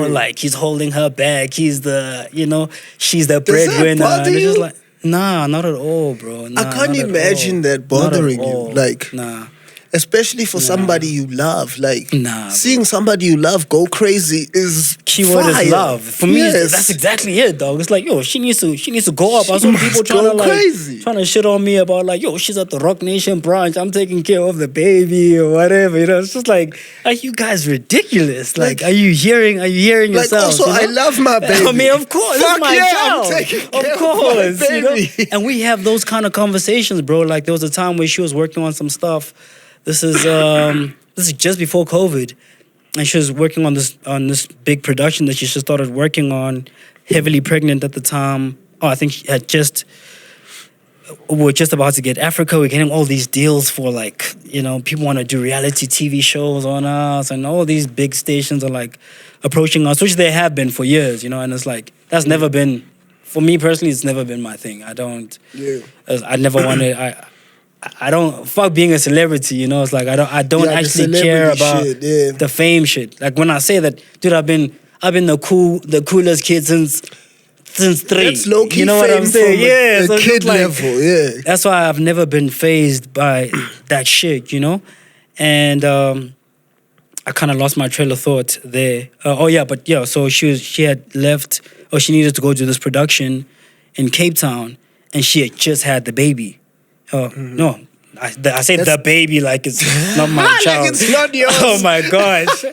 like he's holding her back. He's the, she's the breadwinner. bother And it's just you? like, nah, not at all, bro. Nah, I can't not at imagine all. that Not at bothering you. all. Like, nah. especially for somebody you love. Like, Nah, seeing somebody you love go crazy is Keyword fire. is love. For me, Yes. that's exactly it, dog. It's like, yo, she needs to go up. I saw must people go crazy. trying to shit on me about like, yo, she's at the Rock Nation branch. I'm taking care of the baby or whatever. It's just like, are you guys ridiculous? Like, are you hearing Like, yourselves? also, I love my baby. I mean, of course, Fuck it's my yeah, child. I'm taking care Of of course, my baby. And we have those kind of conversations, bro. Like there was a time where she was working on some stuff. This is just before COVID, and she was working on this big production that she just started working on. Heavily pregnant at the time. Oh, I think she had we're just about to get Africa. We're getting all these deals for like, people want to do reality TV shows on us, and all these big stations are like approaching us, which they have been for years, and it's like, that's never been, for me personally, it's never been my thing. I never wanted, I don't fuck being a celebrity, It's like I don't Yeah, the actually care celebrity about shit, yeah. the fame shit. Like when I say that, dude, I've been the coolest kid since 3. That's low-key You know what fame I'm saying? from Yeah, a so it's kid just like, level, yeah. That's why I've never been fazed by that shit, And I kind of lost my trail of thought there. So she had left, or she needed to go do this production in Cape Town, and she had just had the baby. No, I say the baby like it's not my child. Like it's not yours. Oh my gosh,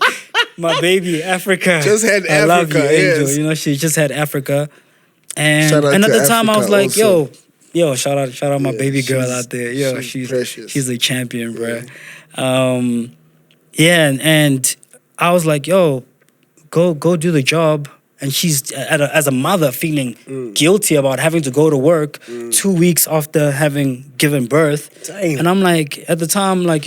my baby Africa. Just had I love you, Africa, Angel. yes. She just had Africa, and Shout out at to the time I was Africa like, also. yo, shout out my Yeah, baby girl she's- out there. Yo, she's precious. she's a champion, bruh. And I was like, yo, go do the job. And she's as a mother feeling guilty about having to go to work 2 weeks after having given birth. Damn. And I'm like, at the time, like,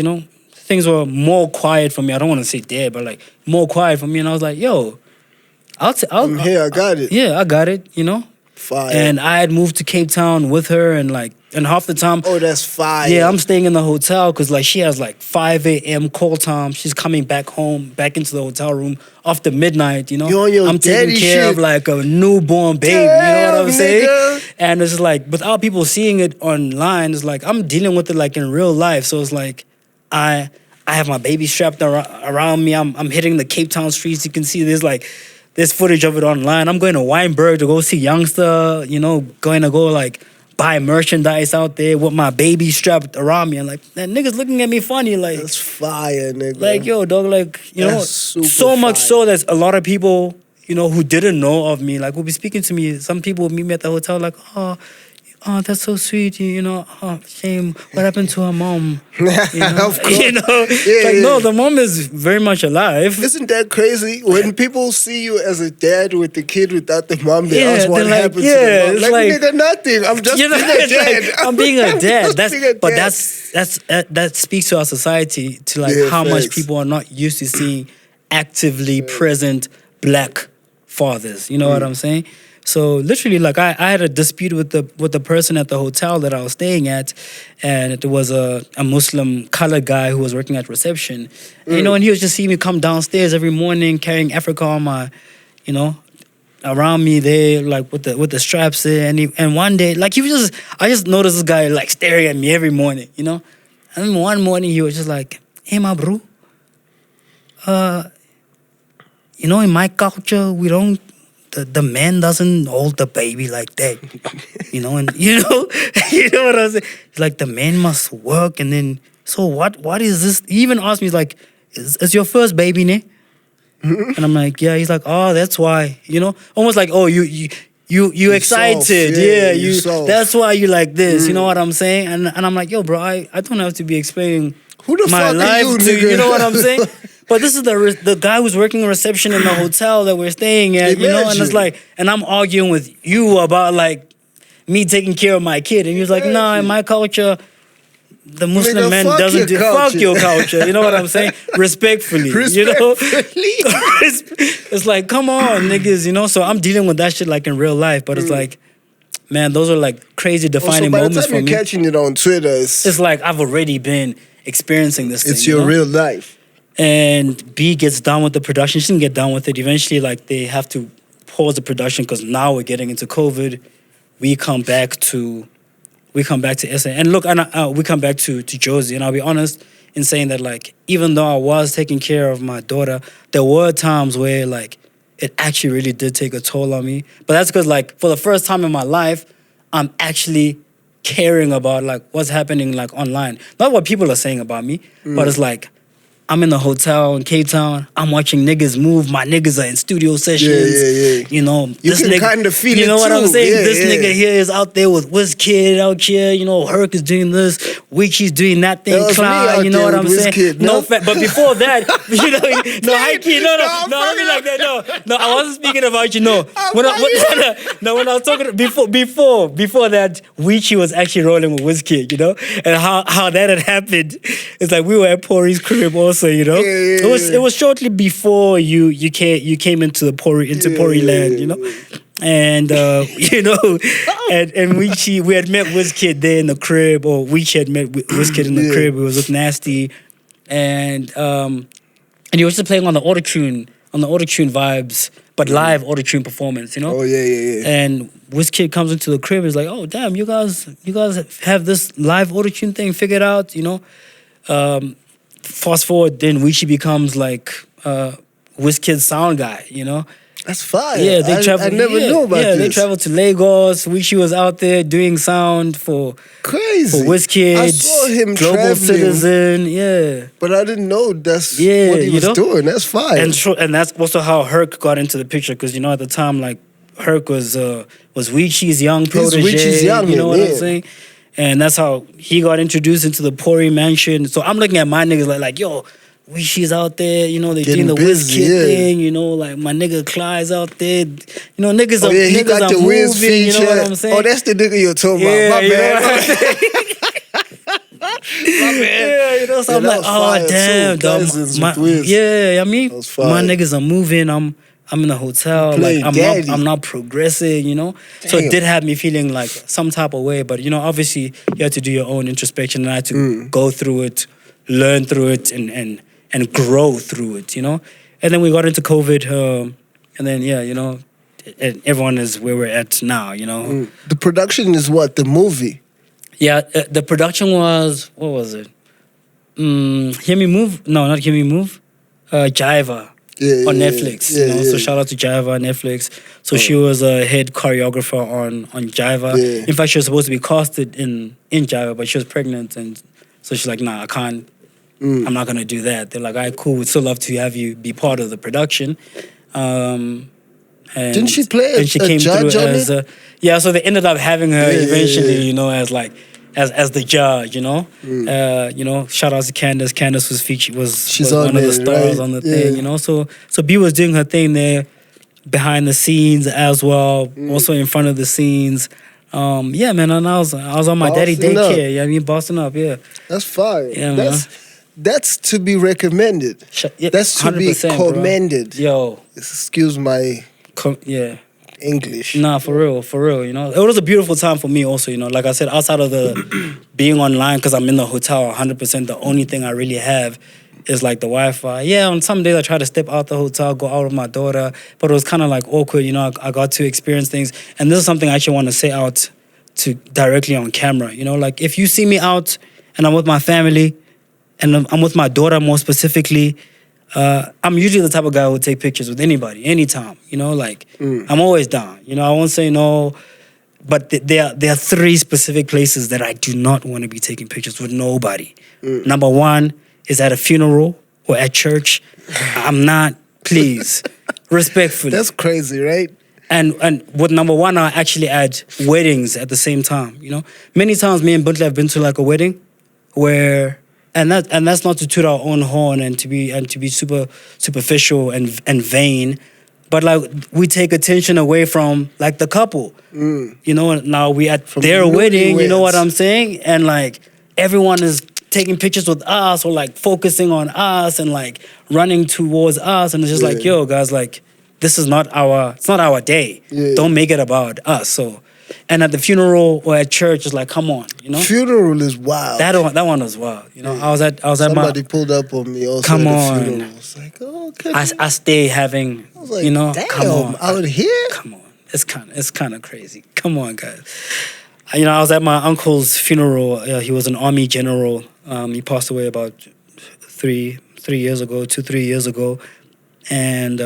things were more quiet for me. I don't want to say dead, but like more quiet for me. And I was like, yo, I'm here, I got it. Yeah, I got it, Fire. And I had moved to Cape Town with her, and half the time, Oh, that's fire. yeah, I'm staying in the hotel because like she has like 5 a.m. call time. She's coming back home, back into the hotel room after midnight. You're on your I'm taking daddy care shit. of like a newborn baby. You know what I'm Damn, saying? nigga. And it's like without people seeing it online, it's like I'm dealing with it like in real life. So it's like I have my baby strapped around me. I'm hitting the Cape Town streets. You can see there's footage of it online. I'm going to Weinberg to go see Youngster, going to go like buy merchandise out there with my baby strapped around me. And like, that niggas looking at me funny. Like, That's fire, nigga. like, yo, dog, like, That's super so much fire. so that a lot of people, who didn't know of me, like, will be speaking to me. Some people will meet me at the hotel, like, oh, oh, that's so sweet. Oh, shame. What happened to her mom? Of course. It's like, no, the mom is very much alive. Isn't that crazy? When people see you as a dad with the kid without the mom, they Yeah, ask what they're like, happened yeah, to the mom. it's Like, like- nigga, nothing. I'm just being a it's dad. like, I'm being a dad. just being a But dad. that speaks to our society, to like Yeah, how much facts. people are not used to seeing actively present black fathers. You know what I'm saying? So literally, like I had a dispute with the person at the hotel that I was staying at, and it was a Muslim colored guy who was working at reception. And he was just seeing me come downstairs every morning carrying Africa on my, around me there, like with the straps there. And one day, like I just noticed this guy like staring at me every morning, And then one morning he was just like, "Hey, my bro, in my culture, we don't, the man doesn't hold the baby like that, and you know what I'm saying? He's like, the man must work, and then, so what is this? He even asked me, he's like, is your first baby, ne? And I'm like, yeah. He's like, oh, that's why, almost like, oh, you excited, soft, yeah, you you soft. that's why you like this, you know what I'm saying? And I'm like, yo, bro, I don't have to be explaining Who the my fuck life are you, to nigga? you know what I'm saying? But this is the guy who's working reception in the hotel that we're staying at, and it's Imagine. like, and I'm arguing with you about like me taking care of my kid, and he was like, nah, in my culture, the Muslim Nigga, man fuck doesn't your do culture. fuck your culture. You know what I'm saying? Respectfully, Respectfully. It's like, come on, niggas, So I'm dealing with that shit like in real life, but it's like, man, those are like crazy Also, defining by the moments time for you're me. catching it on Twitter, It's like I've already been experiencing this thing. it's your real life. And B gets done with the production. She didn't get done with it. Eventually, like, they have to pause the production because now we're getting into COVID. We come back to SA. And look, we come back to Josie. And I'll be honest in saying that, like, even though I was taking care of my daughter, there were times where, like, it actually really did take a toll on me. But that's because, like, for the first time in my life, I'm actually caring about, like, what's happening, like, online. Not what people are saying about me, but it's like, I'm in the hotel in Cape Town. I'm watching niggas move. My niggas are in studio sessions. Yeah. You know, You this can nigga, kinda feel you it know what I'm too. saying? Yeah, This yeah. nigga here is out there with WizKid out here. Herc is doing this. Wichi's doing that thing. That was me Cloud, out you know there what I'm with saying? WizKid, No, no? but before that, high key, no, I'm don't be fucking like that. No, I wasn't speaking about you. No, when I was talking before that, Wichi was actually rolling with WizKid, and how that had happened. It's like we were at Pori's crib also, Yeah, It was shortly before you came into Pori land, And and we had met WizKid there in the crib, or Wichi had met WizKid in the crib. It was with Nasty, and he was just playing on the autotune vibes, but live autotune performance, Oh, yeah. And WizKid comes into the crib, is like, oh damn, you guys have this live autotune thing figured out, Fast forward, then Wichi becomes like WizKid's sound guy, That's fire. Yeah, they travel. I never knew about this. They traveled to Lagos. Wichi was out there doing sound for Crazy. WizKid. I saw him Global traveling, Citizen. Yeah, but I didn't know that's Yeah, what he was you know? doing. That's fire. and that's also how Herc got into the picture, because at the time, like, Herc was Wichi's young protege. Wichi's young, you know what I'm yeah. saying? And that's how he got introduced into the Pori mansion. So I'm looking at my niggas like yo, Wichi's out there, they're Getting doing the busy, WizKid yeah. thing, like my nigga Clyde's out there. Niggas Oh are yeah, he niggas got are the Wiz moving, feature. you know what I'm saying? Oh, that's the nigga you're talking yeah, about. My you know bad. what I'm saying? Yeah, so I'm that like, was oh fire damn, too. dog. Cousins My, with Wiz. yeah, I mean, That was fire. my niggas are moving. I'm in the hotel. Playing Like daddy. I'm not progressing, So it Damn. did have me feeling like some type of way. But obviously you had to do your own introspection, and I had to go through it, learn through it, and grow through it, And then we got into COVID, and then and everyone is where we're at now, The production is what? The movie? Yeah, the production was, what was it? Hear Me Move? No, not Hear Me Move. Jiva. Yeah, On yeah, Netflix, yeah, So yeah. shout out to Jiva on Netflix. So she was a head choreographer on Jiva. Yeah. In fact, she was supposed to be casted in Jiva, but she was pregnant, and so she's like, nah, I can't. I'm not gonna do that. They're like, all right, cool. We'd still love to have you be part of the production. And, Didn't she play and she a came judge through on as it? yeah. So they ended up having her Yeah, eventually, yeah. you know, as like as the judge, you know. You know, shout out to Candace. Candace was featured She's was on one of the there, stars right? on the Yeah. thing, you know. So B was doing her thing there behind the scenes as well, also in front of the scenes. Yeah, man, and I was on my daddy Bossing up. daycare. Yeah, I mean, bossing up. Yeah, That's fire. Yeah, man. That's to be recommended. Yeah, That's to be 100%, bro. commended. Yo, Excuse my yeah. English. Nah, for real, you know. It was a beautiful time for me also, you know. Like I said, outside of the being online, because I'm in the hotel 100%, the only thing I really have is like the Wi-Fi. Yeah, on some days I try to step out the hotel, go out with my daughter, but it was kind of like awkward, you know. I got to experience things. And this is something I actually want to say out to directly on camera, you know. Like if you see me out and I'm with my family and I'm with my daughter more specifically, I'm usually the type of guy who would take pictures with anybody, anytime. You know, like I'm always down. You know, I won't say no, but there are three specific places that I do not want to be taking pictures with nobody. Number one is at a funeral or at church. I'm not, please, respectfully. That's crazy, right? And with number one, I actually add weddings at the same time. You know, many times me and Buntle have been to like a wedding where. And that's not to toot our own horn and to be super superficial and vain, but like we take attention away from like the couple, you know. Now we at From their the wedding, you know newlyweds. what I'm saying, and like everyone is taking pictures with us or like focusing on us and like running towards us, and it's just like, yo, guys, like it's not our day. Yeah. Don't make it about us. So. And at the funeral or at church, it's like, come on, you know. Funeral is wild. That one was wild. You know, I was at Somebody my. pulled up on me also Come at on. the funeral. I was like, oh, okay. I stay having. I was like, you know, damn, come on, out here? Come on, it's kind of crazy. Come on, guys. You know, I was at my uncle's funeral. He was an army general. He passed away about 3 years ago, 2-3 years ago, and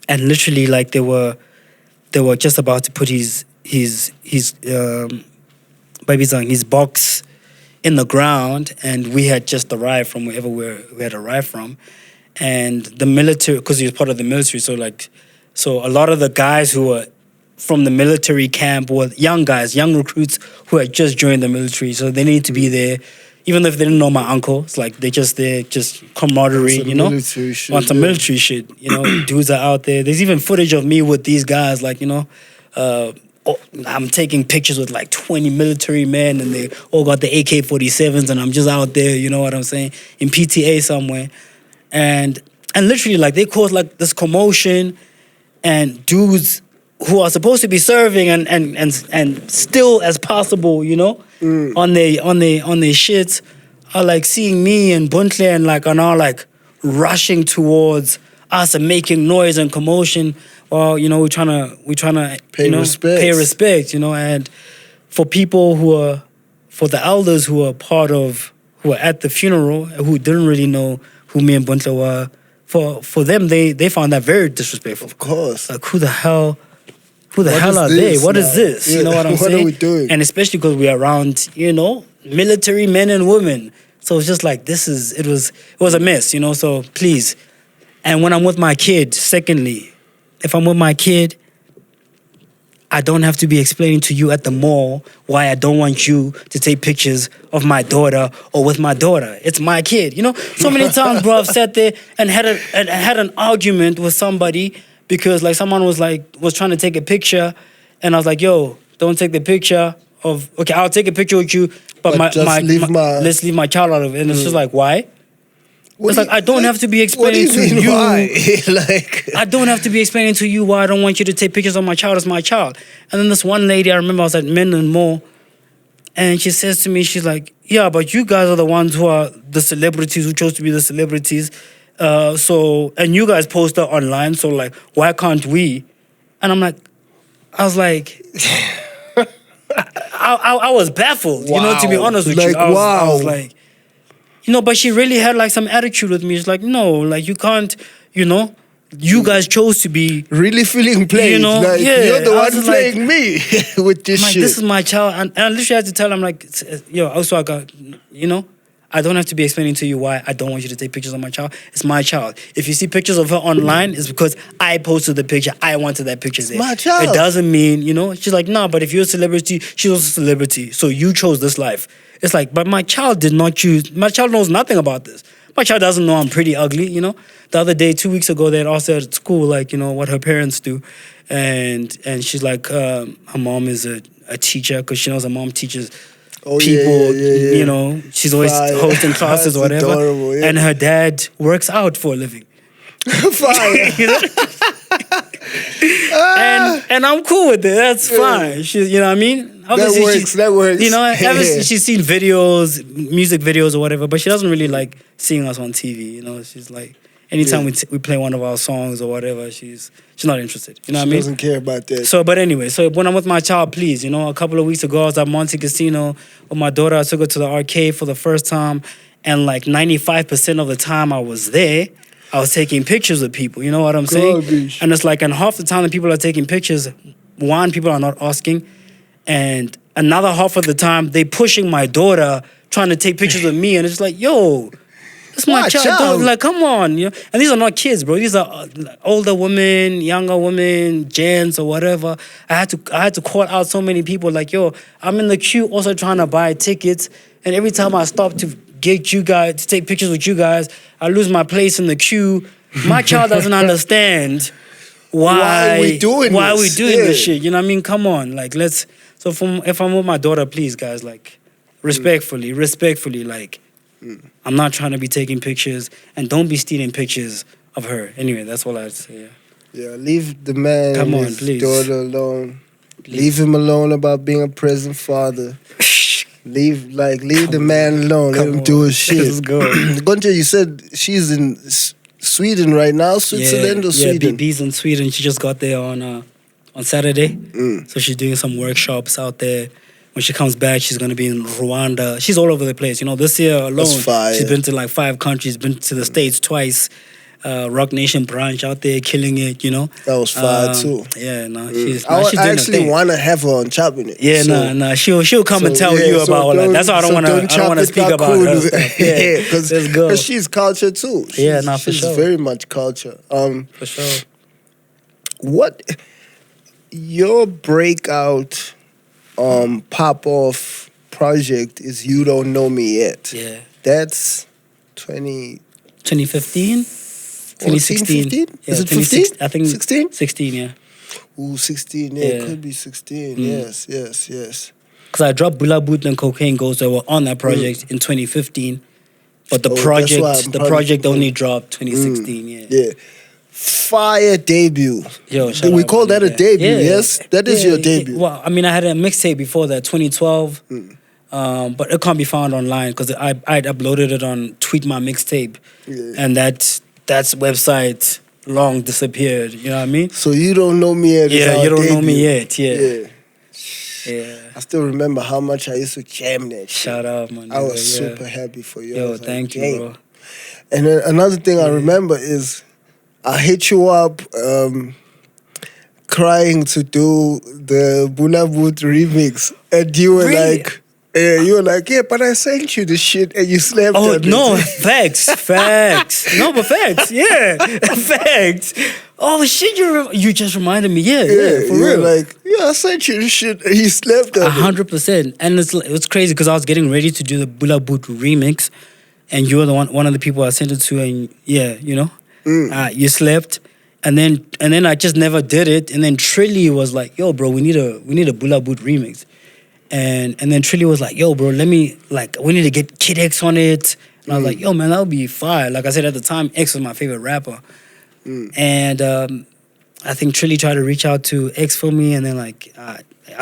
literally like they were just about to put his his box in the ground, and we had just arrived from wherever we had arrived from, and the military, because he was part of the military, so a lot of the guys who were from the military camp were young guys, young recruits who had just joined the military, so they needed to be there. Even if they didn't know my uncle, it's like they just there, just camaraderie, Some you know, military shit, on some yeah. military shit. You know, dudes are out there. There's even footage of me with these guys, like, you know, I'm taking pictures with like 20 military men, and they all got the AK-47s, and I'm just out there, you know what I'm saying, in PTA somewhere, and literally like they caused like this commotion, and dudes who are supposed to be serving and still as possible, you know, on their shits, are like seeing me and Buntle and like are now like rushing towards us and making noise and commotion. Well, you know, we're trying to Pay you know, respect. pay respect, you know, and for the elders who were at the funeral, who didn't really know who me and Buntle were, for them they found that very disrespectful. Of course. Like, who the hell What are is they? this What is now? this? Yeah, You know what I'm what saying? are we doing? And especially because we're around, you know, military men and women. So it's just like it was a mess, you know. So please. And when I'm with my kid, secondly, if I'm with my kid, I don't have to be explaining to you at the mall why I don't want you to take pictures of my daughter or with my daughter. It's my kid, you know. So many times, bro, I've sat there and had an argument with somebody because like someone was trying to take a picture, and I was like, "Yo, don't take the picture of. Okay, I'll take a picture with you, but But let's leave my child out of it." And it's just like, why? What It's do like, I don't have to be what do explaining to mean you. why? Like, I don't have to be explaining to you why I don't want you to take pictures of my child as my child. And then this one lady, I remember I was at Men and More, and she says to me, she's like, yeah, but you guys are the ones who are the celebrities, who chose to be the celebrities. And you guys post that online, so like, why can't we? And I was like, I was baffled, you know, to be Wow. honest with Like, you. I was wow. like, you know, but she really had like some attitude with me. It's like, no, like you can't, you know, you guys chose to be. really feeling played. You know, like, yeah, you're the I one was like- playing me with this I'm like, shit. this is my child. And I literally had to tell him, like, yo, also I got, you know, I don't have to be explaining to you why I don't want you to take pictures of my child. It's my child. If you see pictures of her online, it's because I posted the picture. I wanted that picture there. my child. It doesn't mean, she's like, no, but if you're a celebrity, she's also a celebrity. So you chose this life. It's like, but my child did not choose. My child knows nothing about this. My child doesn't know I'm pretty ugly, The other day, 2 weeks ago, they had asked her at school, like, what her parents do. And she's like, her mom is a teacher because she knows her mom teaches people, she's always hosting classes or whatever. Adorable, yeah. And her dad works out for a living. Fire. And I'm cool with it. That's fine. She's, you know what I mean? Obviously That works. Obviously she's seen videos, music videos or whatever, but she doesn't really like seeing us on TV. She's like, anytime we play one of our songs or whatever, she's not interested. You know what I mean? She doesn't care about that. So, but anyway, when I'm with my child, please, a couple of weeks ago, I was at Monte Casino with my daughter. I took her to the arcade for the first time, and like 95% of the time I was there, I was taking pictures of people. You know what I'm saying? Garbage. And it's like, and half the time the people are taking pictures, one, people are not asking, and another half of the time they pushing my daughter, trying to take pictures of me, and it's like, yo. It's my child. Like, come on, And these are not kids, bro. These are older women, younger women, gents or whatever. I had to call out so many people. Like, yo, I'm in the queue also trying to buy tickets, and every time I stop to get you guys to take pictures with you guys, I lose my place in the queue. My child doesn't understand why we doing this shit. You know what I mean? Come on, like let's. So if I'm with my daughter, please, guys, like respectfully, like. I'm not trying to be taking pictures, and don't be stealing pictures of her. Anyway, that's all I had to say. Yeah, leave the man Come on, his please. daughter alone. Leave him alone about being a present father. Leave the man alone. Let him do his shit. Let's go. Gonja, you said she's in Sweden right now, Switzerland or Sweden? Yeah, BB's in Sweden. She just got there on Saturday. So she's doing some workshops out there. When she comes back, she's going to be in Rwanda. She's all over the place. This year alone, she's been to like 5 countries, been to the States twice. Rock Nation branch out there, killing it, That was fire too. Yeah, she's doing I actually want to have her on Choppin It. Yeah, so, she'll come and tell you about all that. That's why I don't want to speak about her stuff. Yeah, because she's culture too. For she's sure. very much culture. For sure. What your breakout pop off project is You Don't Know Me Yet. Yeah. That's 2015? 2016. 15? Yeah, is it 15? I think 16? 16, yeah. Ooh, 16, yeah. It could be 16. Yes. Because I dropped Bula Boot and Cocaine Ghost that were on that project in 2015. But the project only dropped 2016, Yeah. Fire debut. Yo, we call that a debut, yes? That is your debut. Well, I mean, I had a mixtape before that, 2012. But it can't be found online because I'd uploaded it on Tweet My Mixtape. Yeah. And that's website long disappeared. You know what I mean? So You Don't Know Me Yet. Yeah, You Don't Know Me Yet. Yeah. I still remember how much I used to jam that shit. Shout out, man. I was super happy for you. Yo, thank you, bro. And then another thing I remember is I hit you up crying to do the Bula Boot remix, and you were like, yeah, but I sent you the shit and you slept on it. No, facts. No, but facts, yeah, facts. Oh shit, you just reminded me, yeah, for real. Like, I sent you the shit and you slept on it. 100%, and it's crazy because I was getting ready to do the Bula Boot remix, and you were one of the people I sent it to, and you slept, and then I just never did it, and then Trilly was like, yo, bro, we need a Bula Boot remix. And then Trilly was like, yo, bro, we need to get Kid X on it. And I was like, yo, man, that would be fire. Like I said at the time, X was my favorite rapper. And I think Trilly tried to reach out to X for me, and then I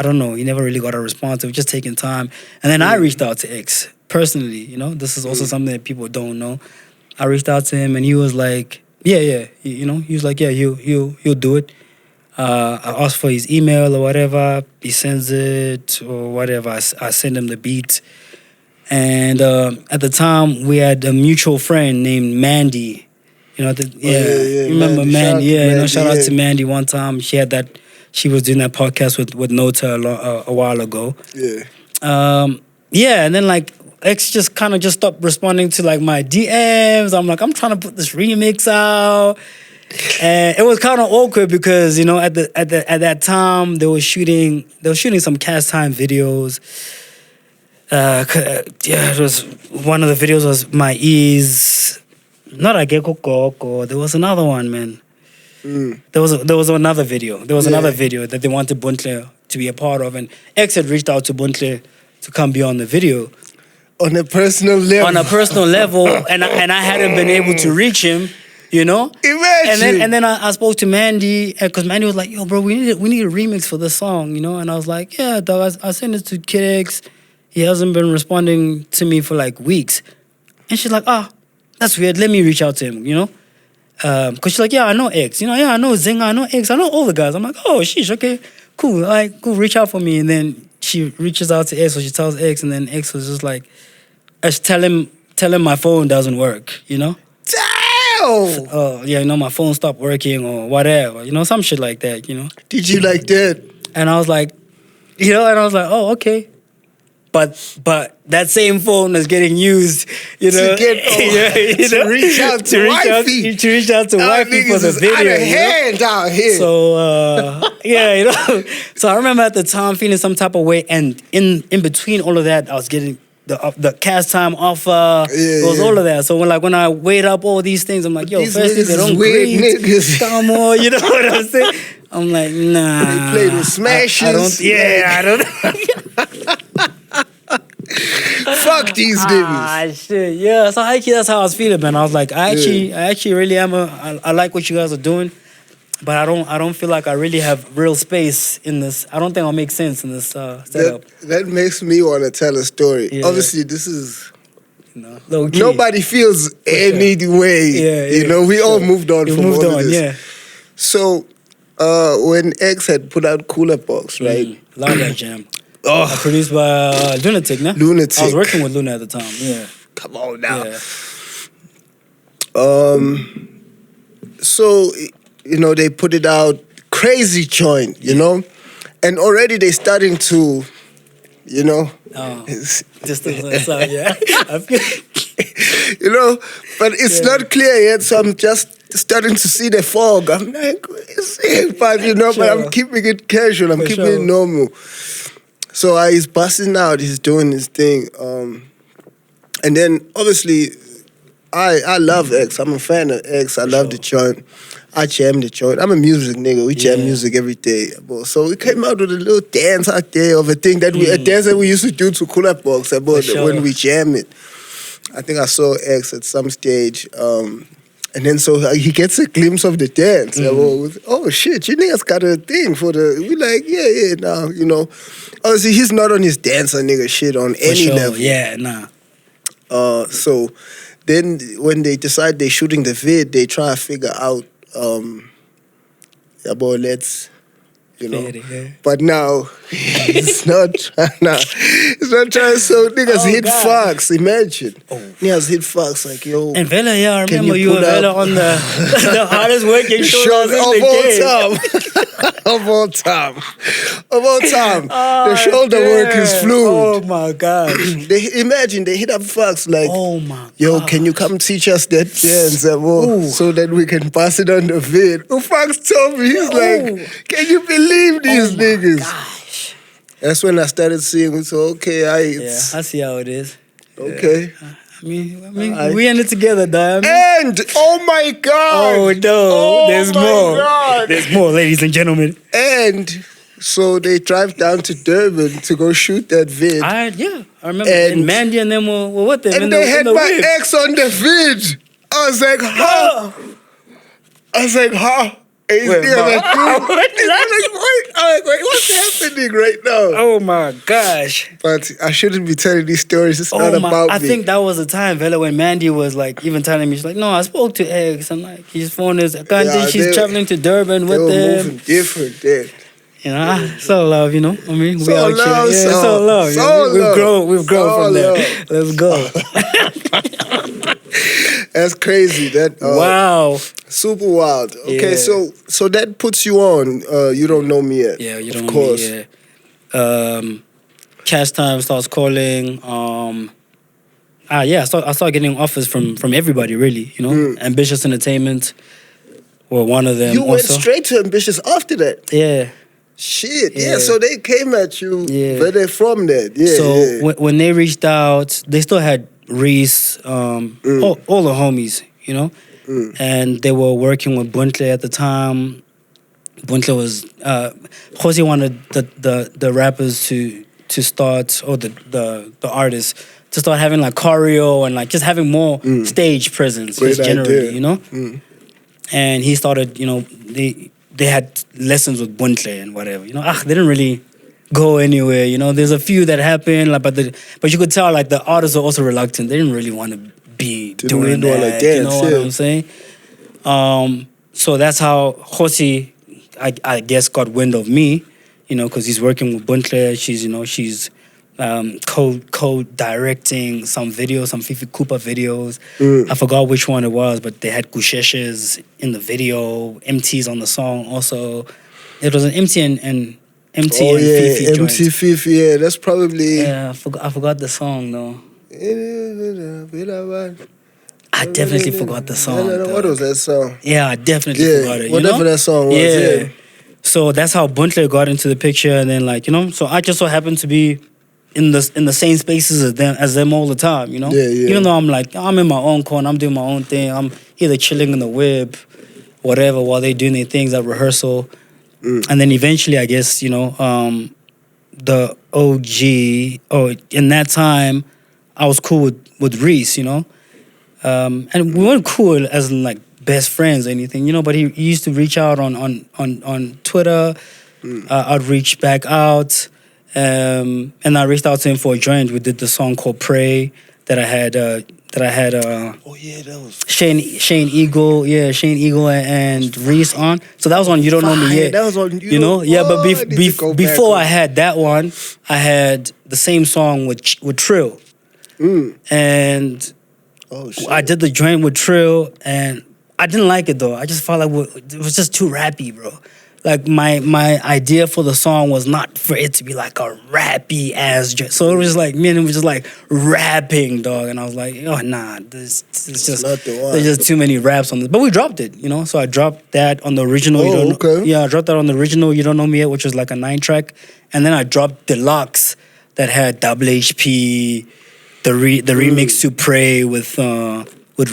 don't know, he never really got a response. It was just taking time. And then I reached out to X personally, This is also something that people don't know. I reached out to him, and he was like, yeah. He was like, yeah, he'll do it. I asked for his email or whatever. He sends it or whatever. I send him the beat. And at the time, we had a mutual friend named Mandy. You remember Mandy? Yeah, shout out to Mandy. One time, she was doing that podcast with Nota a while ago. Yeah. And then X just kind of just stopped responding to like my DMs. I'm like, I'm trying to put this remix out. And it was kind of awkward because, you know, at that time they were shooting some cast time videos. It was one of the videos was my ease, not a Gecko Coco. There was another one, man. There was another video. There was another video that they wanted Buntle to be a part of, and X had reached out to Buntle to come be on the video on a personal level. and I hadn't been able to reach him. You know, imagine. And then I spoke to Mandy because Mandy was like, "Yo, bro, we need a remix for this song," you know. And I was like, "Yeah, dog, I sent it to Kid X. He hasn't been responding to me for like weeks." And she's like, that's weird. Let me reach out to him, you know. Because she's like, "Yeah, I know X. You know, yeah, I know Zinga, I know X, I know all the guys." I'm like, "Oh, sheesh, okay, cool. All right, cool. Reach out for me." And then she reaches out to X, or she tells X, and then X was just like, I should tell him my phone doesn't work, you know. Oh, yeah, you know, my phone stopped working or whatever, you know, some shit like that, you know. Did you like that? And I was like, you know, and I was like, oh, okay. But that same phone is getting used, you know, to reach out to wifey. To reach out to wifey for the video. Out of hand out here. So, yeah, you know. So I remember at the time feeling some type of way. And in between all of that, I was getting the cast time offer. It was all of that. So when I weighed up all these things, I'm like, yo, firstly, they don't greet. Come on, you know what I'm saying? I'm like, nah. They played with smashes. I don't. Fuck these niggas. Shit. Yeah. So that's how I was feeling, man. I was like, I actually really am I like what you guys are doing, but I don't feel like I really have real space in this. I don't think I'll make sense in this setup. That makes me want to tell a story. Yeah. Obviously, this is low-key. Nobody feels any way. Yeah. You know, we all moved on from all of this. Yeah. So when X had put out Cooler Box, right? Love that jam. Produced by Lunatic, no? Lunatic. I was working with Luna at the time. Yeah. Come on now. Yeah. So, you know, they put it out, crazy joint, you know? And already they starting to, you know... just inside, yeah. I feel you know, but it's not clear yet, so I'm just starting to see the fog. I'm like, but you know, but I'm keeping it casual, I'm keeping it normal. So he's busting out, he's doing his thing. And then, obviously, I love X. I'm a fan of X. I love the joint. I jam the joint. I'm a music nigga. We jam music every day. So we came out with a little dance out there of a thing that a dance that we used to do to Cooler Box when we jam it. I think I saw X at some stage. And then so he gets a glimpse of the dance. Oh shit, you niggas got a thing for the... We like, yeah, now, you know. Obviously, he's not on his dancer nigga shit on any level. Yeah, nah. So then when they decide they're shooting the vid, they try to figure out, let's... You know, but now it's not trying. So niggas hit fucks. Imagine, niggas hit fucks like yo. And Vela, I remember you were Vela on the hardest working show of all time. The shoulder work is fluid. Oh my god! Imagine they hit up fucks like, oh my. Yo, can you come teach us that dance, so that we can pass it on the vid? Fucks told me, he's like, can you believe these niggas? Gosh. That's when I started seeing. So I see how it is. Okay. I mean, we in it together, dog. And oh my god! Oh no, there's more. God. There's more, ladies and gentlemen. And so they drive down to Durban to go shoot that vid. I remember. And Mandy and them were with them. And they had my ex on the vid. I was like, huh? And he's like, wait, what's happening right now? Oh my gosh. But I shouldn't be telling these stories. It's not about me. I think that was the time, Vela, when Mandy was like even telling me, she's like, no, I spoke to X. I'm like, his phone is, she's traveling to Durban with them. They were moving different then. You know, it's all love, you know. I mean, we out here. Yeah, it's all love. We've grown from there. Let's go. That's crazy. Wow. Super wild. Okay, so that puts you on. You don't know me yet. Yeah, you don't know me yet. Cash Time starts calling. I started getting offers from everybody, really. You know, Ambitious Entertainment were one of them. You went also. straight to Ambitious after that. Yeah. Shit, yeah. Yeah. So they came at you Yeah. where they from that. Yeah. So yeah. when they reached out, they still had Reese, all the homies, you know, and they were working with Buntle at the time. Buntle was Jose wanted the rappers to start, or the artists to start having like choreo and like just having more stage presence, Great just generally, idea. you know. And he started, you know, they had lessons with Buntle and whatever, you know. They didn't really go anywhere, you know. There's a few that happened, like, but you could tell like the artists were also reluctant. They didn't really want to be doing that, like you know dance, what yeah. I'm saying? So that's how Josi, I guess, got wind of me, you know, because he's working with Buntle. She's co-directing some videos, some Fifi Cooper videos. I forgot which one it was, but they had Kusheshes in the video, MT's on the song also. It was an MT and MT and Fifi joint. MT Fifi, yeah, that's probably... Yeah, I forgot the song though. I definitely forgot the song. What was that song? Yeah, I definitely forgot it. Whatever that song was, yeah. So that's how Buntle got into the picture, and then like, you know, so I just so happened to be in the same spaces as them all the time, you know? Yeah, yeah. Even though I'm like, I'm in my own corner, I'm doing my own thing, I'm either chilling in the whip, whatever, while they're doing their things at rehearsal. And then eventually, I guess, you know, the OG, in that time, I was cool with Reese, you know? And we weren't cool as in like best friends or anything, you know, but he used to reach out on Twitter. I'd reach back out. And I reached out to him for a joint. We did the song called Pray that I had Oh yeah, that was Shane Eagle and Reese on. So that was on You Don't Know Me Yet. That was on You know? Yeah, but I need to go back before on I had that one, I had the same song with Trill. And oh shit. I did the joint with Trill, and I didn't like it though. I just felt like it was just too rappy, bro. Like my idea for the song was not for it to be like a rappy ass joint. So it was like me and him was just like rapping, dog. And I was like, oh nah, this is just not the one. there's just too many raps on this. But we dropped it, you know. So I dropped that on the original. Okay. Yeah, I dropped that on the original. You Don't Know Me Yet, which was like a 9-track, and then I dropped Deluxe that had Double HP, the remix to Pray with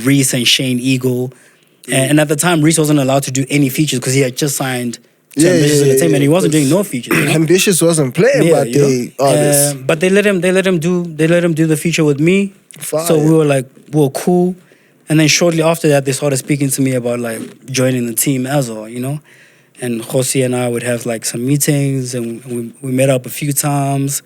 Reese and Shane Eagle. And at the time, Reese wasn't allowed to do any features because he had just signed to Ambitious Entertainment. He wasn't doing no features. You know? Ambitious wasn't playing by the artists. But they let him do the feature with me. Fire. So we were cool. And then shortly after that, they started speaking to me about like joining the team as well, you know. And Jose and I would have like some meetings, and we met up a few times.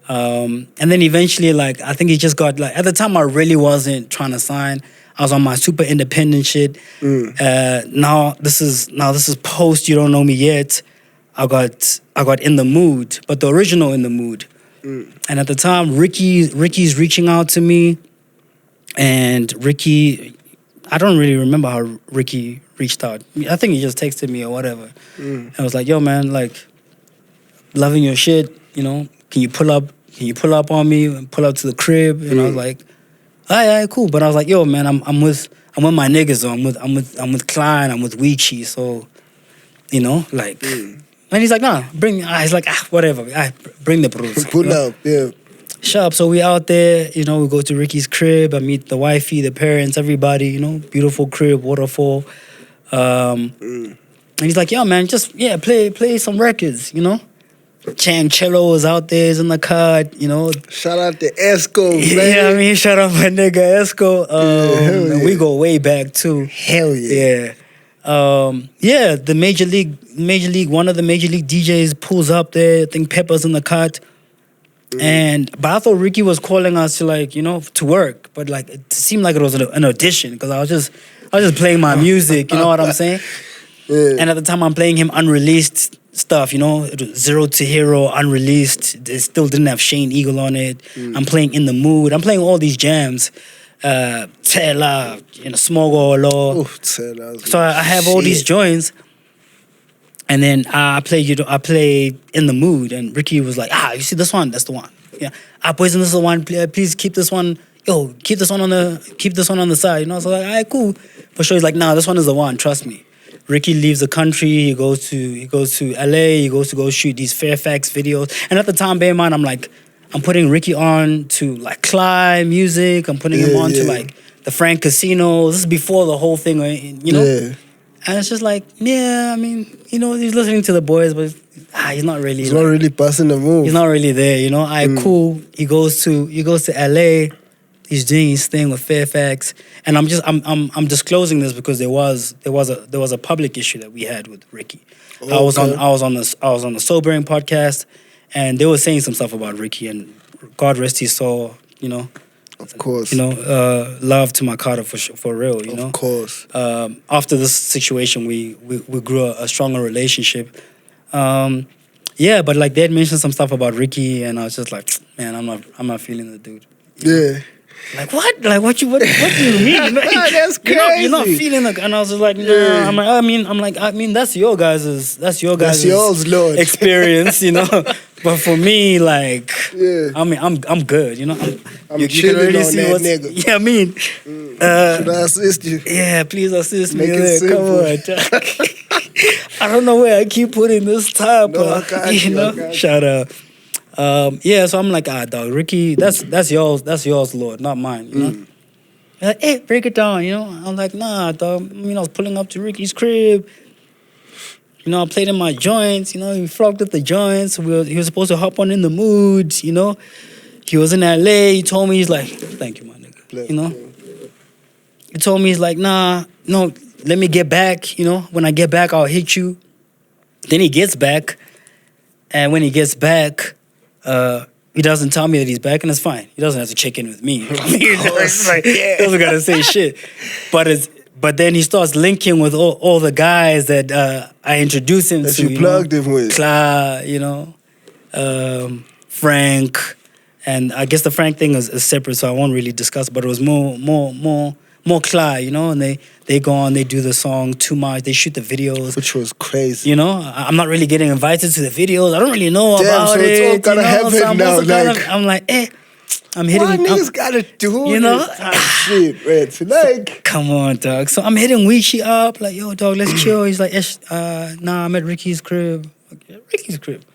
And then eventually, like, I think he just got like, at the time I really wasn't trying to sign. I was on my super independent shit. Now this is post You Don't Know Me Yet. I got In the Mood, but the original In the Mood. And at the time, Ricky's reaching out to me, and Ricky, I don't really remember how Ricky reached out. I think he just texted me or whatever. And I was like, yo man, like, loving your shit, you know, can you pull up on me and pull up to the crib? And I was like, all right, cool. But I was like, yo, man, I'm with my niggas. Though. I'm with Klein. I'm with Weechi. So, you know, like, and he's like, nah, he's like, whatever. Bring the bros. Pull up, yeah. Shut up. So we out there, you know, we go to Ricky's crib. I meet the wifey, the parents, everybody. You know, beautiful crib, waterfall. And he's like, yeah, man, just play some records. You know. Chang Cello was out there, is in the card, you know. Shout out to Esco, man. Yeah, I mean, shout out my nigga Esco. Yeah. We go way back too. Hell yeah. Yeah. The major league, one of the major league DJs pulls up there. I think Pepper's in the cut. But I thought Ricky was calling us to like, you know, to work. But like, it seemed like it was an audition because I was just playing my music. You know what I'm saying? Yeah. And at the time, I'm playing him unreleased stuff, you know, it was Zero to Hero, unreleased. It still didn't have Shane Eagle on it. I'm playing In the Mood. I'm playing all these jams. Tela, you know, Smogolo. So I have all these joints. And then I play In the Mood. And Ricky was like, you see this one? That's the one. Yeah. Poison, this is the one. Please keep this one. yo, keep this one on the side, you know. So like, all right, cool. For sure, he's like, nah, this one is the one. Trust me. Ricky leaves the country. He goes to LA. He goes to go shoot these Fairfax videos. And at the time, bear in mind, I'm putting Ricky on to like Clyde music. I'm putting him on to like the Frank Casino. This is before the whole thing, you know. Yeah. And it's just like, yeah, I mean, you know, he's listening to the boys, but he's not really. He's not really passing the move. He's not really there, you know. All right, cool. He goes to LA. He's doing his thing with Fairfax, and I'm disclosing this because there was a public issue that we had with Ricky. Okay. I was on the Sobering podcast, and they were saying some stuff about Ricky, and God rest his soul, you know. Of course. You know, love to my Carter for real, you know. Of course. After this situation, we grew a stronger relationship. Yeah, but like they had mentioned some stuff about Ricky, and I was just like, man, I'm not feeling the dude. Yeah. Like what? Like what do you mean? That's crazy. You're not feeling like, and I was just like, no. Yeah. I mean, that's your guys' yours, Lord. experience, you know. But for me, like, Yeah. I mean, I'm good, you know. I'm chilling on that nigga. Yeah, I mean, Should I assist you? yeah, please assist me. Make it There. simple. Come on, Jack. I don't know where I keep putting this tab. No, I got you, know, I got you. shout out. Yeah, so I'm like, dog, Ricky, that's yours, Lord, not mine, you know? Like, hey, break it down, you know? I'm like, nah, dog. I mean, I was pulling up to Ricky's crib. You know, I played in my joints, you know, he flogged at the joints. He was supposed to hop on In the Mood, you know? He was in LA, he told me, he's like, thank you, my nigga, you know? He told me, he's like, nah, no, let me get back, you know? When I get back, I'll hit you. Then he gets back, and when he gets back, he doesn't tell me that he's back, and it's fine. He doesn't have to check in with me. He doesn't gotta say shit. But then he starts linking with all the guys that I introduced him That to. you plugged him with. Cla, you know, Frank, and I guess the Frank thing is separate, so I won't really discuss. But it was more Cla, you know, and they go on, they do the song Too Much, they shoot the videos, Which was crazy. you know. I'm not really getting invited to the videos. I don't really know about so it. it's all gotta you know? happen So I'm now, also like- I'm like, I'm hitting. Why niggas gotta do you know? this type shit, man? So like, Come on, dog. So I'm hitting Weechi up, like, yo, dog, let's chill. He's like, nah, I'm at Ricky's crib. Okay, Ricky's crib.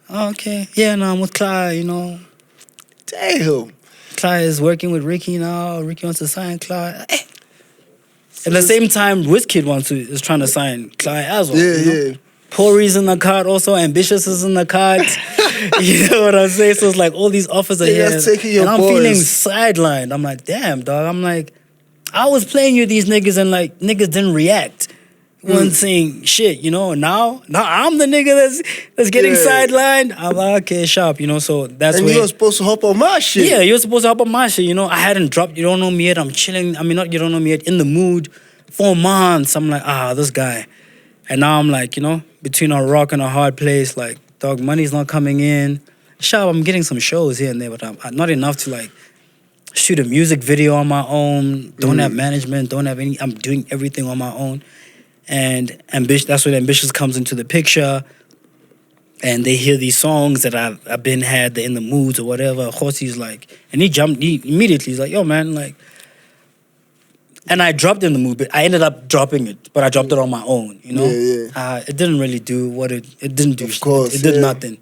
Oh, okay. Yeah, no, I'm with Clyde, you know. damn. Clyde is working with Ricky now. Ricky wants to sign Clyde. At the same time, WizKid is trying to sign Clyde as well. Yeah, you know? yeah. Pori's in the card also. Ambitious is in the cards. You know what I'm saying? So it's like all these offers are here. that's taking your and I'm boys. feeling sidelined. I'm like, damn, dog. I'm like, I was playing you these niggas and like niggas didn't react. Wasn't saying shit, you know. Now I'm the nigga that's getting sidelined. I'm like, okay, sharp, you know. So that's And where you were supposed to hop on my shit. yeah, you're supposed to hop on my shit, you know. I hadn't dropped You Don't Know Me Yet. I'm chilling. I mean, not You Don't Know Me Yet. In the Mood. 4 months. I'm like, this guy. And now I'm like, you know, between a rock and a hard place, like, dog, money's not coming in. Sure, I'm getting some shows here and there, but I'm not enough to, like, shoot a music video on my own. Don't have management. Don't have any. I'm doing everything on my own. And that's when Ambitious comes into the picture. And they hear these songs that I've been had, they're in the moods or whatever. Horsey's like, and he immediately, he's like, yo, man, like, and I dropped In the Mood, but I ended up dropping it, but I dropped it on my own, you know? Yeah. It didn't really do what it didn't do. Of course, it did yeah. nothing.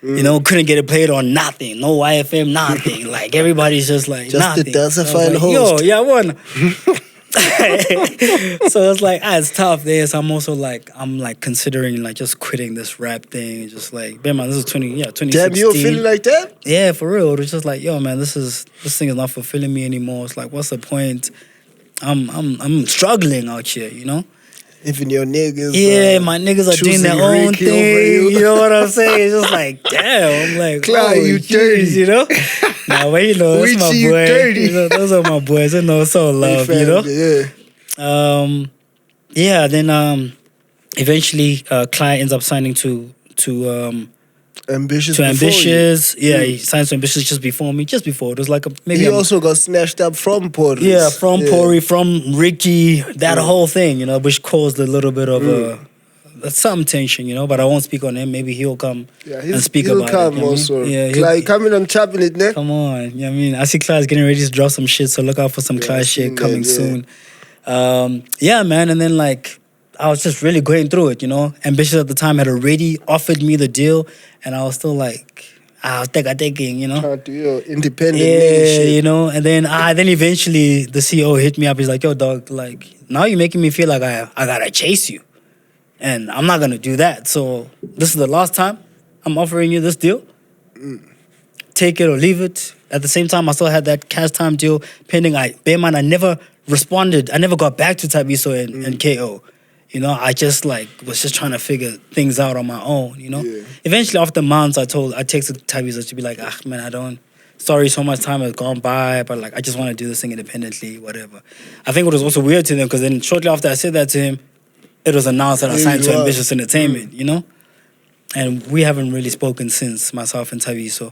You know, couldn't get it played on nothing. No YFM, nothing. Like, everybody's just like, Just nothing. the dancer So I was file like, host. yo, yeah, I won. So it's like, it's tough there. So I'm also like, considering like just quitting this rap thing. Just like, man, this is 2016. Damn, you were feeling like that? Yeah, for real. It was just like, yo, man, this thing is not fulfilling me anymore. It's like, what's the point? I'm struggling out here, you know? Even your niggas. Yeah, my niggas are doing their choosing own Ricky over thing. you. You know what I'm saying? It's just like, damn. I'm like, Clyde, oh, you jeez, dirty. you know? Nah, but you know, that's my Weechi, you boy. dirty. You know, those are my boys. I know, so love, you know? Yeah. Yeah, then eventually Clyde ends up signing to Ambitious. to before Ambitious. Yeah, he signs to Ambitious just before me. Just before. It was like maybe He also got snatched up from Pori. yeah, from Pori, from Ricky, that whole thing, you know, which caused a little bit of some tension, you know, but I won't speak on him. Maybe he'll come and speak he'll about come it. You know what I also. mean? Yeah, Clyde coming on Choppin It, ne? come on. You know what I mean? I see Clyde's getting ready to drop some shit, so look out for some Clyde shit coming soon. Yeah, man. And then like I was just really going through it, you know. Ambitious at the time had already offered me the deal, and I was still like, I was taking, you know. Trying to do your independent Yeah, you know. And then eventually the CEO hit me up. He's like, yo, dog, like now you're making me feel like I gotta chase you. And I'm not gonna do that. So this is the last time I'm offering you this deal. Take it or leave it. At the same time, I still had that cash time deal pending. Bear in mind, I never responded. I never got back to Tabiso and KO. You know, I just like was just trying to figure things out on my own. You know, eventually after months, I texted Tabiso to be like, man, sorry, so much time has gone by, but like I just want to do this thing independently, whatever. I think it was also weird to them because then shortly after I said that to him, it was announced that I signed to Ambitious Entertainment, you know? And we haven't really spoken since, myself and Tavi. So,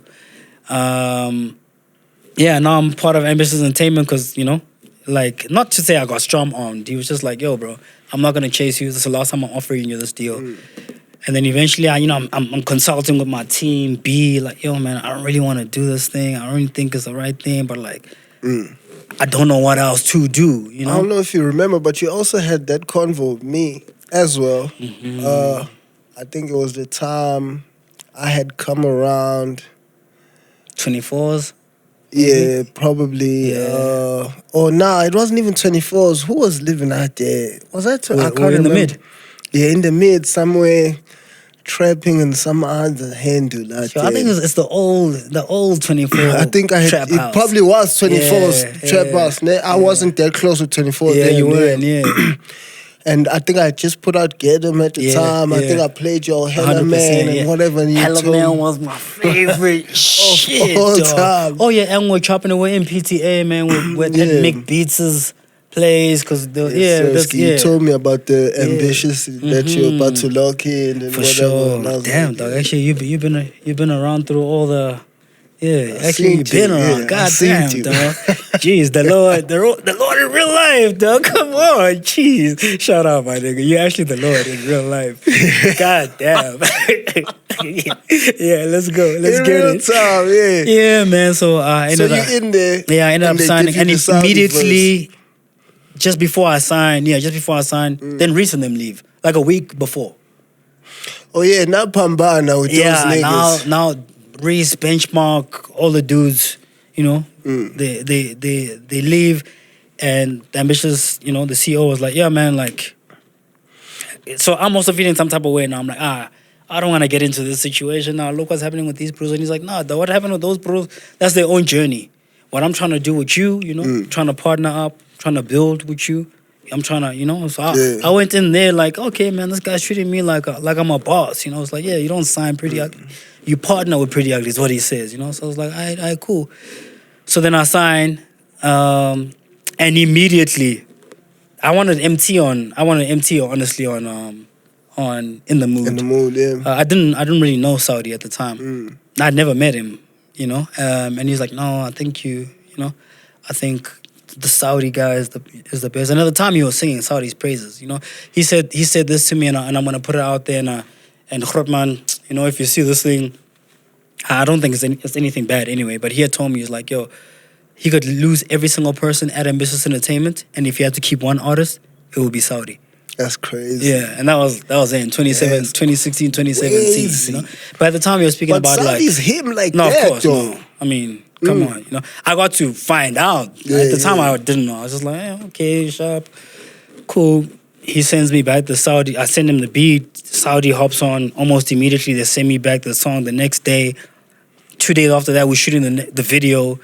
yeah, now I'm part of Ambitious Entertainment because, you know, like, not to say I got strong-armed. He was just like, yo, bro, I'm not going to chase you. This is the last time I'm offering you this deal. And then eventually, I'm consulting with my team, B, like, yo, man, I don't really want to do this thing. I don't really think it's the right thing, but like... I don't know what else to do, you know? I don't know if you remember, but you also had that convo with me as well. I think it was the time I had come around. 24s? Yeah, probably. Yeah. It wasn't even 24s. Who was living out there? Was that? I can't remember. In the mid? Yeah, in the mid, somewhere. Trapping in some other handle out there. I think it's the old 24. I think trap it house. probably was 24's trap house. I wasn't that close with 24. Yeah, you weren't, yeah. And I think I just put out Get 'Em at the time. I think I played your Hella Man and whatever. And Hella Man was my favorite shit, all dog. time. Oh yeah, and we're chopping away in PTA, man, with Mick Beats' plays, because you told me about the Ambitious that you're about to lock in and for whatever. sure. And Damn, dog. Actually, you've been around through all the. Yeah, actually, you've been around. God damn, dog. Jeez, the Lord in real life, dog. Come on, jeez. Shout out, my nigga. You're actually the Lord in real life. God damn. Yeah, let's go. Let's get it. Time, yeah. Yeah, man. So I ended up. In there. Yeah, I ended up signing, and immediately, just before I signed, then recent them leave like a week before. Oh yeah, now Pambana with those niggas. now Reese, Benchmark, all the dudes, you know, they leave, and the Ambitious, you know, the CEO was like, yeah, man, like, so I'm also feeling some type of way now. I'm like, I don't want to get into this situation now. Look what's happening with these bros. And he's like, nah, what happened with those bros, that's their own journey. What I'm trying to do with you, you know, trying to partner up, trying to build with you. I'm trying to, you know, so I went in there like, okay, man, this guy's treating me like I'm a boss, you know. It's like, yeah, you don't sign Priddy Ugly. You partner with Priddy Ugly is what he says, you know. So I was like, all right, cool. So then I signed, and immediately, I wanted MT honestly on In the Mood. In the Mood, yeah. I didn't really know Saudi at the time. I'd never met him, you know. And he's like, no, I think I think the Saudi guy is the best. And at the time, he was singing Saudi's praises. You know, he said this to me, and I'm gonna put it out there. And Khotman, you know, if you see this thing, I don't think it's anything bad anyway. But he had told me, he's like, yo, he could lose every single person at Ambitious Entertainment, and if he had to keep one artist, it would be Saudi. That's crazy. Yeah, and that was in 2016, 2017. You know, but at the time, he was speaking about Saudi's him like no, that, of course, though. no. I mean. Come on, you know. I got to find out. At the time, I didn't know. I was just like, okay, sharp, cool. He sends me back to Saudi. I send him the beat. Saudi hops on almost immediately. They send me back the song the next day. 2 days after that, we're shooting the video.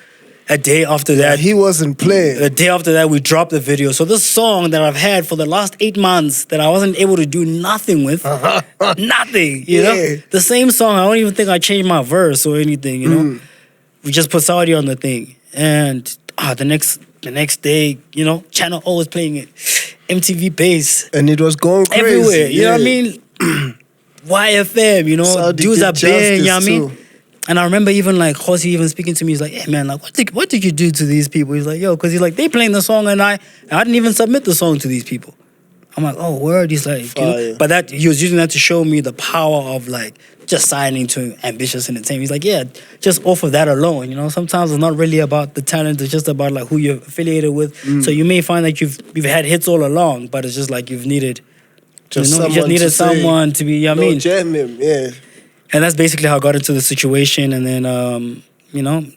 A day after that, he wasn't playing. A day after that, we dropped the video. So this song that I've had for the last 8 months that I wasn't able to do nothing with, nothing, you know? The same song, I don't even think I changed my verse or anything, you know? We just put Saudi on the thing. And the next day, you know, Channel O was playing it. MTV Bass. And it was going crazy. Everywhere, you know what I mean? YFM, you know, Saudi dudes are big, you know what I mean? And I remember even like Hosi even speaking to me, he's like, hey man, like what did you do to these people? He's like, yo, because he's like, they playing the song and I didn't even submit the song to these people. I'm like, oh, word. He's like, Fire. but that he was using that to show me the power of like just signing to Ambitious Entertainment. He's like, yeah, just off of that alone, sometimes it's not really about the talent. It's just about like who you're affiliated with. So you may find that you've had hits all along, but it's just like you've needed, Just you someone just needed to say, someone to be. I mean, jam him, yeah. and that's basically how I got into the situation. And then,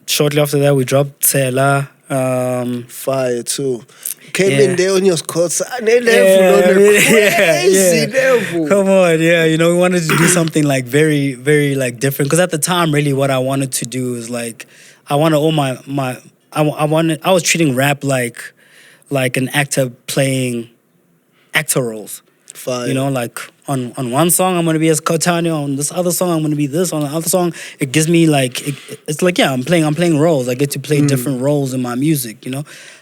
shortly after that, we dropped Tsela. Fire too. Came Yeah. in there on your squad, on a crazy level. Come on, we wanted to do something like very, very like different. Because at the time, really, what I wanted to do is like, I wanted all I was treating rap like an actor playing actor roles. Fire. Like on one song I'm gonna be as Kotanya, on this other song I'm gonna be this, on the other song it gives me like it's like I'm playing roles. I get to play different roles in my music,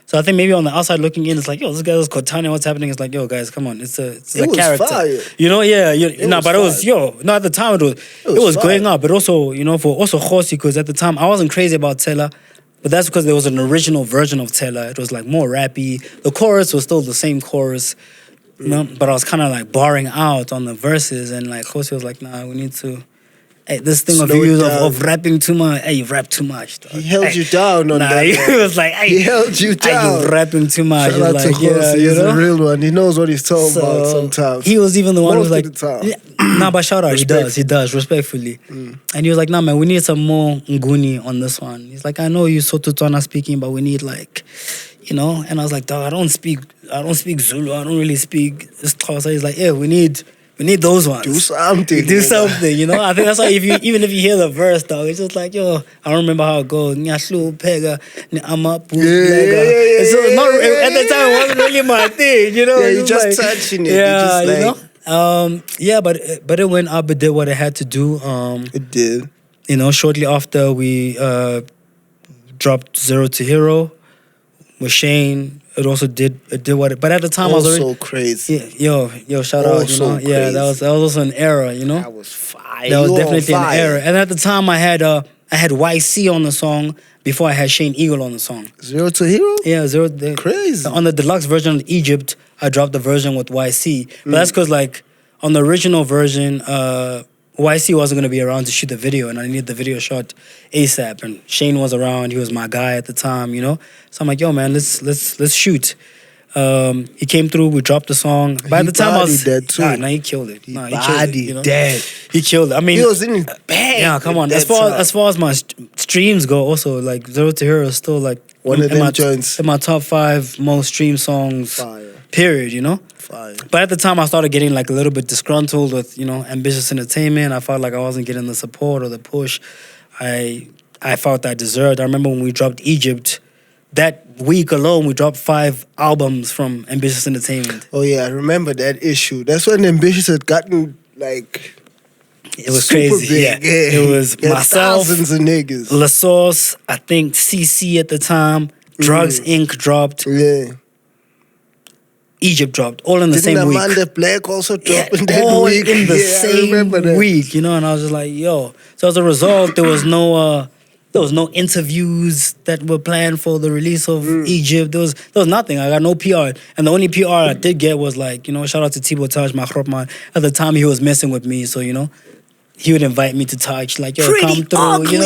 So I think maybe on the outside looking in, it's like, yo, this guy is Kotanya, what's happening? It's like, yo, guys, come on, it's a character. Fire. But it was at the time it was going up, but also for Khosi, because at the time I wasn't crazy about Tsela. But that's because there was an original version of Tsela. It was like more rappy. The chorus was still the same chorus. But I was kind of like barring out on the verses, and like Khosi was like, nah, we need to. Hey, this thing Slow it of rapping too much. Hey, you rap too much. Dog. He held you down on that. He was like, hey, he held you down. Hey, you rapping too much. Shout out to Khosi, he's a real one. He knows what he's talking about sometimes. He was even the one who was like, but shout out, he does, respectfully. And he was like, nah, man, we need some more Nguni on this one. He's like, I know you Sotho speaking, but we need like, And I was like, dog, I don't speak Zulu. I don't really speak Xhosa. He's like, yeah, we need those ones. Do something. I think that's why even if you hear the verse, dog, it's just like, yo, I don't remember how it goes. Nyahlu pega, ama pu lega. So at the time it wasn't really my thing, Yeah, you're just touching it. But it went up. It did what it had to do. It did. Shortly after we dropped Zero to Hero with Shane. It also did what it, but at the time I was already, so crazy. Yo, shout out, Crazy. that was also an era, That was fire. That was definitely an era. And at the time I had YC on the song before I had Shane Eagle on the song. Zero to Hero? Yeah, Zero. Crazy. On the deluxe version of Egypt, I dropped the version with YC. But that's because like on the original version, YC wasn't gonna be around to shoot the video, and I needed the video shot ASAP. And Shane was around; he was my guy at the time, So I'm like, "Yo, man, let's shoot." He came through. We dropped the song. By the time I was dead too. he killed it. He dead. He killed it. I mean, he was in his bag. Yeah, come on. As far as my streams go, also like Zero to Hero is still like one of them joints in my top 5 most streamed songs. Fire. Period. Fire. But at the time, I started getting like a little bit disgruntled with Ambitious Entertainment. I felt like I wasn't getting the support or the push I felt I deserved. I remember when we dropped Egypt, that week alone we dropped 5 albums from Ambitious Entertainment. Oh yeah, I remember that issue. That's when Ambitious had gotten like it was super crazy. Big. Yeah. It was myself, thousands of niggas. La Sauce, I think CC at the time, Drugs Inc. dropped. Yeah. Egypt dropped, all in the same week. Didn't Amanda Black also drop in that all week? in the same week, and I was just like, yo. So as a result, there was no interviews that were planned for the release of Egypt. There was nothing. I got no PR, and the only PR I did get was like, shout out to Thibaut Taj, my Khropman. At the time, he was messing with me, so he would invite me to Taj, like, yo, Priddy come through, Ugly.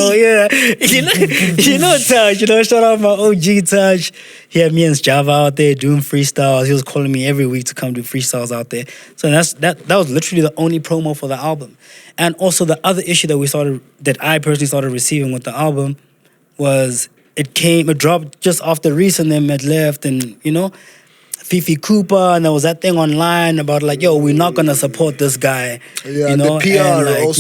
Taj, shout out my OG Taj. He had me and Java out there doing freestyles. He was calling me every week to come do freestyles out there. So that was literally the only promo for the album. And also the other issue that I personally started receiving with the album was it dropped just after Reese and them had left, and Fifi Cooper, and there was that thing online about like, yo, we're not gonna support this guy. Yeah, the PR also was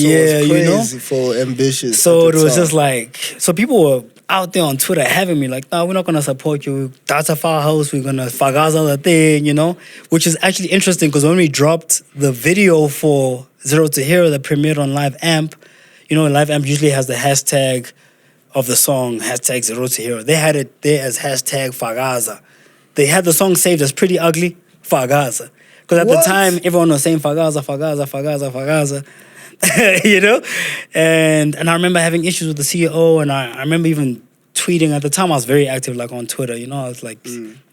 crazy for Ambitious. So it was just like, so people were out there on Twitter having me like, no, we're not gonna support you. That's a far house. We're gonna fagaza the thing, which is actually interesting because when we dropped the video for Zero to Hero that premiered on Live Amp, Live Amp usually has the hashtag of the song, hashtag Zero to Hero. They had it there as hashtag fagaza. They had the song saved as Priddy Ugly, Fagaza. Because at the time, everyone was saying Fagaza. And I remember having issues with the CEO, and I remember even tweeting. At the time, I was very active, like on Twitter. I was like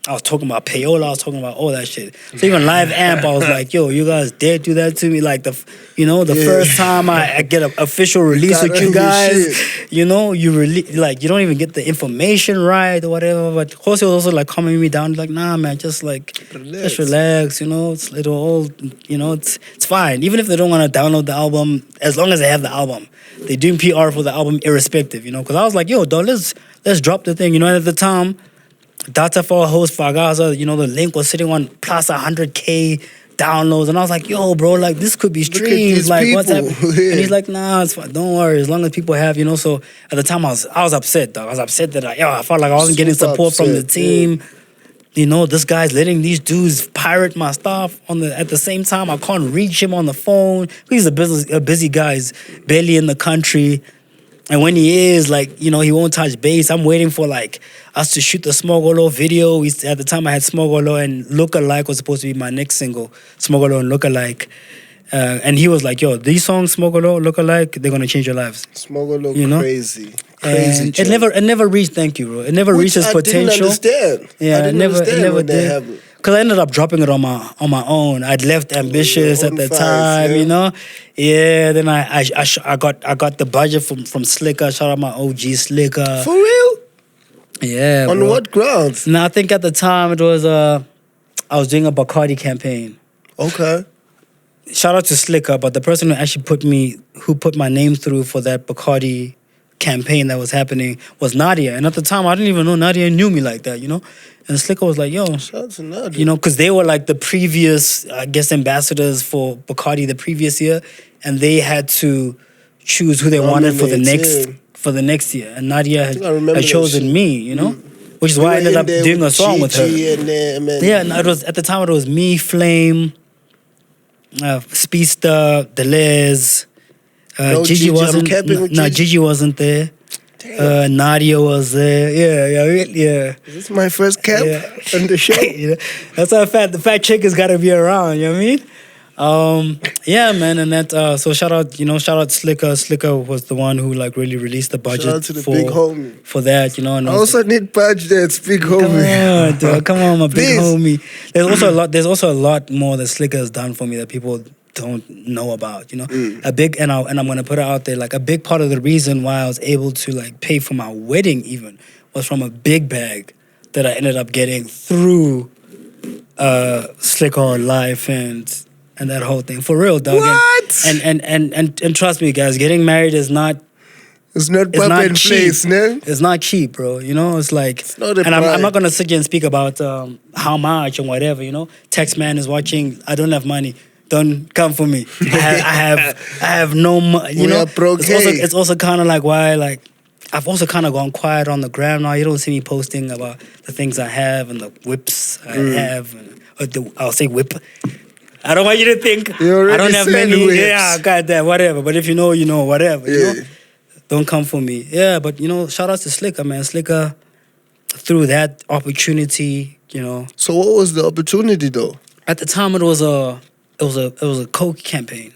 I was talking about payola. I was talking about all that shit. So even live amp, I was like, yo, you guys dare do that to me? Like the first time I get an official release with you guys, you don't even get the information right or whatever. But Jose was also like calming me down, like, nah, man, just relax. It'll all, it's fine. Even if they don't want to download the album, as long as they have the album, they're doing PR for the album irrespective, Because I was like, yo, dog, let's drop the thing, And at the time, Data for a host Fagaza, the link was sitting on plus 100K downloads, and I was like, "Yo, bro, like this could be streams. Like, what's happening?" And he's like, "Nah, it's fine. Don't worry. As long as people have, So at the time, I was upset, dog. I was upset that I felt like I wasn't getting support from the team. This guy's letting these dudes pirate my stuff at the same time. I can't reach him on the phone. He's a busy guy. He's barely in the country." And when he is, he won't touch base. I'm waiting for, us to shoot the Smogolo video. At the time, I had Smogolo and Lookalike was supposed to be my next single, Smogolo and Lookalike. And he was like, yo, these songs, Smogolo, Lookalike, they're going to change your lives. Smogolo, crazy. And it never reached, thank you, bro. It never reached its potential. I didn't understand. Yeah, I never did. Because I ended up dropping it on my own. I'd left Ambitious at the time, Yeah, then I got the budget from Slicker. Shout out my OG Slicker. For real? Yeah. On what grounds? No, I think at the time it was I was doing a Bacardi campaign. Okay. Shout out to Slicker, but the person who actually put my name through for that Bacardi campaign that was happening was Nadia. And at the time, I didn't even know Nadia knew me like that, And Slicker was like, yo. Shout out to Nadia. Because they were like the previous, I guess, ambassadors for Bacardi the previous year. And they had to choose who they wanted for the next year. And Nadia had chosen me, Which is why I ended up doing a song with her. It was at the time it was me, Flame, Speedster, Deleuze. Gigi wasn't. Gigi wasn't there. Nadia was there. Yeah. Is this my first cap on the show? That's how the fat chick has got to be around. You know what I mean? Yeah, man, and that. So shout out Slicker. Slicker was the one who really released the budget. Shout out to the big homie for that. And I also need budgets, big homie. Come on, my big homie. There's also a lot more that Slicker has done for me that people don't know about, a big, and I'm gonna put it out there, a big part of the reason why I was able to pay for my wedding even was from a big bag that I ended up getting through Slick on Life and that whole thing, for real, dog. What? And trust me, guys, getting married is not. It's not cheap. No? It's not cheap, bro. It's like, it's not and I'm not gonna sit here and speak about how much and whatever. Text man is watching. I don't have money. Don't come for me. I have no money. It's also kind of why I've also kind of gone quiet on the gram now. You don't see me posting about the things I have and the whips I have. I'll say whip. I don't want you to think I don't have many. Whips. Yeah, I got that. Whatever. But if you know, whatever. Don't come for me. Yeah, but shout out to Slicker, man. Slicker, through that opportunity, So what was the opportunity though? At the time, it was a Coke campaign.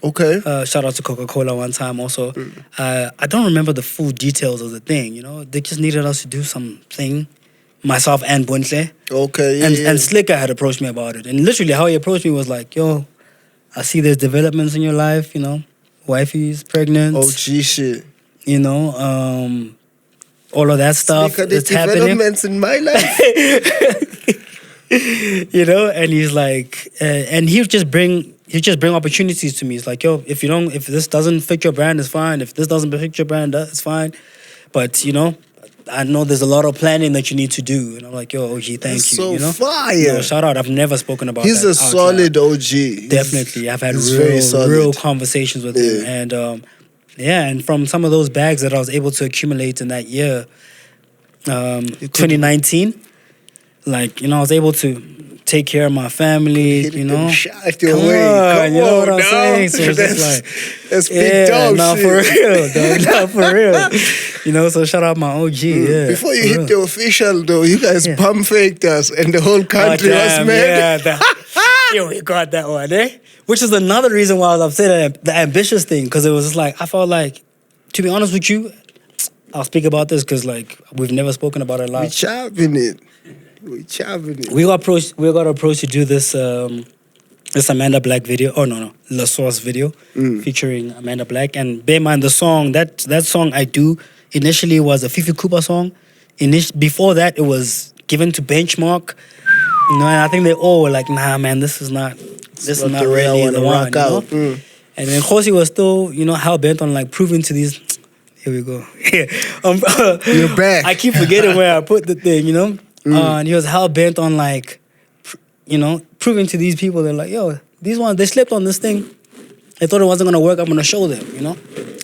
Okay. Shout out to Coca-Cola one time also. I don't remember the full details of the thing, They just needed us to do something, myself and Buntle. Okay, And Slicker had approached me about it. And literally how he approached me was like, yo, I see there's developments in your life, Wifey's pregnant. Oh, gee, shit. All of that stuff there's happening. Developments in my life. And he's like, and he'll just bring opportunities to me. It's like, yo, if this doesn't fit your brand, it's fine. If this doesn't fit your brand, it's fine. But I know there's a lot of planning that you need to do, and I'm like, yo, OG, thank you. So fire. Shout out. I've never spoken about. He's that a solid OG. Definitely, I've had real conversations with him, and and from some of those bags that I was able to accumulate in that year, 2019. I was able to take care of my family, Shot your way. Come on, what I'm saying? So that's big dog shit. For real, dog. Not for real. So shout out my OG, Before you hit the official, though, you guys pump faked us and the whole country was mad. We got that one, eh? Which is another reason why I was upset at the ambitious thing, because it was just I felt like, to be honest with you, I'll speak about this because we've never spoken about it a lot. We chopping it. We chopping it. We got approached to do this this Amanda Black video. Oh no, La Source video featuring Amanda Black. And bear in mind the song that song I do initially was a Fifi Cooper song. Before that it was given to Benchmark. You know, and I think they all were like, nah, man, this is not really the one. You know? And then Khosi was still, you know, hell bent on like proving to these. Here we go. You're back. I keep forgetting where I put the thing, you know. And he was hell bent on like, you know, proving to these people they're like, yo, these ones they slept on this thing. They thought it wasn't gonna work. I'm gonna show them, you know.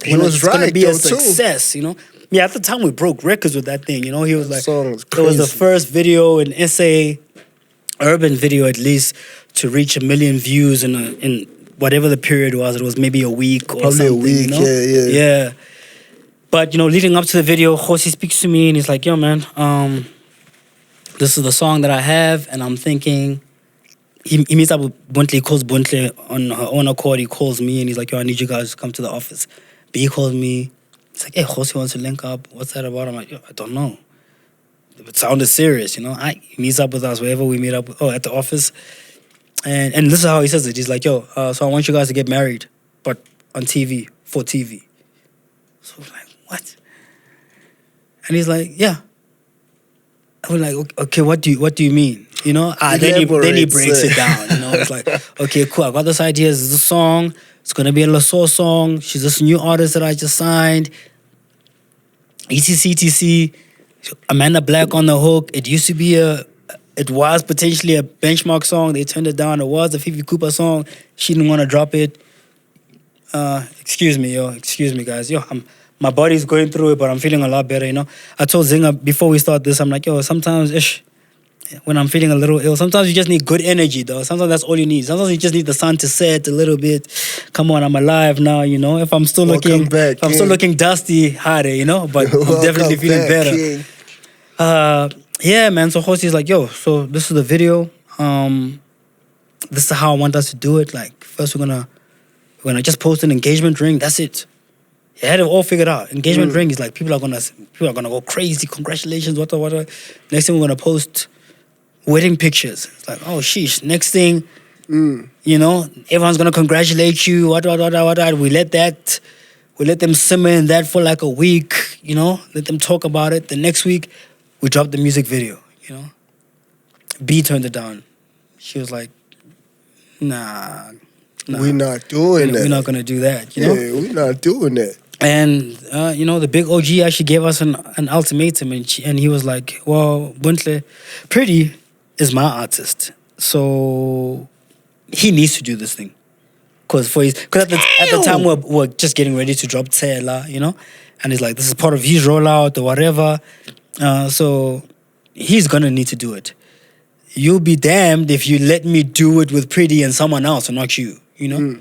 He was it's right. Gonna be though, a success, too. you know. Yeah, at the time we broke records with that thing, you know. He was like, Song was it was the crazy. first video in SA, urban video at least, to reach 1 million views in whatever the period was. It was maybe a week or Probably something. a week, you know? yeah. But you know, leading up to the video, Khosi speaks to me and he's like, "Yo, man, this is the song that I have," and I'm thinking. He meets up with Buntle, he calls Buntle on her own accord. He calls me and he's like, "Yo, I need you guys to come to the office." B calls me. He's like, "Hey, Khosi wants to link up. What's that about?" I'm like, "Yo, I don't know." It sounded serious, you know. He meets up with us wherever we meet up. At the office. And this is how he says it. He's like, "Yo, so I want you guys to get married, but on TV, for TV." So we're like, "What?" And he's like, "Yeah." I was like, "Okay, what do you mean?" You know? Then he breaks it down. You know, it's like, "Okay, cool. I got this idea. This is a song. It's gonna be a La Soul song. She's this new artist that I just signed. ETC, Amanda Black on the hook. It used to be it was potentially a Benchmark song. They turned it down. It was a Fifi Cooper song. She didn't want to drop it. Excuse me, guys. My body's going through it, but I'm feeling a lot better, you know. I told Zinga before we start this, I'm like, yo, sometimes, when I'm feeling a little ill, sometimes you just need good energy, though. Sometimes that's all you need. Sometimes you just need the sun to set a little bit. Come on, I'm alive now, you know. If I'm still looking dusty, harder, you know. But I'm definitely feeling better. Yeah, man. So Khosi's like, yo, so this is the video. This is how I want us to do it. Like, first we're gonna just post an engagement ring. That's it. He had it all figured out. Engagement ring is like people are gonna go crazy. Congratulations, what. Next thing we're gonna post wedding pictures. It's like, oh sheesh. Next thing, you know, everyone's gonna congratulate you. What. We let them simmer in that for like a week. You know, let them talk about it. The next week, we dropped the music video. You know, B turned it down. She was like, nah. We're not doing that. We're not gonna do that. You know? Yeah, we're not doing that. And you know, the big OG actually gave us an ultimatum, and he was like, "Well, Buntle, Priddy is my artist, so he needs to do this thing, because at the time we're just getting ready to drop Tsela, you know, and he's like, this is part of his rollout or whatever, so he's gonna need to do it. You'll be damned if you let me do it with Priddy and someone else, and not you, you know."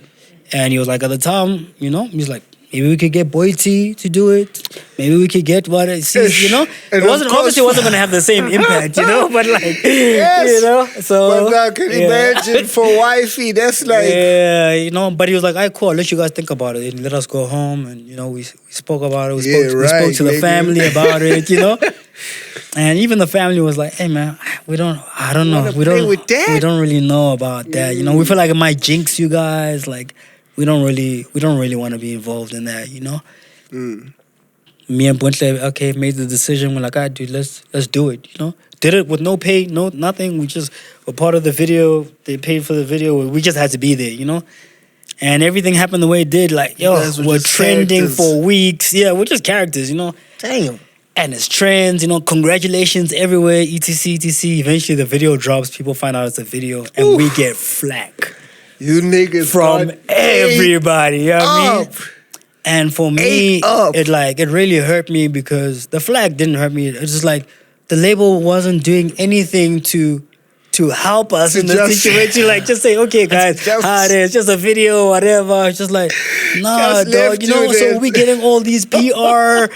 And he was like, at the time, you know, he's like, maybe we could get Boy T to do it. Maybe we could get what it sees, you know. It wasn't going to have the same impact, you know. But like, you know, so. But now, can you imagine for wifey? That's like. Yeah, you know. But he was like, "All right, cool. I'll let you guys think about it and let us go home." And you know, we spoke about it. We spoke to the family about it, you know. And even the family was like, "Hey man, I don't know. We don't really know about that. You know, we feel like it might jinx you guys. Like, we don't really want to be involved in that, you know." Me and Buntle, made the decision. We're like, "All right, dude, let's do it." You know, did it with no pay, no nothing. We just were part of the video. They paid for the video. We just had to be there, you know. And everything happened the way it did. Like, yo, we're trending for weeks. Yeah, we're just characters, you know. Damn. And it's trends, you know, congratulations everywhere, etc. Eventually the video drops, people find out it's a video, and we get flack. You niggas from everybody, you know what I mean? And for me, it really hurt me, because the flag didn't hurt me. It's just like the label wasn't doing anything to help us in the situation. Like, just say, okay, guys, it's just a video, whatever. It's just like, nah, dog, you know, so we getting all these PR.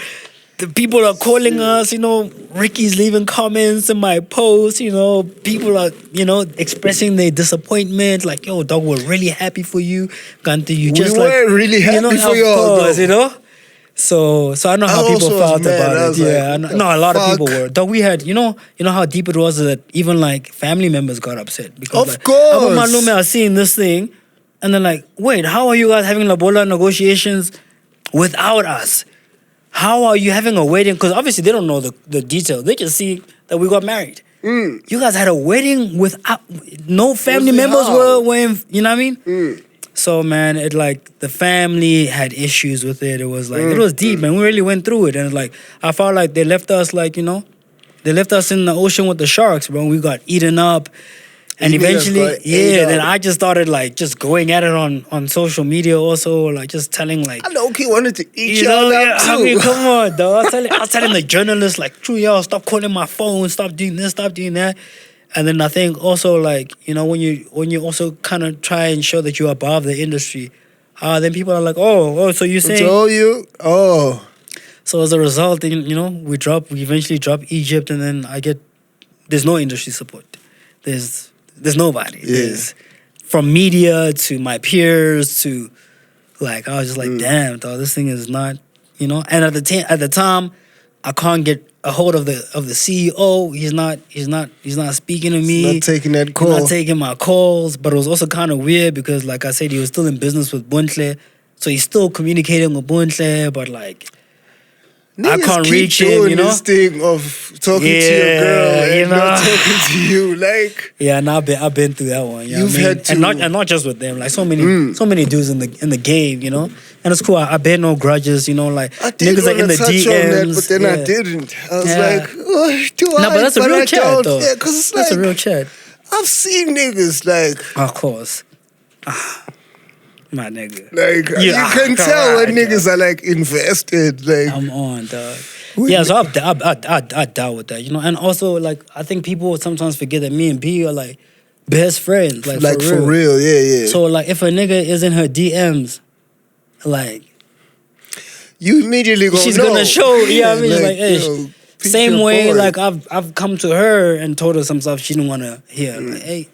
The people are calling us, you know, Ricky's leaving comments in my post, you know, people are, you know, expressing their disappointment, like, yo, dog, we're really happy for you. Gante, you just we were really happy for you, you know. So I know how I people also was felt mad. about I it. was Yeah, like, what no, a lot of people fuck? were. Though we had, you know how deep it was that even like family members got upset because Of like, course. Abu Malume are seeing this thing, and they're like, wait, how are you guys having Labola negotiations without us? How are you having a wedding? Because obviously they don't know the details. They just see that we got married. You guys had a wedding without no family members were in, you know what I mean? So man, it like the family had issues with it. It was like it was deep, and we really went through it. And like I felt like they left us like they left us in the ocean with the sharks, bro. We got eaten up, and You guys eventually, got ate then up. I just started like just going at it on social media, also like just telling like. I low-key wanted to eat You y'all know, up yeah, too. I mean, come on, dog. I was telling the journalists, like, true, y'all, stop calling my phone, stop doing this, stop doing that. And then I think also, like, when you also kind of try and show that you're above the industry, then people are like, oh, so you're saying. Told you? Oh. So as a result, we eventually drop Egypt, and then there's no industry support. There's nobody. Yeah. There's from media to my peers to, like, I was just like, damn, dog, this thing is not, And at the time, I can't get a hold of the CEO. He's not speaking to me. Not taking that call. He's not taking my calls. But it was also kind of weird because, like I said, he was still in business with Buntle, so he's still communicating with Buntle, but like. I Niggas can't keep reach doing him, this thing of talking to your girl and not talking to you. Like, yeah, and I've been through that one. You've had to- and not just with them, like so many dudes in the game, and it's cool. I bear no grudges, like I did niggas like in the touch DMs, on that, but then I yeah. didn't. I was Yeah. like, oh, do I? No, but that's a But real I chat don't. though. Yeah, because it's That's like, a real chat. I've seen niggas like, Of course, my nigga. you Yeah, can come tell when on, niggas are like invested. Like, I'm on, dog. Yeah, so I doubt with that, and also like I think people sometimes forget that me and B are like best friends, like for real, yeah. So like if a nigga is in her DMs, like you immediately she's know. gonna show, I mean, like, hey, yo, pick same your way, boy. like I've come to her and told her some stuff she didn't want to hear. Like, hey,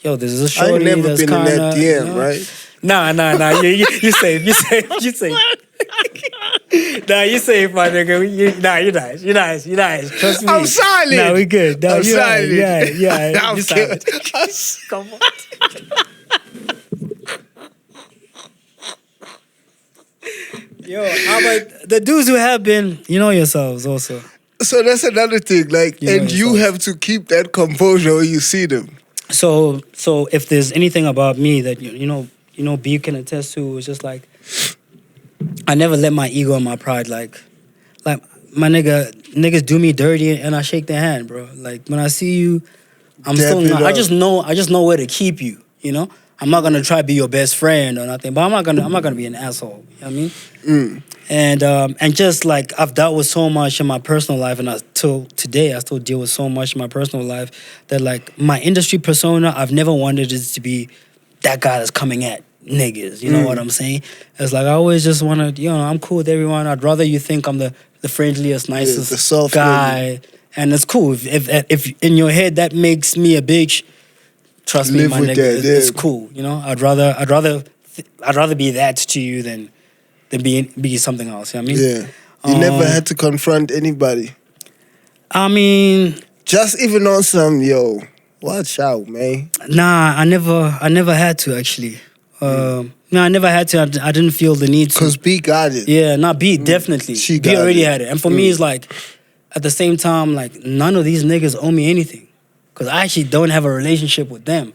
yo, this is a I ain't shorty never that's been in kinda, that DM, right? Nah, you safe. Nah, you safe, my nigga. You're nice. Trust me. I'm silent. Nah, we good. Nah, I'm silent. Yeah, I'm you silent. Come on. Yo, how about the dudes who have been, yourselves also. So that's another thing. Like, You know and you yourself. have to keep that composure when you see them. So if there's anything about me that B can attest to, it's just like I never let my ego and my pride like my niggas do me dirty and I shake their hand, bro. Like when I see you, I'm Dap still it not, up. I just know where to keep you, I'm not gonna try to be your best friend or nothing, but I'm not gonna be an asshole. You know what I mean? And just like I've dealt with so much in my personal life, and till today I still deal with so much in my personal life that like my industry persona, I've never wanted it to be that guy that's coming at niggas. You know what I'm saying? It's like I always just want to, I'm cool with everyone. I'd rather you think I'm the friendliest, nicest the soft guy, and it's cool. If in your head that makes me a bitch, trust me, Live my with nigga, that, it's yeah. cool. I'd rather be that to you than be something else. You know what I mean? Yeah. You never had to confront anybody. I mean, Just even on some, yo, watch out, man. nah, I never had to actually. No, I never had to. I didn't feel the need to. Because B got it. Yeah, not B, definitely. She B got already it. had it. And for me, it's like, at the same time, like, none of these niggas owe me anything. Because I actually don't have a relationship with them.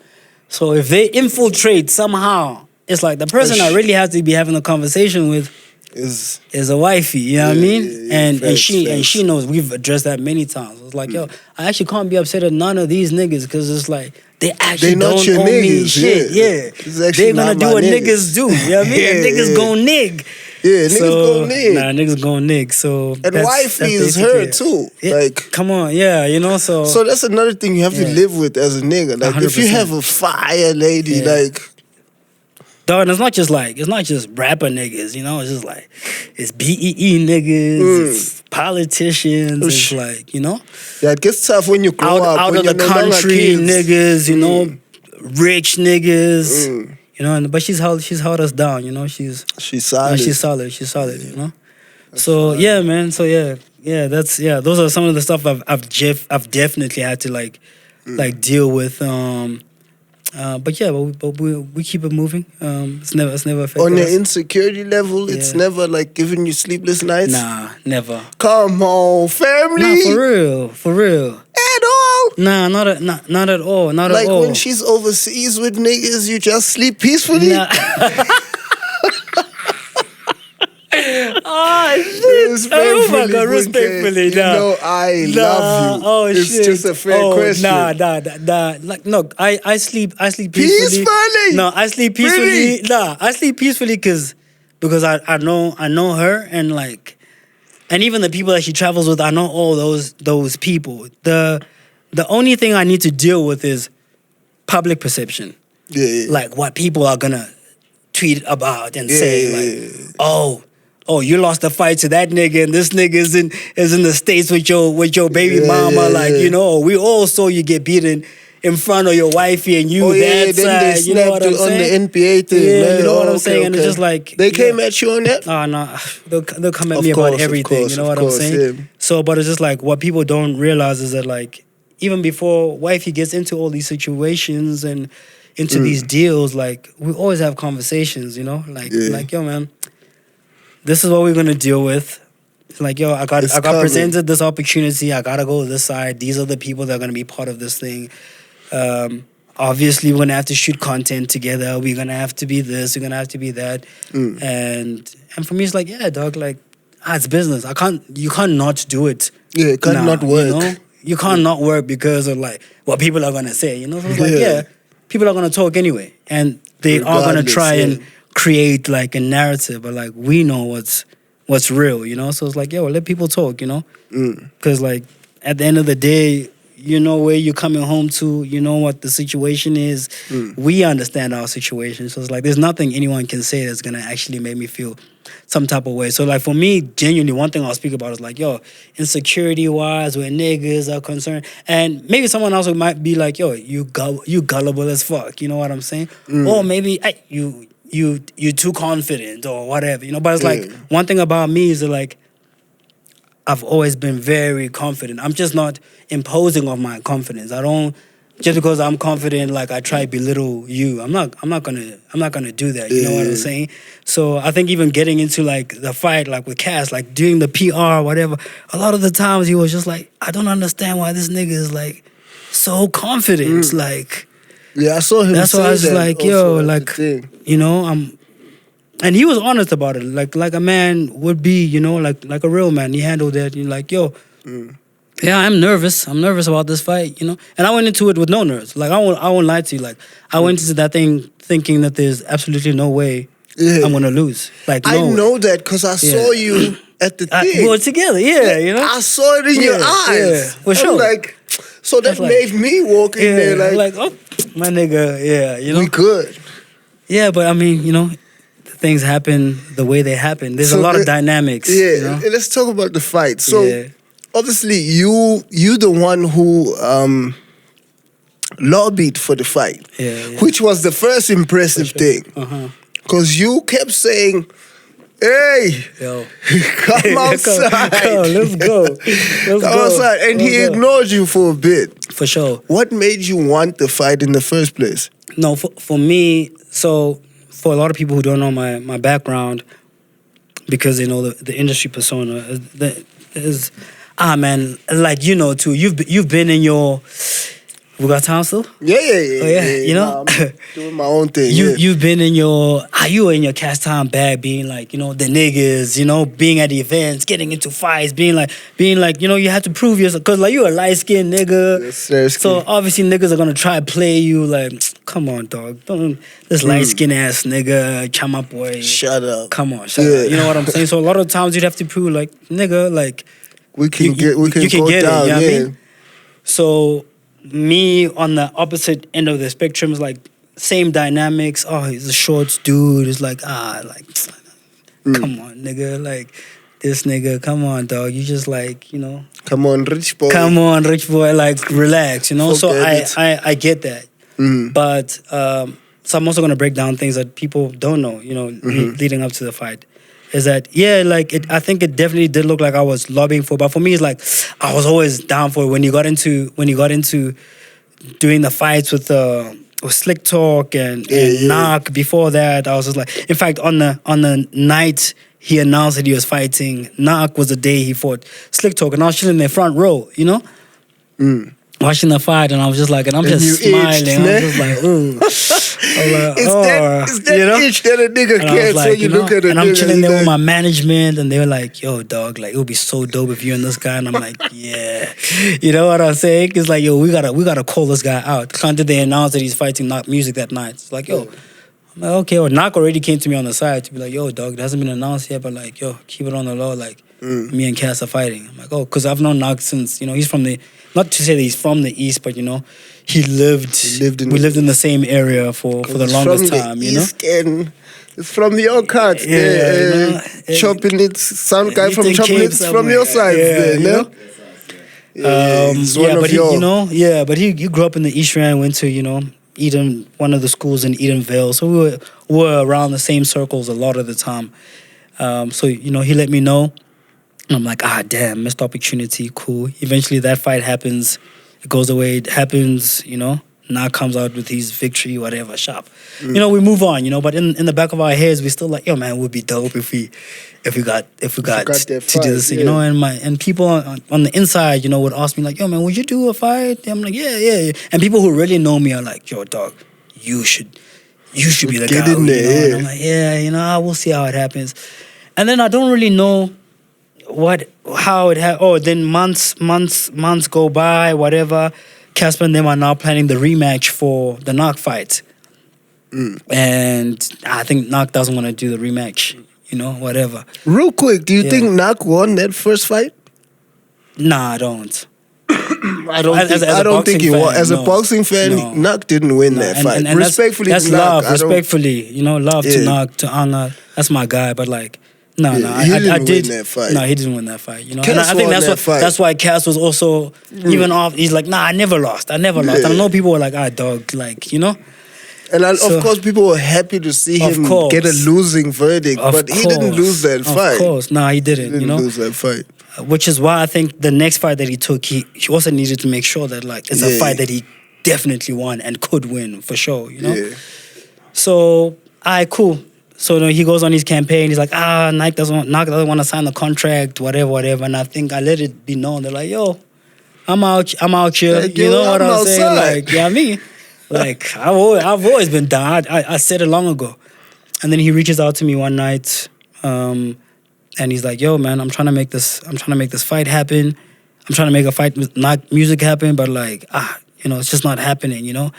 So if they infiltrate somehow, it's like the person I really have to be having a conversation with is a wifey, you know what I mean? Yeah, and facts. she knows we've addressed that many times. It's like, yo, I actually can't be upset at none of these niggas because it's like they actually They not don't your owe me niggas, shit. yeah. Yeah. It's actually They're gonna not do my what niggas. niggas do. You know what I mean? Yeah, And niggas yeah. gon' nig. Yeah, niggas gon' nig. Nah, niggas gon' nig. So And wifey is basically her it. too. Yeah, Like, come on, yeah, so so that's another thing you have to Yeah. live with as a nigga. Like, if you 100%. have a fire lady, Yeah. like, dog, and it's not just rapper niggas, it's just like it's BEE niggas, it's politicians, it's Oosh. like, yeah, it gets tough when you grow up. out when of the you're no longer country kids. niggas, rich niggas, but she's held us down, she's She's solid. she's solid, So yeah, man. So yeah. That's Those are some of the stuff I've definitely had to like deal with. But we keep it moving. It's never affected On us. the insecurity level, it's Yeah. never like giving you sleepless nights. Nah, never. Come on, family. Nah, for real. At all. Nah, not at all. Not Like at all. when she's overseas with niggas, you just sleep peacefully. Nah. Oh shit! Oh my god! Respectfully, you know I love you. Oh it's shit! just a fair question. Nah. Like no, I sleep peacefully. Peacefully? No, I sleep peacefully. Really? Nah, I sleep peacefully because I know her and even the people that she travels with. I know all those people. The only thing I need to deal with is public perception. Yeah. Like what people are gonna tweet about and say like, oh, you lost the fight to that nigga, and this nigga is in the States with your baby mama, like, you know, we all saw you get beaten in front of your wifey and you that then they side, you know what I'm on saying? the NPA thing. Yeah, man. you know what I'm Okay, saying? And it's just like they came at you on that. Oh no, they'll come at Of me course, about of everything. course, You know of what course, I'm saying? yeah. So, but it's just like what people don't realize is that like even before wifey gets into all these situations and into these deals, like we always have conversations. You know, like yo man, this is what we're gonna deal with. It's like yo, I got presented this opportunity. I gotta go this side. These are the people that are gonna be part of this thing. Obviously, we're gonna have to shoot content together. We're gonna have to be this. We're gonna have to be that. And for me, it's like yeah, dog. Like it's business. You can't not do it. Yeah, it can't not work. You know? You can't not work because of like what people are gonna say. You know, so it's like people are gonna talk anyway, and they are gonna try and create like a narrative. But like we know what's real. You know, so it's like let people talk. You know, because like at the end of the day, you know where you're coming home to, you know what the situation is. We understand our situation. So it's like there's nothing anyone can say that's gonna actually make me feel some type of way. So like for me, genuinely, one thing I'll speak about is like, insecurity wise, where niggas are concerned. And maybe someone else might be like, you gullible as fuck, you know what I'm saying? Or maybe you too confident or whatever, you know. But it's like one thing about me is that like I've always been very confident. I'm just not imposing on my confidence. I don't just because I'm confident, like I try to belittle you. I'm not gonna do that. You know what I'm saying? So I think even getting into like the fight, like with Cass, like doing the PR, whatever. A lot of the times he was just like, I don't understand why this nigga is like so confident. Like, I saw him. That's why I was like, like, you know, and he was honest about it, like a man would be, you know, like a real man. He handled that. You're like, yeah, I'm nervous. I'm nervous about this fight, you know. And I went into it with no nerves. Like I won't lie to you. Like I went into that thing thinking that there's absolutely no way I'm gonna lose. Like I know that because I saw you at the thing. We were together, you know. I saw it in your eyes. For sure. Like, so that made me walk in there like, oh, my nigga, you know. We good. Yeah, but I mean, you know, things happen the way they happen. There's a lot of dynamics. Yeah, you know? Let's talk about the fight. So obviously you the one who lobbied for the fight, which was the first impressive thing. Because you kept saying, hey, come outside. Let's go. Come outside. And he ignored you for a bit. For sure. What made you want the fight in the first place? No, for me, so for a lot of people who don't know my background, because they know the industry persona is man, like you know too. You've been in your we got time still? Yeah. You know, I'm doing my own thing. You've been in your you were in your cast time bag, being like, you know, the niggas, you know, being at the events, getting into fights, being like, you know, you had to prove yourself because like you a light skinned nigga. So obviously niggas are gonna try to play you like, come on, dog, don't this light skinned ass nigga, chama boy, shut up, come on, shut up. You know what I'm saying? So a lot of times you'd have to prove like, nigga, like we can you go get down, it, you know what I mean? So me on the opposite end of the spectrum is like same dynamics. Oh, he's a short dude. It's like come on, nigga. Like this nigga, come on, dog. You just like, you know. Come on, rich boy. Come on, rich boy. Like relax, you know. So I get that. But so I'm also gonna break down things that people don't know, you know, leading up to the fight. is that like I think it definitely did look like I was lobbying for, but for me it's like I was always down for it. When you got into doing the fights with Slick Talk and Knock before that, I was just like, in fact, on the night he announced that he was fighting Knock was the day he fought Slick Talk, and I was chilling in the front row, watching the fight, and I was just like, and I'm just smiling. I was just like, ooh. It's that itch that a nigga gets when you look at a nigga. And I'm chilling there with my management, and they were like, yo, dog, like, it would be so dope if you and this guy. And I'm like, yeah. You know what I'm saying? It's like, yo, we gotta call this guy out. Can't they announce that he's fighting Knock Music that night? It's like, yo. I'm like, okay, well, Knock already came to me on the side to be like, yo, dog, it hasn't been announced yet, but like, yo, keep it on the low. Like, me and Cass are fighting. I'm like, oh, because I've known Knock since, he's from not to say that he's from the East, but, we lived in the same area for the longest time, East and it's from your cards. Choppin It, sound guy from Choppin It's from your side. But he grew up in the East Rand, went to, Eden, one of the schools in Edenville. So we were around the same circles a lot of the time. So, he let me know. And I'm like, damn, missed opportunity, cool. Eventually that fight happens. It goes away, it happens, now comes out with his victory, whatever, sharp. We move on, but in the back of our heads, we're still like, yo, man, it would be dope if we got to do this, and people on the inside, would ask me like, yo, man, would you do a fight? I'm like, yeah. And people who really know me are like, yo, dog, you should be the get guy. In there, And I'm like, we'll see how it happens. And then I don't really know then months go by, whatever. Casper and them are now planning the rematch for the Knock fight. And I think Knock doesn't want to do the rematch, whatever. Real quick, do you think Knock won that first fight? Nah, I don't. I don't think he won. As a boxing fan, Knock didn't win that fight. And respectfully, that's Knock, love. Respectfully, love to Knock, to Anga. That's my guy, but like, he didn't win that fight. No, he didn't win that fight. And Cass I think won that's why Cass was also even off. He's like, nah, I never lost. And I know people were like, dog, like, And of course, people were happy to see him get a losing verdict, but he didn't lose that fight. Of course, nah, he didn't. He didn't lose that fight. Which is why I think the next fight that he took, he also needed to make sure that like it's a fight that he definitely won and could win for sure. Yeah. So, cool. So he goes on his campaign. He's like, Knock doesn't want to sign the contract, whatever. And I think I let it be known. They're like, yo, I'm out here. Like, you know what I'm outside. saying? Like, I mean, like I've always been down. I said it long ago. And then he reaches out to me one night, and he's like, yo, man, I'm trying to make this fight happen. I'm trying to make a fight with Knock Music happen, but like, it's just not happening,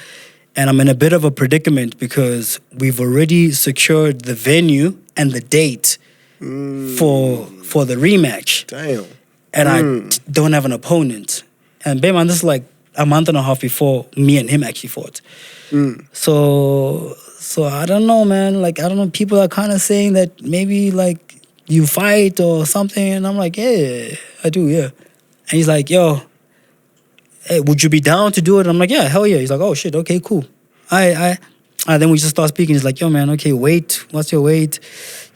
And I'm in a bit of a predicament because we've already secured the venue and the date for the rematch. Damn. And I don't have an opponent. And babe, man, this is like a month and a half before me and him actually fought. So I don't know, man. Like, I don't know. People are kind of saying that maybe like you fight or something. And I'm like, yeah, I do, yeah. And he's like, yo, hey, would you be down to do it? I'm like, yeah, hell yeah. He's like, oh shit, okay, cool. Then we just start speaking. He's like, yo, man, okay, weight, what's your weight?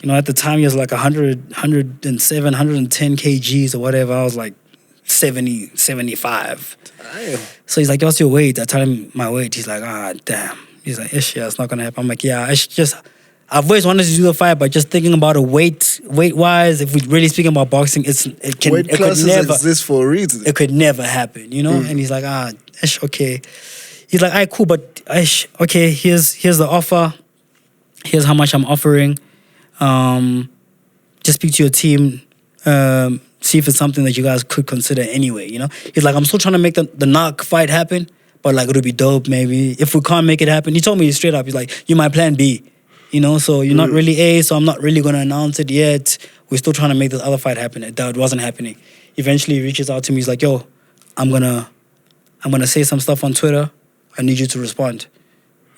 At the time he was like 107, 110 kgs or whatever. I was like 70, 75. Damn. So he's like, what's your weight? I tell him my weight. He's like, damn. He's like, it's not gonna happen. I'm like, yeah, I've always wanted to do the fight, but just thinking about a weight-wise, if we're really speaking about boxing, it could never exist for a reason. It could never happen, And he's like, okay. He's like, all right, cool, but okay, here's the offer. Here's how much I'm offering. Just speak to your team. See if it's something that you guys could consider anyway. He's like, I'm still trying to make the Knock fight happen, but like it'll be dope maybe if we can't make it happen. He told me straight up. He's like, you're my plan B. So you're not really A, so I'm not really going to announce it yet. We're still trying to make this other fight happen. It wasn't happening. Eventually, he reaches out to me. He's like, yo, I'm gonna say some stuff on Twitter. I need you to respond.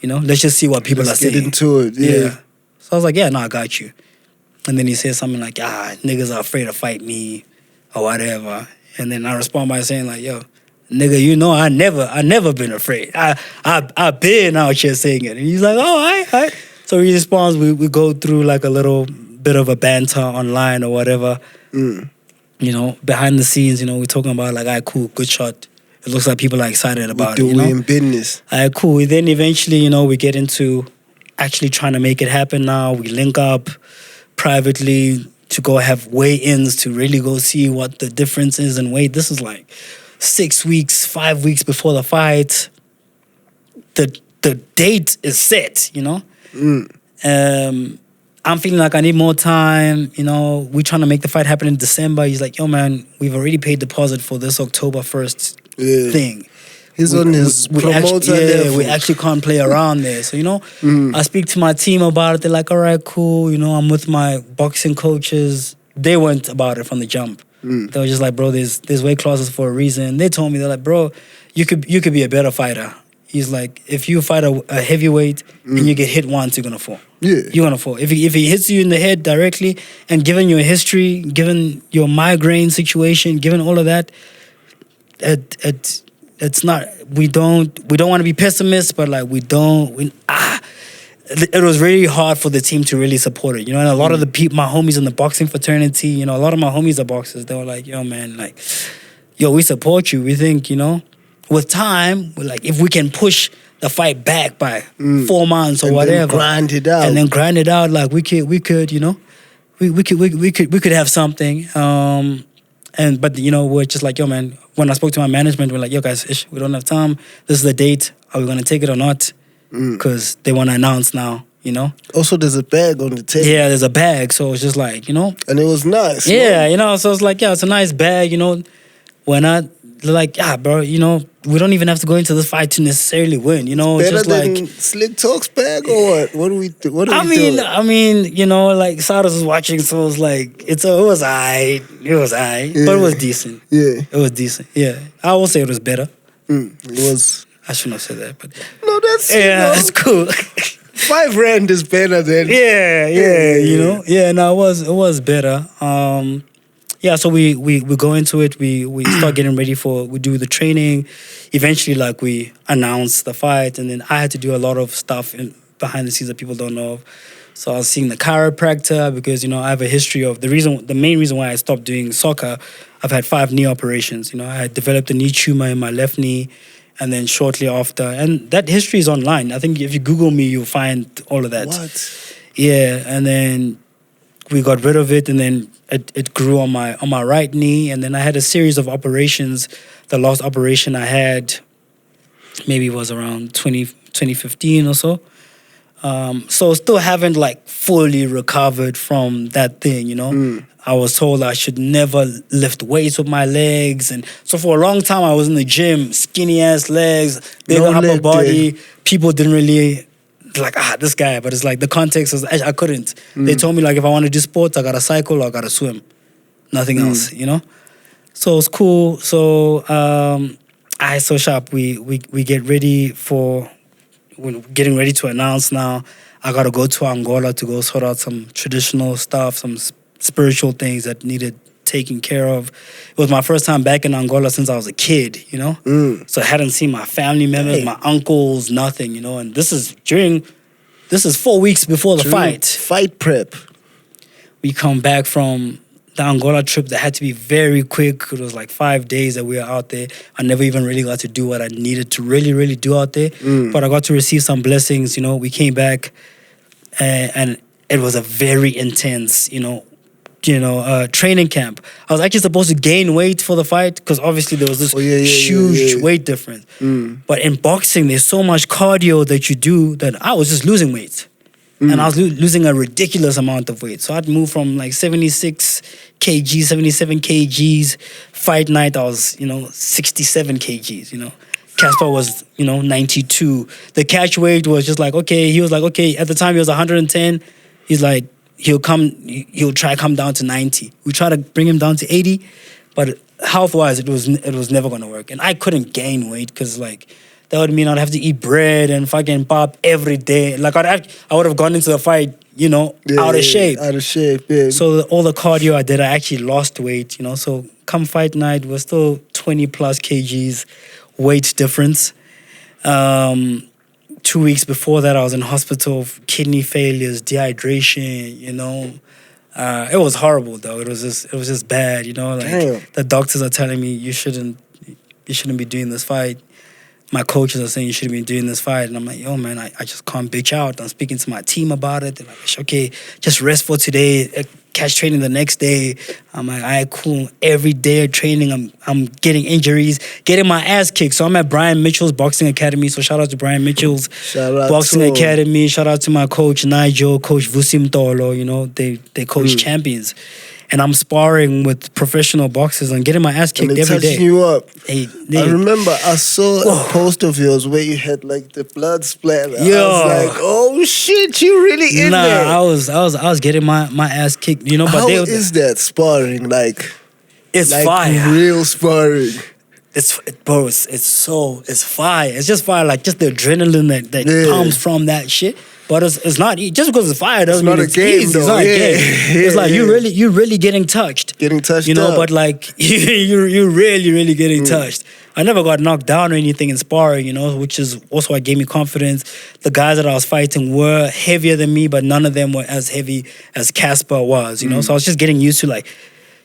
Let's just see what people are saying. Get into it, yeah. So I was like, yeah, no, I got you. And then he says something like, niggas are afraid to fight me or whatever. And then I respond by saying like, yo, nigga, I never been afraid. I've been out here saying it. And he's like, oh, all right. So he responds, we go through like a little bit of a banter online or whatever. You know, behind the scenes, you know, we're talking about like, all right, cool, good shot. It looks like people are excited about it. We're doing business. All right, cool. Then eventually, you know, we get into actually trying to make it happen now. We link up privately to go have weigh-ins to really go see what the difference is in weight. This is like 6 weeks, 5 weeks before the fight. The date is set, you know? I'm feeling like I need more time, you know. We're trying to make the fight happen in December. He's like, yo, man, we've already paid deposit for this October 1st thing. He's on his promoter level. We actually can't play around there. So, you know, I speak to my team about it. They're like, all right, cool. You know, I'm with my boxing coaches. They went about it from the jump. They were just like, bro, there's weight classes for a reason. They told me, they're like, bro, you could be a better fighter. He's like, if you fight a heavyweight and you get hit once, you're going to fall. Yeah. You're going to fall. If he hits you in the head directly, and given your history, given your migraine situation, given all of that, it's not, we don't want to be pessimists, but like it was really hard for the team to really support it, you know. And a lot of my homies in the boxing fraternity, you know, a lot of my homies are boxers. They were like, yo, man, like, yo, we support you. We think, you know, with time, like, if we can push the fight back by 4 months or and whatever, then grind it out, like we could, you know, we could have something. But you know, we're just like, yo, man. When I spoke to my management, we're like, yo, guys, we don't have time. This is the date. Are we gonna take it or not? Because they want to announce now, you know. Also, there's a bag on the table. Yeah, there's a bag, so it's just like, you know. And it was nice. Yeah, you know. So it's like, yeah, it's a nice bag, you know. We're not like, yeah, bro, you know, we don't even have to go into this fight to necessarily win, you know. Better just than like Slick Talk's bag or what? What do we do? I mean, you know, like Saras was watching, so it was like it was aight. It was aight, but it was decent. Yeah, it was decent. Yeah, I will say it was better. It was. I shouldn't have said that, but no, that's it's cool. 5 rand is better than you know. Yeah, no, it was better. Yeah, so we go into it. We start getting ready we do the training. Eventually, like, we announce the fight, and then I had to do a lot of stuff behind the scenes that people don't know of. So I was seeing the chiropractor because, you know, I have a history of the main reason why I stopped doing soccer. I've had 5 knee operations. You know, I had developed a knee tumor in my left knee, and then shortly after, and that history is online. I think if you Google me, you'll find all of that. What? Yeah, and then we got rid of it, and then it grew on my right knee, and then I had a series of operations. The last operation I had maybe was around 2015 or so. So still haven't like fully recovered from that thing, you know. I was told I should never lift weights with my legs, and so for a long time I was in the gym, skinny ass legs, bigger upper body. People didn't really like this guy, but it's like the context was I couldn't. They told me like if I want to do sports, I gotta cycle or I gotta swim, nothing else, you know. So it's cool. So I so sharp. We get ready we're getting ready to announce now. I gotta go to Angola to go sort out some traditional stuff, some spiritual things that needed taken care of. It was my first time back in Angola since I was a kid, you know? So I hadn't seen my family members, my uncles, nothing, you know? And this is 4 weeks before the fight. Fight prep. We come back from the Angola trip that had to be very quick. It was like 5 days that we were out there. I never even really got to do what I needed to really, really do out there. But I got to receive some blessings, you know? We came back and it was a very intense, training camp. I was actually supposed to gain weight for the fight because obviously there was this huge weight difference. But in boxing, there's so much cardio that you do that I was just losing weight. And I was losing a ridiculous amount of weight. So I'd move from like 76 kgs, 77 kgs. Fight night, I was, 67 kgs, Casper was, 92. The catch weight was just like, okay, he was like, okay, at the time he was 110. He's like, he'll try to come down to 90. We try to bring him down to 80, but health-wise, it was never going to work. And I couldn't gain weight because, like, that would mean I'd have to eat bread and fucking pop every day. Like, I would have gone into the fight, out of shape. Out of shape, yeah. So all the cardio I did, I actually lost weight, So come fight night, we're still 20 plus kgs weight difference. 2 weeks before that, I was in hospital, kidney failures, dehydration, It was horrible though. It was just bad, you know. Like Damn. the doctors are telling me you shouldn't be doing this fight. My coaches are saying you shouldn't be doing this fight, and I'm like, yo, man, I just can't bitch out. I'm speaking to my team about it. They're like, it's okay, just rest for today. Catch training the next day. I'm like, all right, cool. Every day of training, I'm getting injuries, getting my ass kicked. So I'm at Brian Mitchell's Boxing Academy. So shout out to Brian Mitchell's Boxing Academy. Shout out to my coach Nigel, Coach Vusim Tolo. You know, they coach champions. And I'm sparring with professional boxers and getting my ass kicked every day. Touching you up. They, I remember I saw a post of yours where you had like the blood splatter. Yo. I was like, oh shit, you really in there. I was getting my ass kicked, you know. But How is that sparring? Like, it's like fire. real sparring. It's fire. It's just fire. Like just the adrenaline that comes from that shit. But it's not just because it's fire doesn't mean it's game, easy. though. It's not a game. It's like you're really getting touched. Getting touched, you know. up. But like you're really getting touched. I never got knocked down or anything in sparring, you know, which is also what gave me confidence. The guys that I was fighting were heavier than me, but none of them were as heavy as Casper was, you know. So I was just getting used to like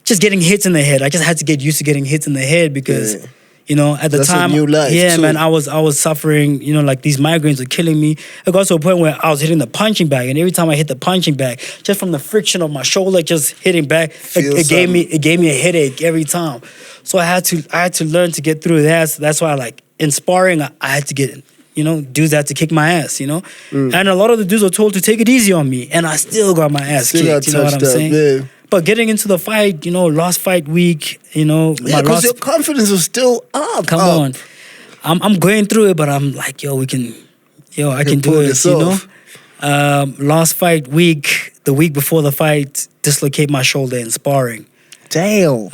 just getting hits in the head. I just had to get used to getting hits in the head because. You know, at the time, a new life too. man, I was suffering. You know, like these migraines were killing me. It got to a point where I was hitting the punching bag, and every time I hit the punching bag, just from the friction of my shoulder just hitting back, it gave me a headache every time. So I had to learn to get through that. So that's why, like in sparring, I had to get. You know, dudes had to kick my ass, you know? And a lot of the dudes were told to take it easy on me. And I still got my ass kicked, you know what I'm saying? Yeah. But getting into the fight, you know, last fight week, you know... Yeah, because your confidence was still up. Come on. I'm going through it, but I'm like, I can do it, you know? Last fight week, the week before the fight, dislocate my shoulder in sparring. Damn.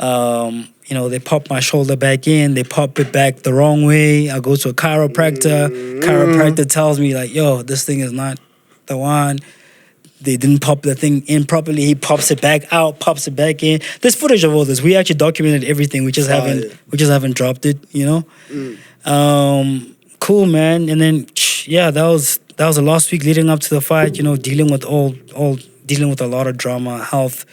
You know, they pop my shoulder back in. They pop it back the wrong way. I go to a chiropractor. Chiropractor tells me, like, yo, this thing is not the one. They didn't pop the thing in properly. He pops it back out, pops it back in. There's footage of all this. We actually documented everything. We just haven't dropped it, you know? Cool, man. And then, that was the last week leading up to the fight, you know, dealing with a lot of drama, health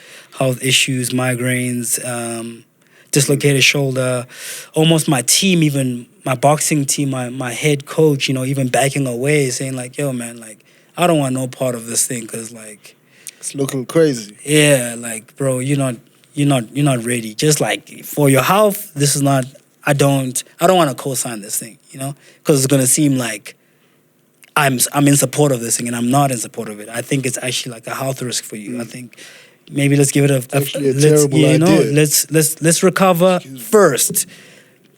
issues, migraines, dislocated shoulder, almost my team, even my boxing team, my head coach, you know, even backing away, saying like, yo, man, like, I don't want no part of this thing because, like, it's looking crazy. Yeah, like, bro, you're not ready. Just like for your health, this is not. I don't want to co-sign this thing, you know, because it's gonna seem like I'm in support of this thing, and I'm not in support of it. I think it's actually like a health risk for you. I think. Maybe let's give it a terrible idea. Let's recover first,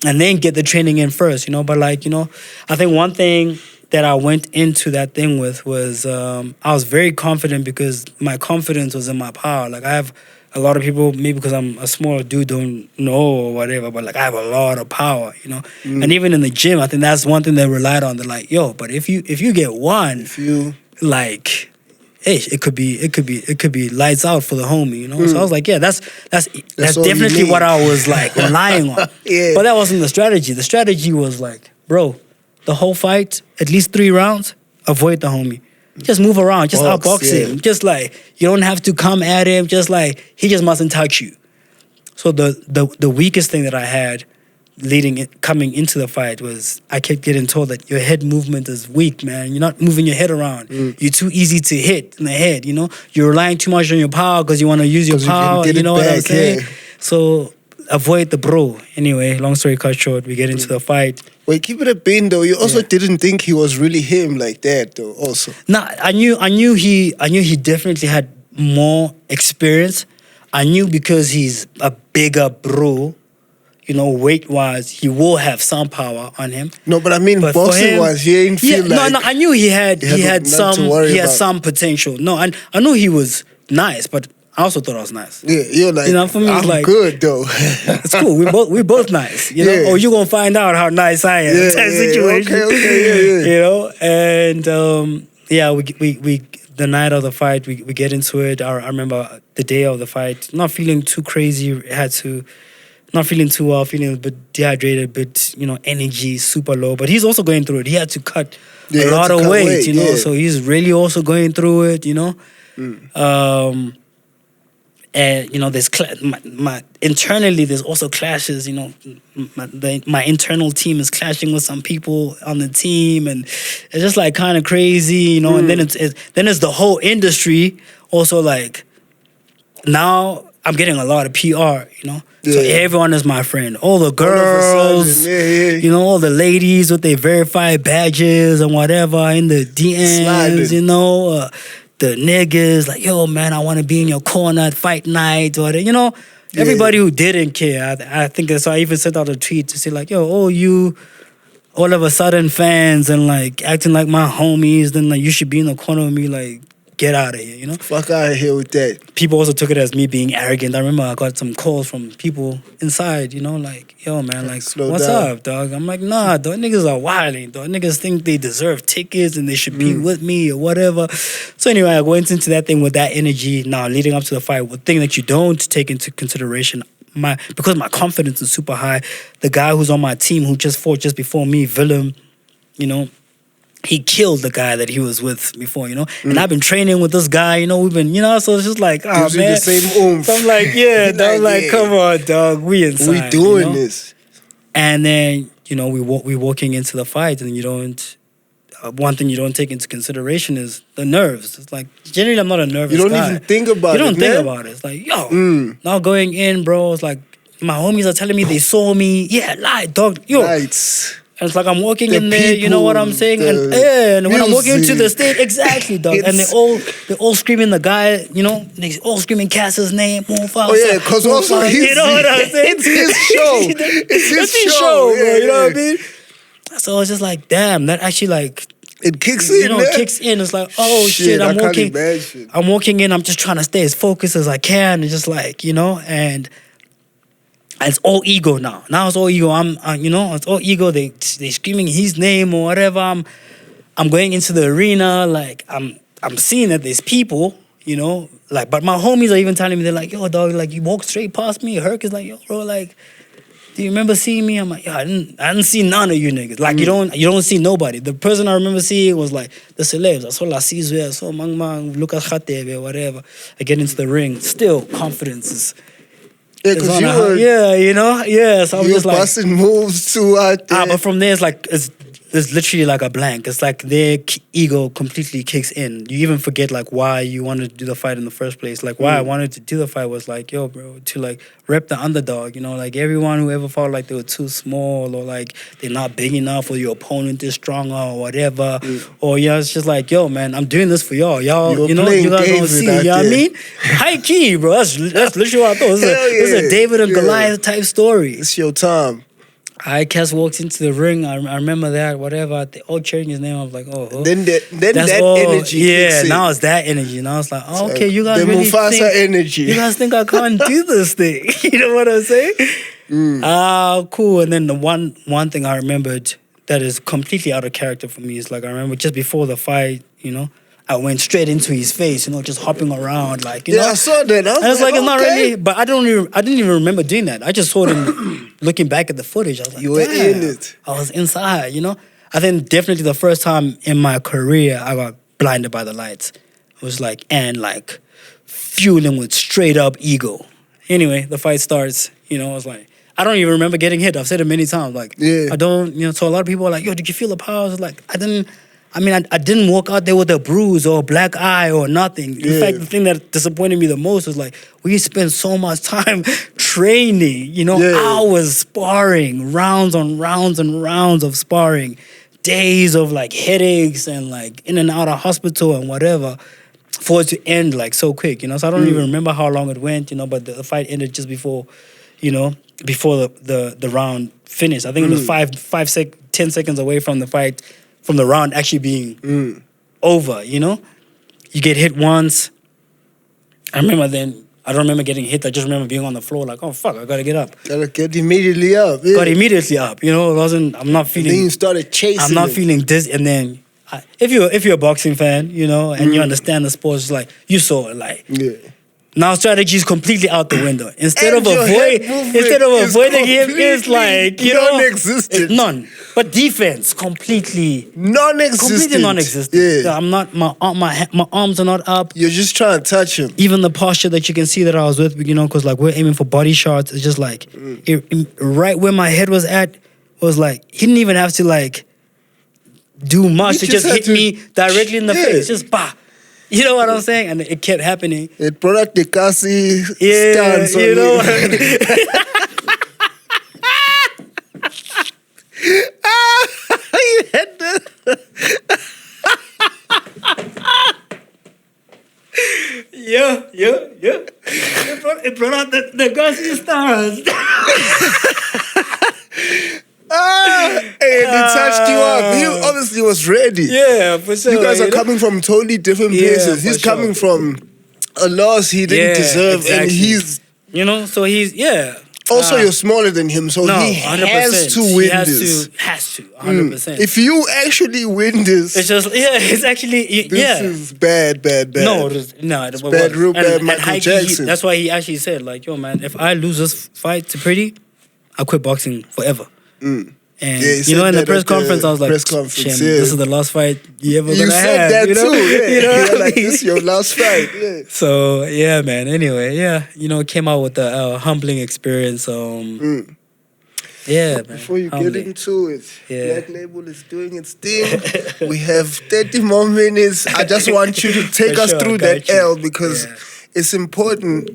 and then get the training in first. You know, but like I think one thing that I went into that thing with was I was very confident because my confidence was in my power. Like I have a lot of people, maybe because I'm a smaller dude, don't know or whatever, but like I have a lot of power. You know, and even in the gym, I think that's one thing they relied on. They're like, yo, but if you get one, like. Hey, it could be lights out for the homie, you know. So I was like, yeah, that's definitely what I was like relying on. Yeah. But that wasn't the strategy. The strategy was like, bro, the whole fight, at least 3 rounds, avoid the homie. Just move around, just outbox him. Just like you don't have to come at him. Just like he just mustn't touch you. So the weakest thing that I had coming into the fight was I kept getting told that your head movement is weak, man. You're not moving your head around. You're too easy to hit in the head, you know? You're relying too much on your power because you want to use your power, you know what I'm saying? So avoid the bro. Anyway, long story cut short, we get into the fight. Wait, keep it a bean though. You also didn't think he was really him like that though, also. Nah, I knew he definitely had more experience. I knew because he's a bigger bro. You know, weight-wise, he will have some power on him. No, but I mean, boxing-wise, he ain't feel like... No, I knew he had some potential. No, I knew he was nice, but I also thought I was nice. Yeah, you're like, for me, I'm like, good, though. It's cool. We both nice, you know? Or you're going to find out how nice I am. That situation. Okay, You know? And, we the night of the fight, we get into it. I remember the day of the fight, not feeling too crazy, not feeling too well, feeling a bit dehydrated, but energy super low. But he's also going through it. He had to cut a lot of weight, you know. So he's really also going through it, you know. And there's my internally there's also clashes. My internal team is clashing with some people on the team, and it's just like kind of crazy. And then it's the whole industry also like now. I'm getting a lot of PR, So everyone is my friend. All the girls, all the ladies with their verified badges and whatever in the DMs, the niggas like, yo, man, I want to be in your corner at fight night, or everybody who didn't care. I think so. I even sent out a tweet to say like, yo, you all of a sudden fans and like acting like my homies, then like you should be in the corner with me, like. Get out of here, Fuck out of here with that. People also took it as me being arrogant. I remember I got some calls from people inside, like, yo, man, like, what's up, dog? I'm like, nah, dog, niggas are wilding, dog. Niggas think they deserve tickets and they should be with me or whatever. So anyway, I went into that thing with that energy. Now, leading up to the fight, one thing that you don't take into consideration, because my confidence is super high, the guy who's on my team who just fought just before me, Willem, he killed the guy that he was with before, And I've been training with this guy, we've been, so it's just like, oh, gives man. you the same oomph. So I'm like, yeah, dog, like, come on, dog, we inside. We doing this. And then, we walking into the fight, and one thing you don't take into consideration is the nerves. It's like, generally, I'm not a nervous guy. You don't even think about it, You don't think about it. It's like, yo, now going in, bro, it's like, my homies are telling me they saw me. Yeah, lie, dog. Yo. Lights. And it's like I'm walking in there, you know what I'm saying? And when I'm walking into the stage, exactly, dog. And they're all screaming the guy, they all screaming Cass's name. Mufasa, oh yeah, because also you know what I'm saying? It's his show. It's his show, bro. You know what I mean? So I was just like, damn, that actually like it kicks in. It kicks in. It's like, oh shit, I'm walking in. I'm just trying to stay as focused as I can, and just like and it's all ego now. Now it's all ego. It's all ego. They screaming his name or whatever. I'm going into the arena. Like I'm seeing that there's people. But my homies are even telling me, they're like, yo, dog, like you walked straight past me. Herc is like, yo, bro, like, do you remember seeing me? I'm like, yo, I didn't see none of you niggas. Like you don't see nobody. The person I remember seeing was like the celebs. I saw La Sizwe, I saw Mang, Lucas Khatebe, whatever. I get into the ring. Still, confidence is. Yeah, because you were, so I was just like busting moves too out there. But from there, it's literally like a blank. It's like their ego completely kicks in. You even forget like why you wanted to do the fight in the first place. Like why I wanted to do the fight was like, yo, bro, to like rep the underdog. Like everyone who ever felt like they were too small or like they're not big enough or your opponent is stronger or whatever. Or it's just like, yo, man, I'm doing this for y'all. Y'all, you guys don't see. You know what I mean? High key, bro. That's literally what I thought. It's a David and Goliath type story. It's your time. Cass walks into the ring. I remember that, whatever. They all cheering his name. I was like, oh. Then that energy. Yeah, now it's that energy. Now it's like, oh, okay, you guys the really Mufasa think, energy. You guys think I can't do this thing? You know what I'm saying? Cool. And then the one thing I remembered that is completely out of character for me is like I remember just before the fight, I went straight into his face, just hopping around, like, you know. I saw that. I was like, it's not really, but I didn't even remember doing that. I just saw it looking back at the footage. I was like, you were in it. I was inside, I think definitely the first time in my career I got blinded by the lights. It was like, fueling with straight up ego. Anyway, the fight starts, I was like, I don't even remember getting hit. I've said it many times. Like, I don't, so a lot of people are like, yo, did you feel the power? I was like, I didn't walk out there with a bruise or a black eye or nothing. In fact, the thing that disappointed me the most was like, we spent so much time training, hours sparring, rounds on rounds and rounds of sparring, days of like headaches and like in and out of hospital and whatever for it to end like so quick, So I don't even remember how long it went, but the fight ended just before, before the round finished. I think it was 10 seconds away from the fight, from the round actually being over, You get hit once. I don't remember getting hit. I just remember being on the floor like, oh, fuck, I gotta get up. Gotta get immediately up. Yeah. Got immediately up, I'm not feeling... And then you started chasing I'm not feeling this, and then... if you're a boxing fan, and you understand the sport, it's like, you saw it, like... Yeah. Now strategy is completely out the window. Instead And of your head movement is avoiding him, it's completely like, you know, non-existent. none. But defense completely Non-existent. non-existent. Yeah. I'm not. My arms are not up. You're just trying to touch him. Even the posture that you can see that I was with, you know, because like we're aiming for body shots. It's just like right where my head was at was like he didn't even have to like do much to just hit me directly in the face. Just bah. You know what I'm saying? And it kept happening. It brought out the Kasi Yeah, stance on you know what I mean? You had the- Yeah. It brought out the Garcia stars. Hey, and he touched you up. He obviously was ready. Yeah, for sure. You guys are know? coming from totally different Yeah, places. for He's sure. coming from a loss he didn't deserve, and exactly. he's You know, so he's, also you're smaller than him, so no, he 100%. has to win this. Has to, 100%. If you actually win this, It's just, it's actually, this is bad. No, it bad, real bad Michael high-key, Jackson. that's why he actually said, like, yo, man, if I lose this fight to Priddy, I'll quit boxing forever. And, Yeah, he you said know, in the that press at the conference, I was like, press conference, Shem, yeah. this is the last fight you ever You gonna said have. that You know? too. Yeah. You know You're what I like, mean? this is your last fight. Yeah. So, yeah, man. Anyway, yeah, you know, came out with a humbling experience. Yeah, man. Before you humbling. get into it, Yeah. Black Label is doing its thing. We have 30 more minutes. I just want you to take For us sure, through got that you. L because it's important.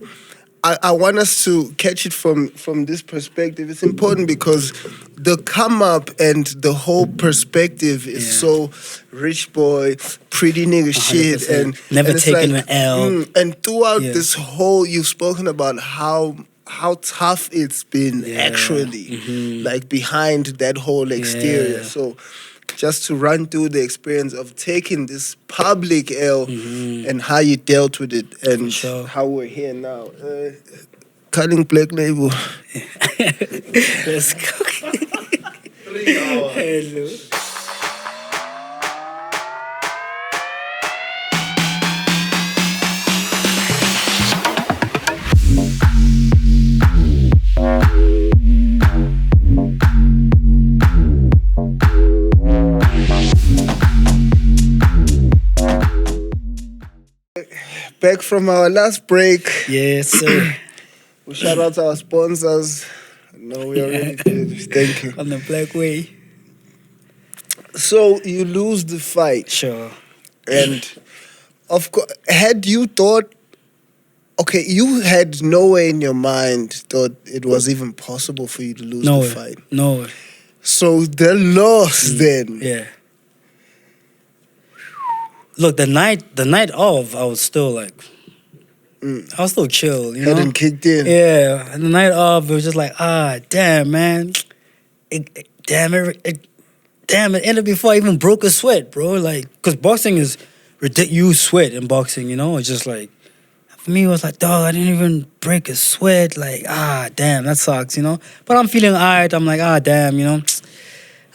I want us to catch it from this perspective. It's important because the come up and the whole perspective is so rich boy, pretty nigga shit, 100%. and Never and it's taken like, an L. And throughout this whole, you've spoken about how tough it's been actually, like behind that whole exterior. So just to run through the experience of taking this public L and how you dealt with it and how we're here now. Cutting Black Label. Let's go. Hello. Back from our last break. Yes, sir. We shout out to our sponsors. No, we already did. Thank you. On the black way. So you lose the fight. Sure. And of course, had you thought, okay, you had no way in your mind thought it was even possible for you to lose the fight. No way. So the loss then. Yeah. Look, the night of, I was still like, I was still chill, you know? Hadn't kicked in. Yeah, and the night of, it was just like, damn, man. It ended before I even broke a sweat, bro. Like, because boxing is ridiculous. You sweat in boxing, you know? It's just like, for me, it was like, dog, I didn't even break a sweat. Like, damn, that sucks, you know? But I'm feeling all right. I'm like, damn, you know?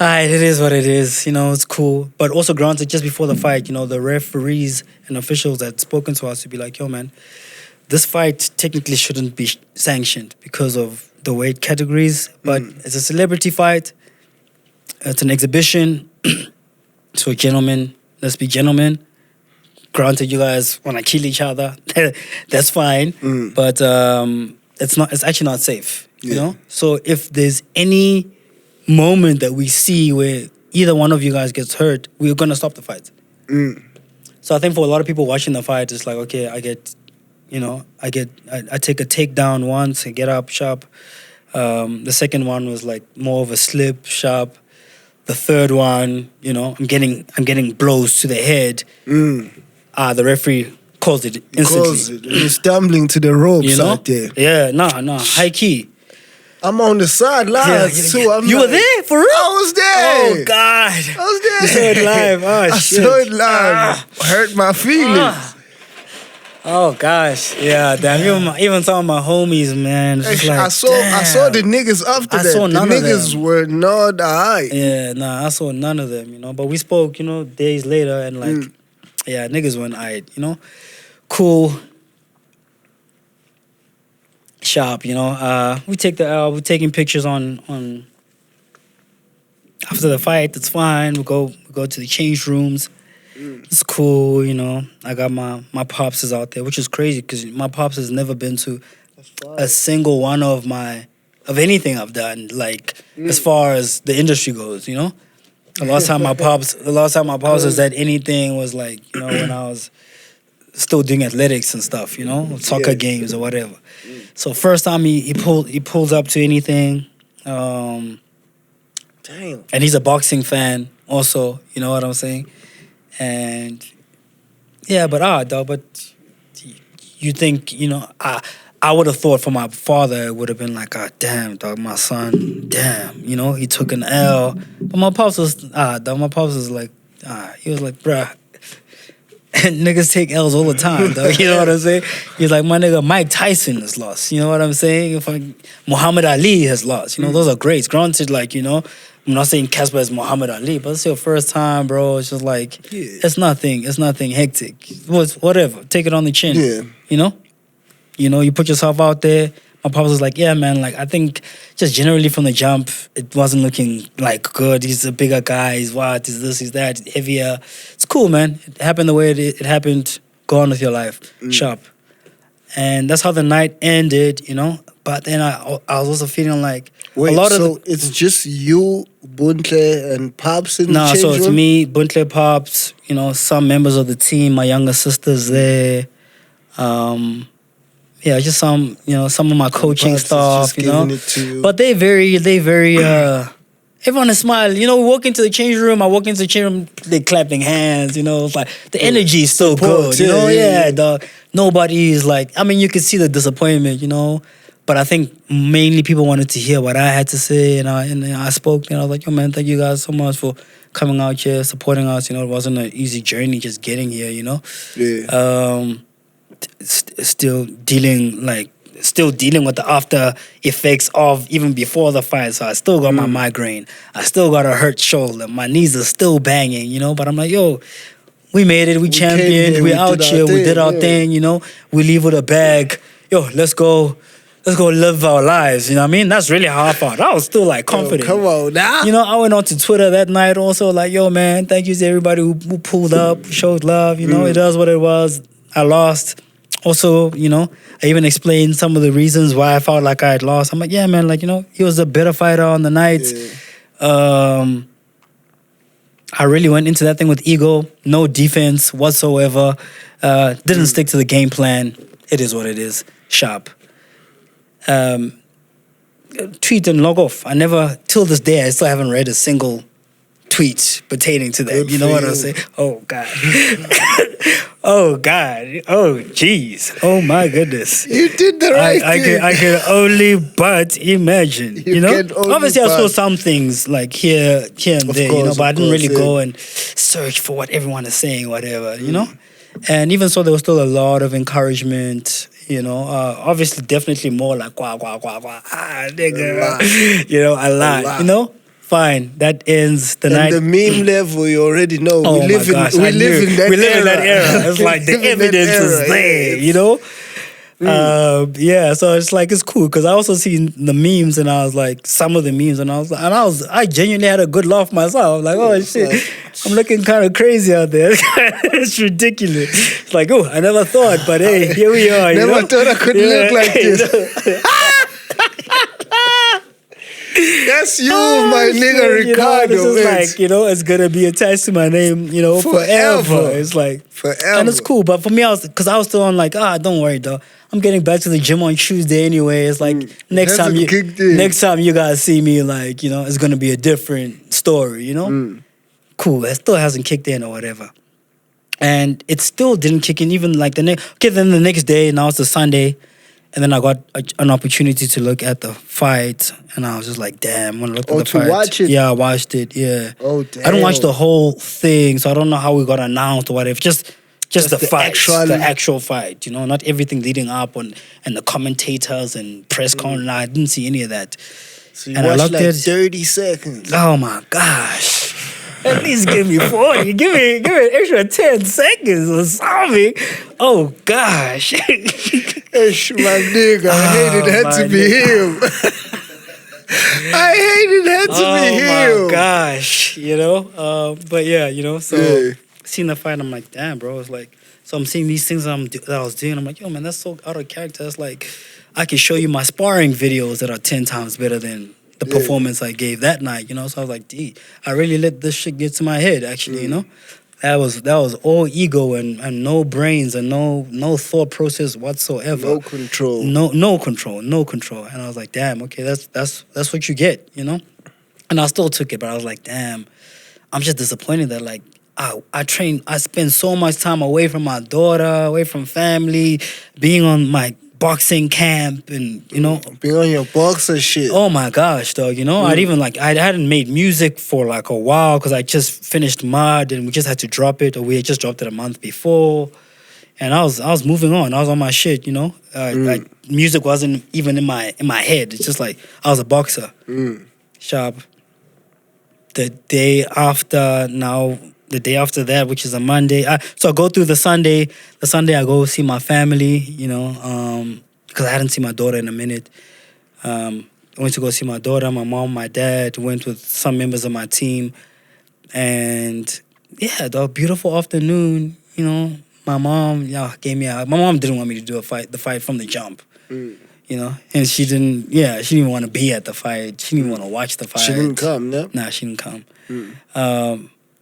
All right, it is what it is, you know, it's cool. But also granted, just before the fight, you know, the referees and officials had spoken to us to be like, yo, man, this fight technically shouldn't be sanctioned because of the weight categories, but it's a celebrity fight. It's an exhibition. So, gentlemen, let's be gentlemen. Granted, you guys want to kill each other. That's fine. But it's actually not safe, you know? So, if there's any moment that we see where either one of you guys gets hurt, we're going to stop the fight. So, I think for a lot of people watching the fight, it's like, okay, I take a takedown once and get up sharp. The second one was like more of a slip sharp. The third one, you know, I'm getting blows to the head. The referee calls it instantly. You're stumbling to the ropes, You know? out there. Yeah, nah, high key. I'm on the sidelines too. You were there for real? I was there. Oh God, I was there. You saw it live. Oh I shit. saw it live. Hurt my feelings. Oh gosh, yeah, damn. Even some of my homies, man. It's like, I saw the niggas after I that. saw none the of niggas them. were not alright. Yeah, nah, I saw none of them, you know. But we spoke, you know, days later, and like, yeah, niggas weren't alright, you know. Cool. Sharp, we take the L. We're taking pictures on after the fight. It's fine. We go to the change rooms. It's cool, I got my pops is out there, which is crazy because my pops has never been to a single one of anything I've done. Like as far as the industry goes, The last time my pops was at anything was like when I was still doing athletics and stuff, soccer games or whatever. So first time he pulls up to anything. Damn. And he's a boxing fan also, you know what I'm saying? And yeah, but you think, I would have thought for my father it would have been like, damn, dog, my son, damn, he took an L. But my pops was like, he was like, bruh, niggas take L's all the time, dog. You know what I'm saying? He's like, my nigga Mike Tyson has lost. You know what I'm saying? Muhammad Ali has lost. Those are greats. Granted, like, I'm not saying Casper is Muhammad Ali, but it's your first time, bro. It's just like, it's nothing hectic. Whatever. Take it on the chin. Yeah. You put yourself out there. My papa was like, yeah, man, like, I think just generally from the jump, it wasn't looking, like, good. He's a bigger guy. He's what? He's this, he's that, heavier. It's cool, man. It happened the way it happened. Go on with your life. Sharp. And that's how the night ended, But then I was also feeling like wait, it's just you, Buntle, and Pops in the change room? No, so it's me, Buntle, Pops, some members of the team, my younger sister's there. Yeah, just some of my coaching staff, But they very, everyone is smiling. We walk into the change room, they clapping hands, it's like the energy is so good, Yeah, dog. Nobody's like, you could see the disappointment, But I think mainly people wanted to hear what I had to say, and I spoke, and I was like, yo, man, thank you guys so much for coming out here, supporting us. It wasn't an easy journey just getting here, Yeah. Still dealing with the after effects of even before the fight. So I still got my migraine. I still got a hurt shoulder. My knees are still banging, But I'm like, yo, we made it. We championed. We're out here. We did our thing, We leave with a bag. Yo, let's go live our lives. You know what I mean? That's really how I felt. I was still like confident. Yo, come on now. I went on to Twitter that night also like, yo, man, thank you to everybody who pulled up, showed love. It is what it was. I lost. Also, I even explained some of the reasons why I felt like I had lost. I'm like, yeah, man, like, he was a better fighter on the night. Yeah. I really went into that thing with ego, no defense whatsoever. Didn't stick to the game plan. It is what it is. Sharp. Tweet and log off. I never, till this day, I still haven't read a single tweet pertaining to that. Good you know what you. I'm saying? Oh, God. Oh, God. Oh, jeez. Oh, my goodness. You did the right thing. I can only but imagine, You can only Obviously, I saw but. some things like here and Of there, course, but I didn't really yeah. go and search for what everyone is saying, whatever, And even so, there was still a lot of encouragement, obviously, definitely more like, quah, quah, quah, quah, nigga, a lot. Fine, that ends the night. And the meme level, you already know. Oh we live in that era. It's like the evidence is there, Yeah, so it's like it's cool because I also seen the memes and I was like some of the memes and I genuinely had a good laugh myself. I'm like, oh shit, I'm looking kind of crazy out there. It's ridiculous. It's like, oh, I never thought, but hey, here we are. Never thought I could look like this. That's you, my nigga, Ricardo. This is like, it's gonna be attached to my name, forever. It's like forever. And it's cool. But for me, I was still on like, don't worry, though. I'm getting back to the gym on Tuesday anyway. It's like next time you guys see me, like, it's gonna be a different story, Cool. It still hasn't kicked in or whatever. And it still didn't kick in even like then the next day, now it's a Sunday. And then I got an opportunity to look at the fight, and I was just like, damn, when I looked at the fight. Watch it? Yeah, I watched it, yeah. Oh, damn. I didn't watch the whole thing, so I don't know how we got announced or whatever. Just the fight, the actual fight, not everything leading up and the commentators and press con. I didn't see any of that. So you watched like 30 seconds. Oh, my gosh. At least give me 40. Give me an extra 10 seconds or something. Oh gosh. Ish, my nigga, I hated that to be him. I hated that to be him. Oh my gosh, you know. But yeah, you know. So Yeah. seeing the fight, I'm like, damn, bro. It's like, so I'm seeing these things that I was doing. I'm like, yo, man, that's so out of character. It's like, I can show you my sparring videos that are 10 times better than the performance I gave that night. You know. So I was like, D, I really let this shit get to my head. Actually, you know. That was all ego and no brains and no thought process whatsoever. No control. No control. And I was like, damn, okay, that's what you get, you know? And I still took it, but I was like, damn, I'm just disappointed that like I spend so much time away from my daughter, away from family, being on my boxing camp and, you know. Being on your boxer shit. Oh my gosh, dog, you know? I hadn't made music for like a while because I just finished Mud and we just had to drop it, or we had just dropped it a month before. And I was moving on. I was on my shit, you know? Like music wasn't even in my head. It's just like I was a boxer. Sharp. The day after that, which is a Monday. So I go through the Sunday. The Sunday I go see my family, you know, because I hadn't seen my daughter in a minute. I went to go see my daughter, my mom, my dad, went with some members of my team. And yeah, the beautiful afternoon, you know, my mom gave me my mom didn't want me to do the fight from the jump. You know, and she didn't even want to be at the fight. She didn't even want to watch the fight. She didn't come, no? Nah, she didn't come.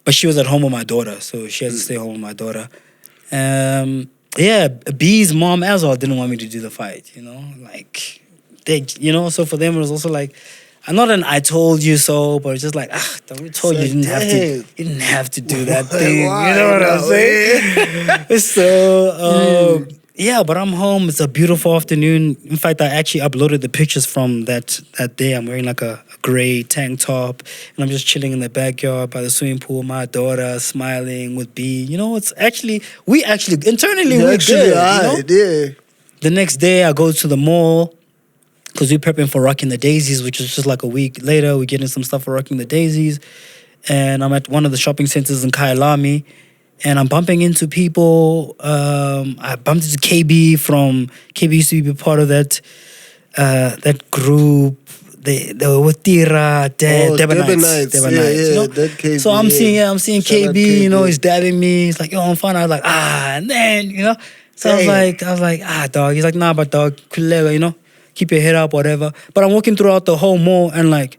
But she was at home with my daughter, so she has to stay home with my daughter. Yeah, B's mom as well didn't want me to do the fight, you know? Like, they, you know, so for them it was also like, not an I told you so, but it's just like, we told you you didn't have to do that thing. Why? You know what I'm saying? So, yeah, but I'm home. It's a beautiful afternoon. In fact, I actually uploaded the pictures from that day. I'm wearing like a gray tank top, and I'm just chilling in the backyard by the swimming pool. My daughter smiling with B. You know, internally we're good. You know? Yeah. The next day, I go to the mall because we're prepping for Rocking the Daisies, which is just like a week later. We're getting some stuff for Rocking the Daisies, and I'm at one of the shopping centers in Kailami. And I'm bumping into people. I bumped into KB used to be part of that group. They were with Tira, Debonites. You know? That KB, so I'm seeing Shout out KB, you know, he's dabbing me. He's like, yo, I'm fine. I was like, and then, you know. So I was like, dog. He's like, nah, but dog, you know, keep your head up, whatever. But I'm walking throughout the whole mall and like,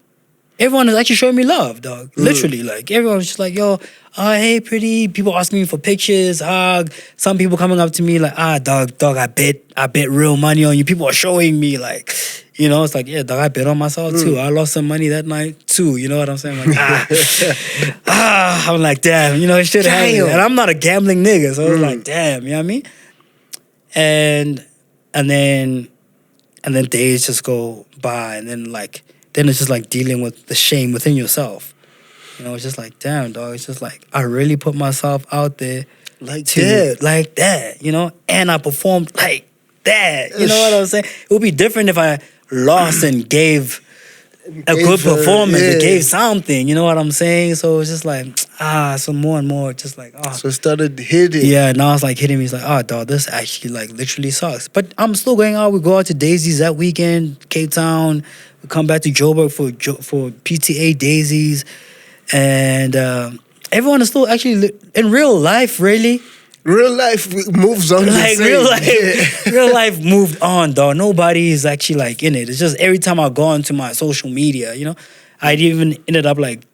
everyone is actually showing me love, dog. Literally, like everyone's just like, yo, hey, Priddy. People asking me for pictures, hug. Some people coming up to me like, dog, I bet real money on you. People are showing me like, you know, it's like, yeah, dog, I bet on myself too. I lost some money that night too. You know what I'm saying? Like, I'm like, damn, you know, it should happen. And I'm not a gambling nigga, so I was like, damn, you know what I mean? And then days just go by, and then it's just like dealing with the shame within yourself. You know, it's just like, damn, dog. It's just like, I really put myself out there. Like that, you know? And I performed like that. You know what I'm saying? It would be different if I lost and gave a good performance. It gave something. You know what I'm saying? So it's just like, so more and more, just like, So it started hitting. Yeah, now it's like hitting me. It's like, dog, this actually like literally sucks. But I'm still going out. We go out to Daisies that weekend, Cape Town. We come back to Joburg for PTA Daisies. And everyone is still actually in real life, really. Real life moves on. Like real life moved on, dog. Nobody is actually like in it. It's just every time I go onto my social media, you know, I even ended up like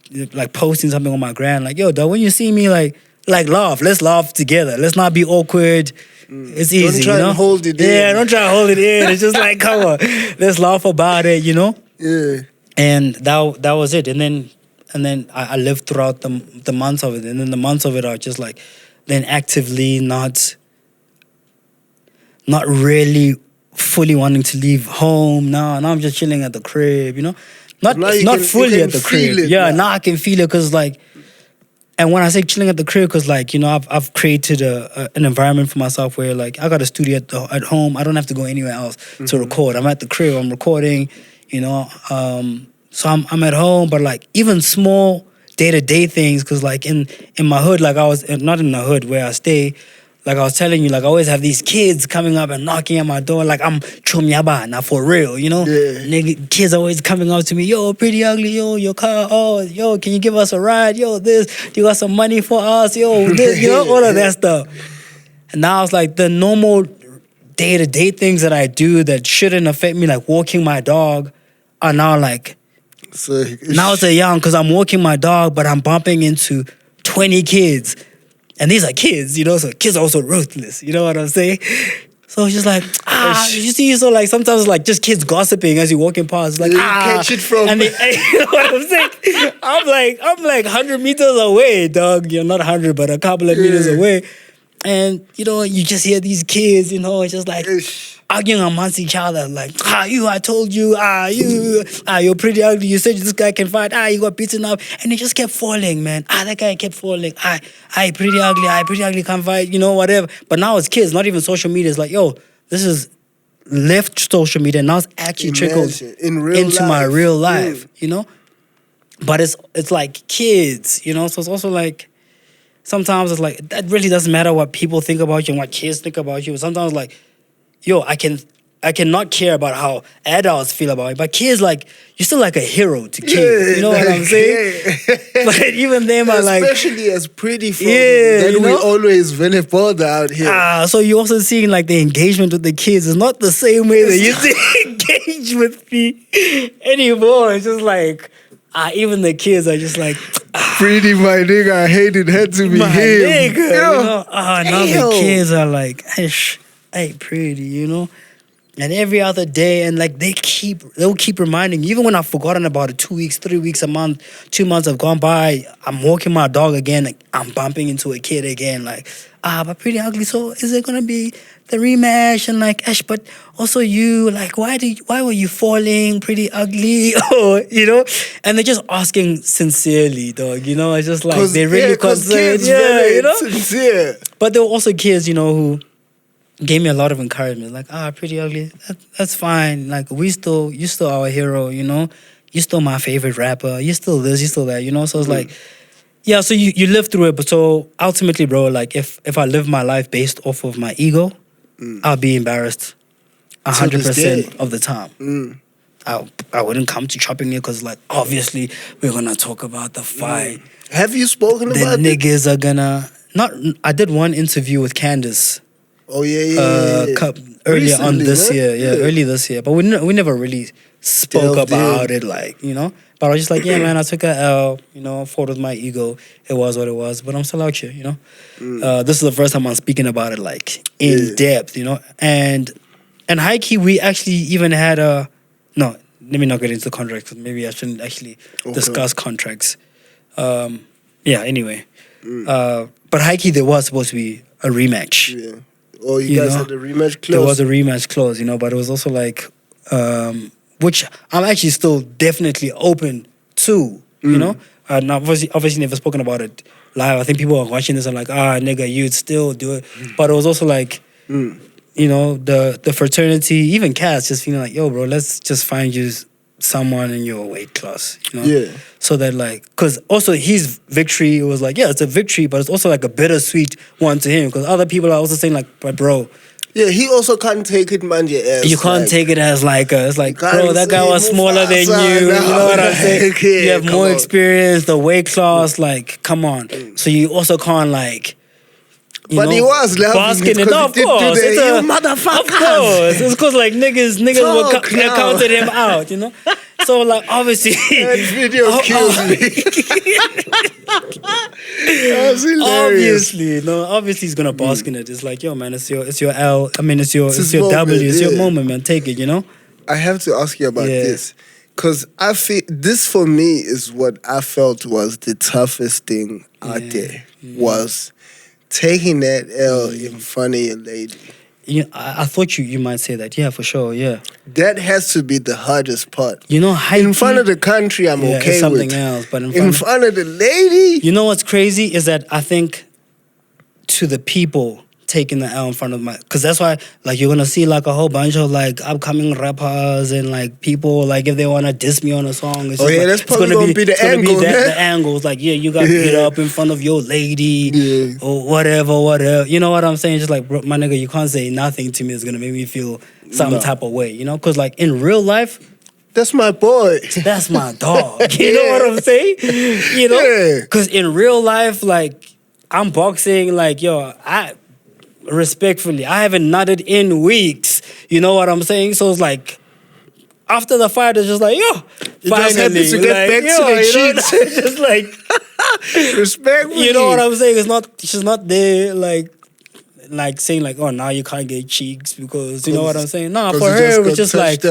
posting something on my gram, like, yo, dog, when you see me like laugh, let's laugh together. Let's not be awkward. It's easy, don't try you know. And hold it in. Yeah, don't try to hold it in. It's just like, come on, let's laugh about it, you know. Yeah. And that was it. And then I lived throughout the months of it. And then the months of it are just like, then actively not really fully wanting to leave home. Now I'm just chilling at the crib, you know? Not fully at the crib. Now I can feel it because like, and when I say chilling at the crib, because like, you know, I've created an environment for myself where like I got a studio at home. I don't have to go anywhere else to record. I'm at the crib, I'm recording, you know? So I'm at home, but like even small day-to-day things, because like in my hood, like I was not in the hood where I stay, like I was telling you, like I always have these kids coming up and knocking at my door, like I'm chumyaba, now for real, you know? Yeah. Nigga, kids always coming up to me, yo, Priddy Ugly, yo, your car, oh, yo, can you give us a ride? Yo, this, you got some money for us? Yo, this, you know, all of that stuff. And now it's like the normal day-to-day things that I do that shouldn't affect me, like walking my dog, are now like, So now it's a young, because I'm walking my dog, but I'm bumping into 20 kids. And these are kids, you know, so kids are also ruthless, you know what I'm saying? So it's just like, you see, so like sometimes it's like just kids gossiping as you're walking past, like, you catch it from. and they, you know what I'm saying? I'm like 100 meters away, dog. You're not 100, but a couple of meters away. And, you know, you just hear these kids, you know, it's just like arguing amongst each other, like, I told you, you're pretty ugly, you said this guy can fight, you got beaten up, and they just kept falling, man. That guy kept falling, pretty ugly, can't fight, you know, whatever. But now it's kids, not even social media. It's like, yo, this is left social media, now it's actually trickled into my real life, you know? But it's like kids, you know, so it's also like, sometimes it's like, that really doesn't matter what people think about you and what kids think about you. But sometimes like, yo, I can not care about how adults feel about it, but kids, like, you're still like a hero to kids. You know what I'm saying? But even them are like, especially as pretty folk, then you know? we always very bold out here. So you also seeing like the engagement with the kids is not the same way that you to engage with me anymore. It's just like, even the kids are just like, Priddy, my nigga, I hated had to be my him. nigga, you know? Now the kids are like, hey, Priddy, you know? And every other day, and like they'll keep reminding you, even when I've forgotten about it, 2 weeks, 3 weeks, a month, 2 months have gone by, I'm walking my dog again, like, I'm bumping into a kid again, like, but Priddy Ugly, so is it gonna be the rematch? And like, but also you, like, why were you falling, Priddy Ugly? Or, you know? And they're just asking sincerely, dog, you know? It's just like, they're really concerned. Yeah, you know? Sincere. But there were also kids, you know, who gave me a lot of encouragement. Like, Priddy Ugly, that's fine. Like, you still our hero, you know? You're still my favorite rapper. You're still this, you're still that, you know? So it's like, yeah, so you live through it. But so ultimately, bro, like, if I live my life based off of my ego, I'll be embarrassed 100% of the time. I wouldn't come to Choppin It because, like, obviously, we're going to talk about the fight. Have you spoken about it? The niggas are gonna... I did one interview with Candace. Oh, yeah. Earlier on this year. Yeah, early this year. But we never really spoke about it, like, you know? But I was just like, yeah, man, I took a L, you know, fought with my ego. It was what it was. But I'm still out here, you know? This is the first time I'm speaking about it, like, in depth, you know? And high-key, we actually even had a... No, let me not get into contracts, because maybe I shouldn't actually discuss contracts. Yeah, anyway. But high-key, there was supposed to be a rematch. Yeah. Oh, you guys had a rematch clause? There was a rematch clause, you know, but it was also like... which I'm actually still definitely open to, you know? Now, obviously never spoken about it live. I think people are watching this and like, nigga, you'd still do it. But it was also like, you know, the fraternity, even Cass just feeling like, yo, bro, let's just find you someone in your weight class, you know? Yeah. So that, like, because also his victory was like, yeah, it's a victory, but it's also like a bittersweet one to him, because other people are also saying like, but bro, yeah, he also can't take it, man. You can't take it as like it's like, bro, that guy was smaller than you. You know what I'm saying? You have more experience, the weight class, like, come on. So you also can't, like, but he was basking it. Of course, it's a motherfucker. Of course, it's because like niggas were counted him out, you know. So like obviously, that video kills me. That's hilarious. Obviously he's gonna bask in it. It's like, yo, man, it's your L. I mean, it's your W. It's your moment, man. Take it, you know. I have to ask you about this, because I feel this for me is what I felt was the toughest thing out there was taking that L in front of your lady. Yeah, I thought you might say that. Yeah, for sure. Yeah, that has to be the hardest part. You know, in front of the country, I'm okay it's something with else, but in front of the lady. You know what's crazy is that I think to the people, taking the L in front of my, because that's why like you're gonna see like a whole bunch of like upcoming rappers and like people like if they wanna diss me on a song, it's just, like, that's it's probably gonna be the angle, the angles like you got beat up in front of your lady or whatever. You know what I'm saying? Just like bro, my nigga, you can't say nothing to me that's gonna make me feel some type of way, you know? Because like in real life, that's my boy. That's my dog. You know what I'm saying? You know? Because in real life, like, I'm boxing, like, yo, respectfully, I haven't nodded in weeks. You know what I'm saying? So it's like, after the fight, it's just like, yo, finally. Just to get like, back to the cheeks. Just like, respectfully. You know what I'm saying? She's not there, like saying, like, oh, now you can't get cheeks because, you know what I'm saying? Nah, for her, it was just like,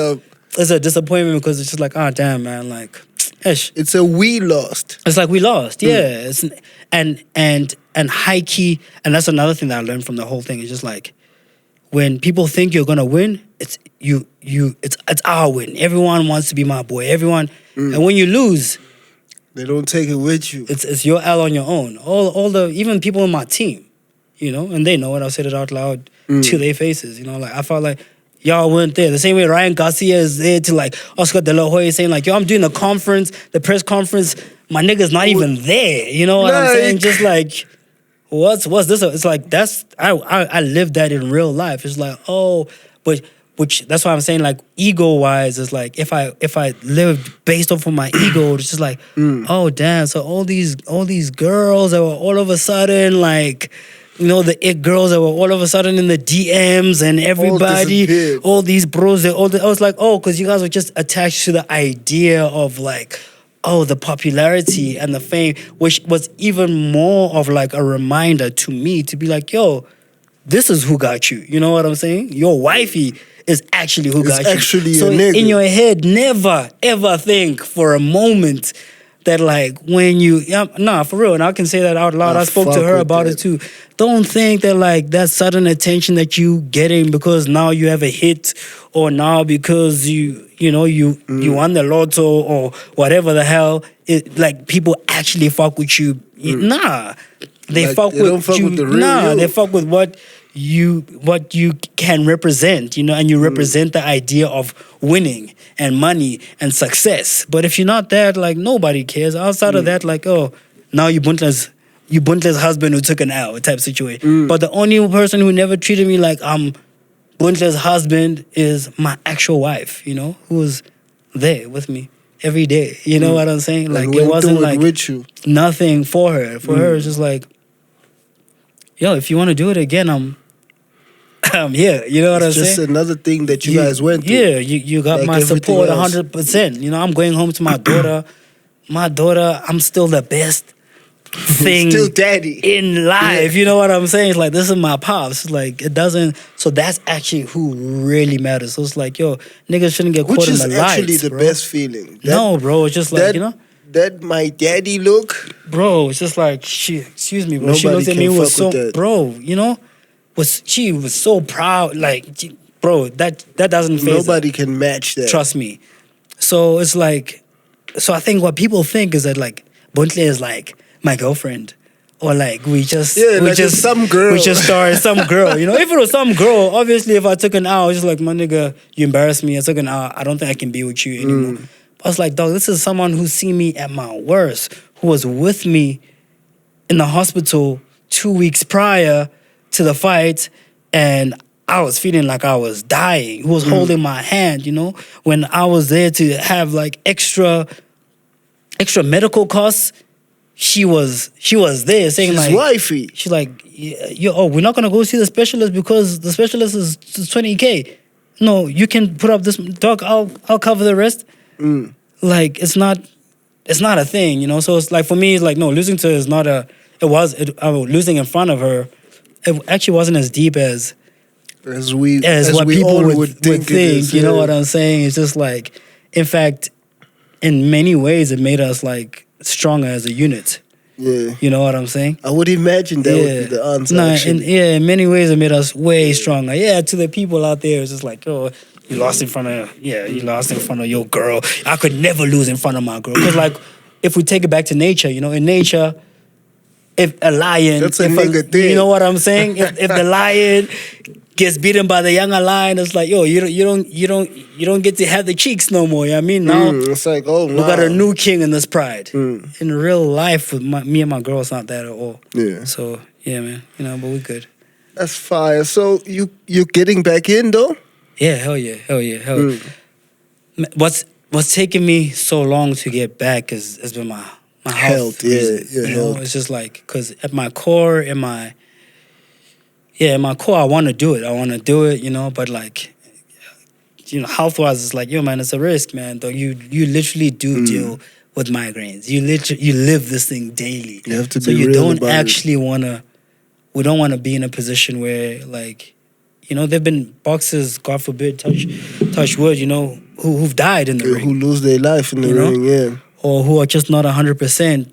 it's a disappointment because it's just like, oh, damn, man, like, ish. It's a we lost. It's like we lost, yeah. It's, and high key, and that's another thing that I learned from the whole thing. It's just like when people think you're gonna win, it's our win. Everyone wants to be my boy. Everyone, and when you lose, they don't take it with you. It's your L on your own. All the even people in my team, you know, and they know it. I said it out loud to their faces. You know, like I felt like y'all weren't there. The same way Ryan Garcia is there to like Oscar De La Hoya saying like, yo, I'm doing the press conference. My nigga's not even there. You know what I'm saying? Just like, what's this? It's like, I lived that in real life. It's like, oh, which that's why I'm saying like ego-wise, it's like if I lived based off of my ego, it's just like, oh damn, so all these girls that were all of a sudden like, you know, the it girls that were all of a sudden in the DMs and everybody, all these bros, I was like, oh, because you guys were just attached to the idea of like, oh, the popularity and the fame, which was even more of like a reminder to me to be like, yo, this is who got you. You know what I'm saying? Your wifey is actually who got you. So in your head, never, ever think for a moment that like when you, for real, and I can say that out loud. I spoke to her about it too. Don't think that like that sudden attention that you getting because now you have a hit or now because you won the lotto or whatever the hell, like people actually fuck with you. Nah. They like, fuck they with you. With the real they fuck with what you can represent, you know, and you represent the idea of winning and money and success. But if you're not that, like nobody cares. Outside of that, like, oh, now you Buntler's husband who took an L type situation. But the only person who never treated me like I'm Buntler's husband is my actual wife, you know, who was there with me every day. You know what I'm saying? Like it wasn't like with you. Nothing for her. For her, it's just like, yo, if you want to do it again, I'm here. You know what I'm saying? Just another thing that you guys went through. Yeah, you got like my support 100%. You know, I'm going home to my daughter. My daughter, I'm still the best thing still daddy in life. You know what I'm saying? It's like, this is my pops. Like, it doesn't... So that's actually who really matters. So it's like, yo, niggas shouldn't get caught in the lights, which is actually the best feeling. No, bro, it's just like, you know... That my daddy look... Bro, it's just like, excuse me, bro. She looked at me with so... Bro, you know? She was so proud. Like, bro, that doesn't faze nobody can match that. Trust me. So it's like... So I think what people think is that, like, Buntle is like my girlfriend. Or like, we just some girl. We just started some girl. You know, if it was some girl, obviously if I took an hour, just like, my nigga, you embarrassed me. I took an hour. I don't think I can be with you anymore. I was like, dog, this is someone who's seen me at my worst, who was with me in the hospital 2 weeks prior to the fight, and I was feeling like I was dying, who was holding my hand, you know, when I was there to have like extra medical costs. She was there saying, she's like, wifey. She's like, we're not gonna go see the specialist because the specialist is 20K. No, you can put up this, dog, I'll cover the rest. Like, it's not a thing, you know. So it's like, for me, it's like, no, losing to her is not losing in front of her. It actually wasn't as deep as what people would think. You know what I'm saying? It's just like, in fact, in many ways, it made us like stronger as a unit. Yeah, you know what I'm saying? I would imagine that would be the answer. In many ways, it made us way stronger. Yeah, to the people out there, it's just like, oh. You lost in front of your girl. I could never lose in front of my girl. Because like, if we take it back to nature, you know, in nature, if a lion, That's a if nigga thing. you know what I'm saying? If the lion gets beaten by the younger lion, it's like, yo, you don't get to have the cheeks no more. You know what I mean? Now It's like, oh, we got a new king in this pride. Mm. In real life, with me and my girl, it's not that at all. Yeah. So yeah, man. You know, but we good. That's fire. So you getting back in though? Yeah, hell yeah. Mm. What's taken me so long to get back has been my health. Yeah, reason, your you know, health. it's just like, because at my core, in my core, I want to do it. I want to do it, you know, but like, you know, health wise, it's like, yo, man, it's a risk, man. Though you literally do deal with migraines. You live this thing daily. You have to so be you real don't about actually want to. We don't want to be in a position where, like, you know, there've been boxers, God forbid, touch wood, you know, who've died in the ring. Who lose their life in the You know? ring, yeah. Or who are just not 100%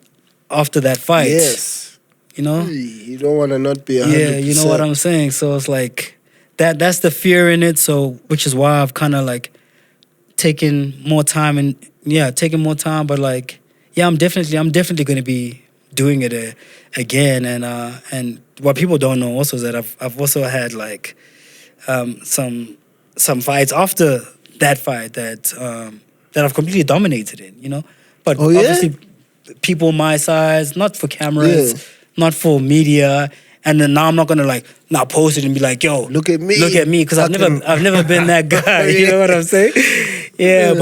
after that fight. Yes. You know? You don't want to not be 100%. Yeah, you know what I'm saying? So it's like, that's the fear in it. So, which is why I've kind of like taken more time but like, yeah, I'm definitely going to be doing it again. And what people don't know also is that I've also had like some fights after that fight that I've completely dominated in, you know? But obviously people my size, not for cameras, not for media, and then now I'm not gonna like now post it and be like, yo, look at me, because I've never been that guy. You know what I'm saying? Yeah.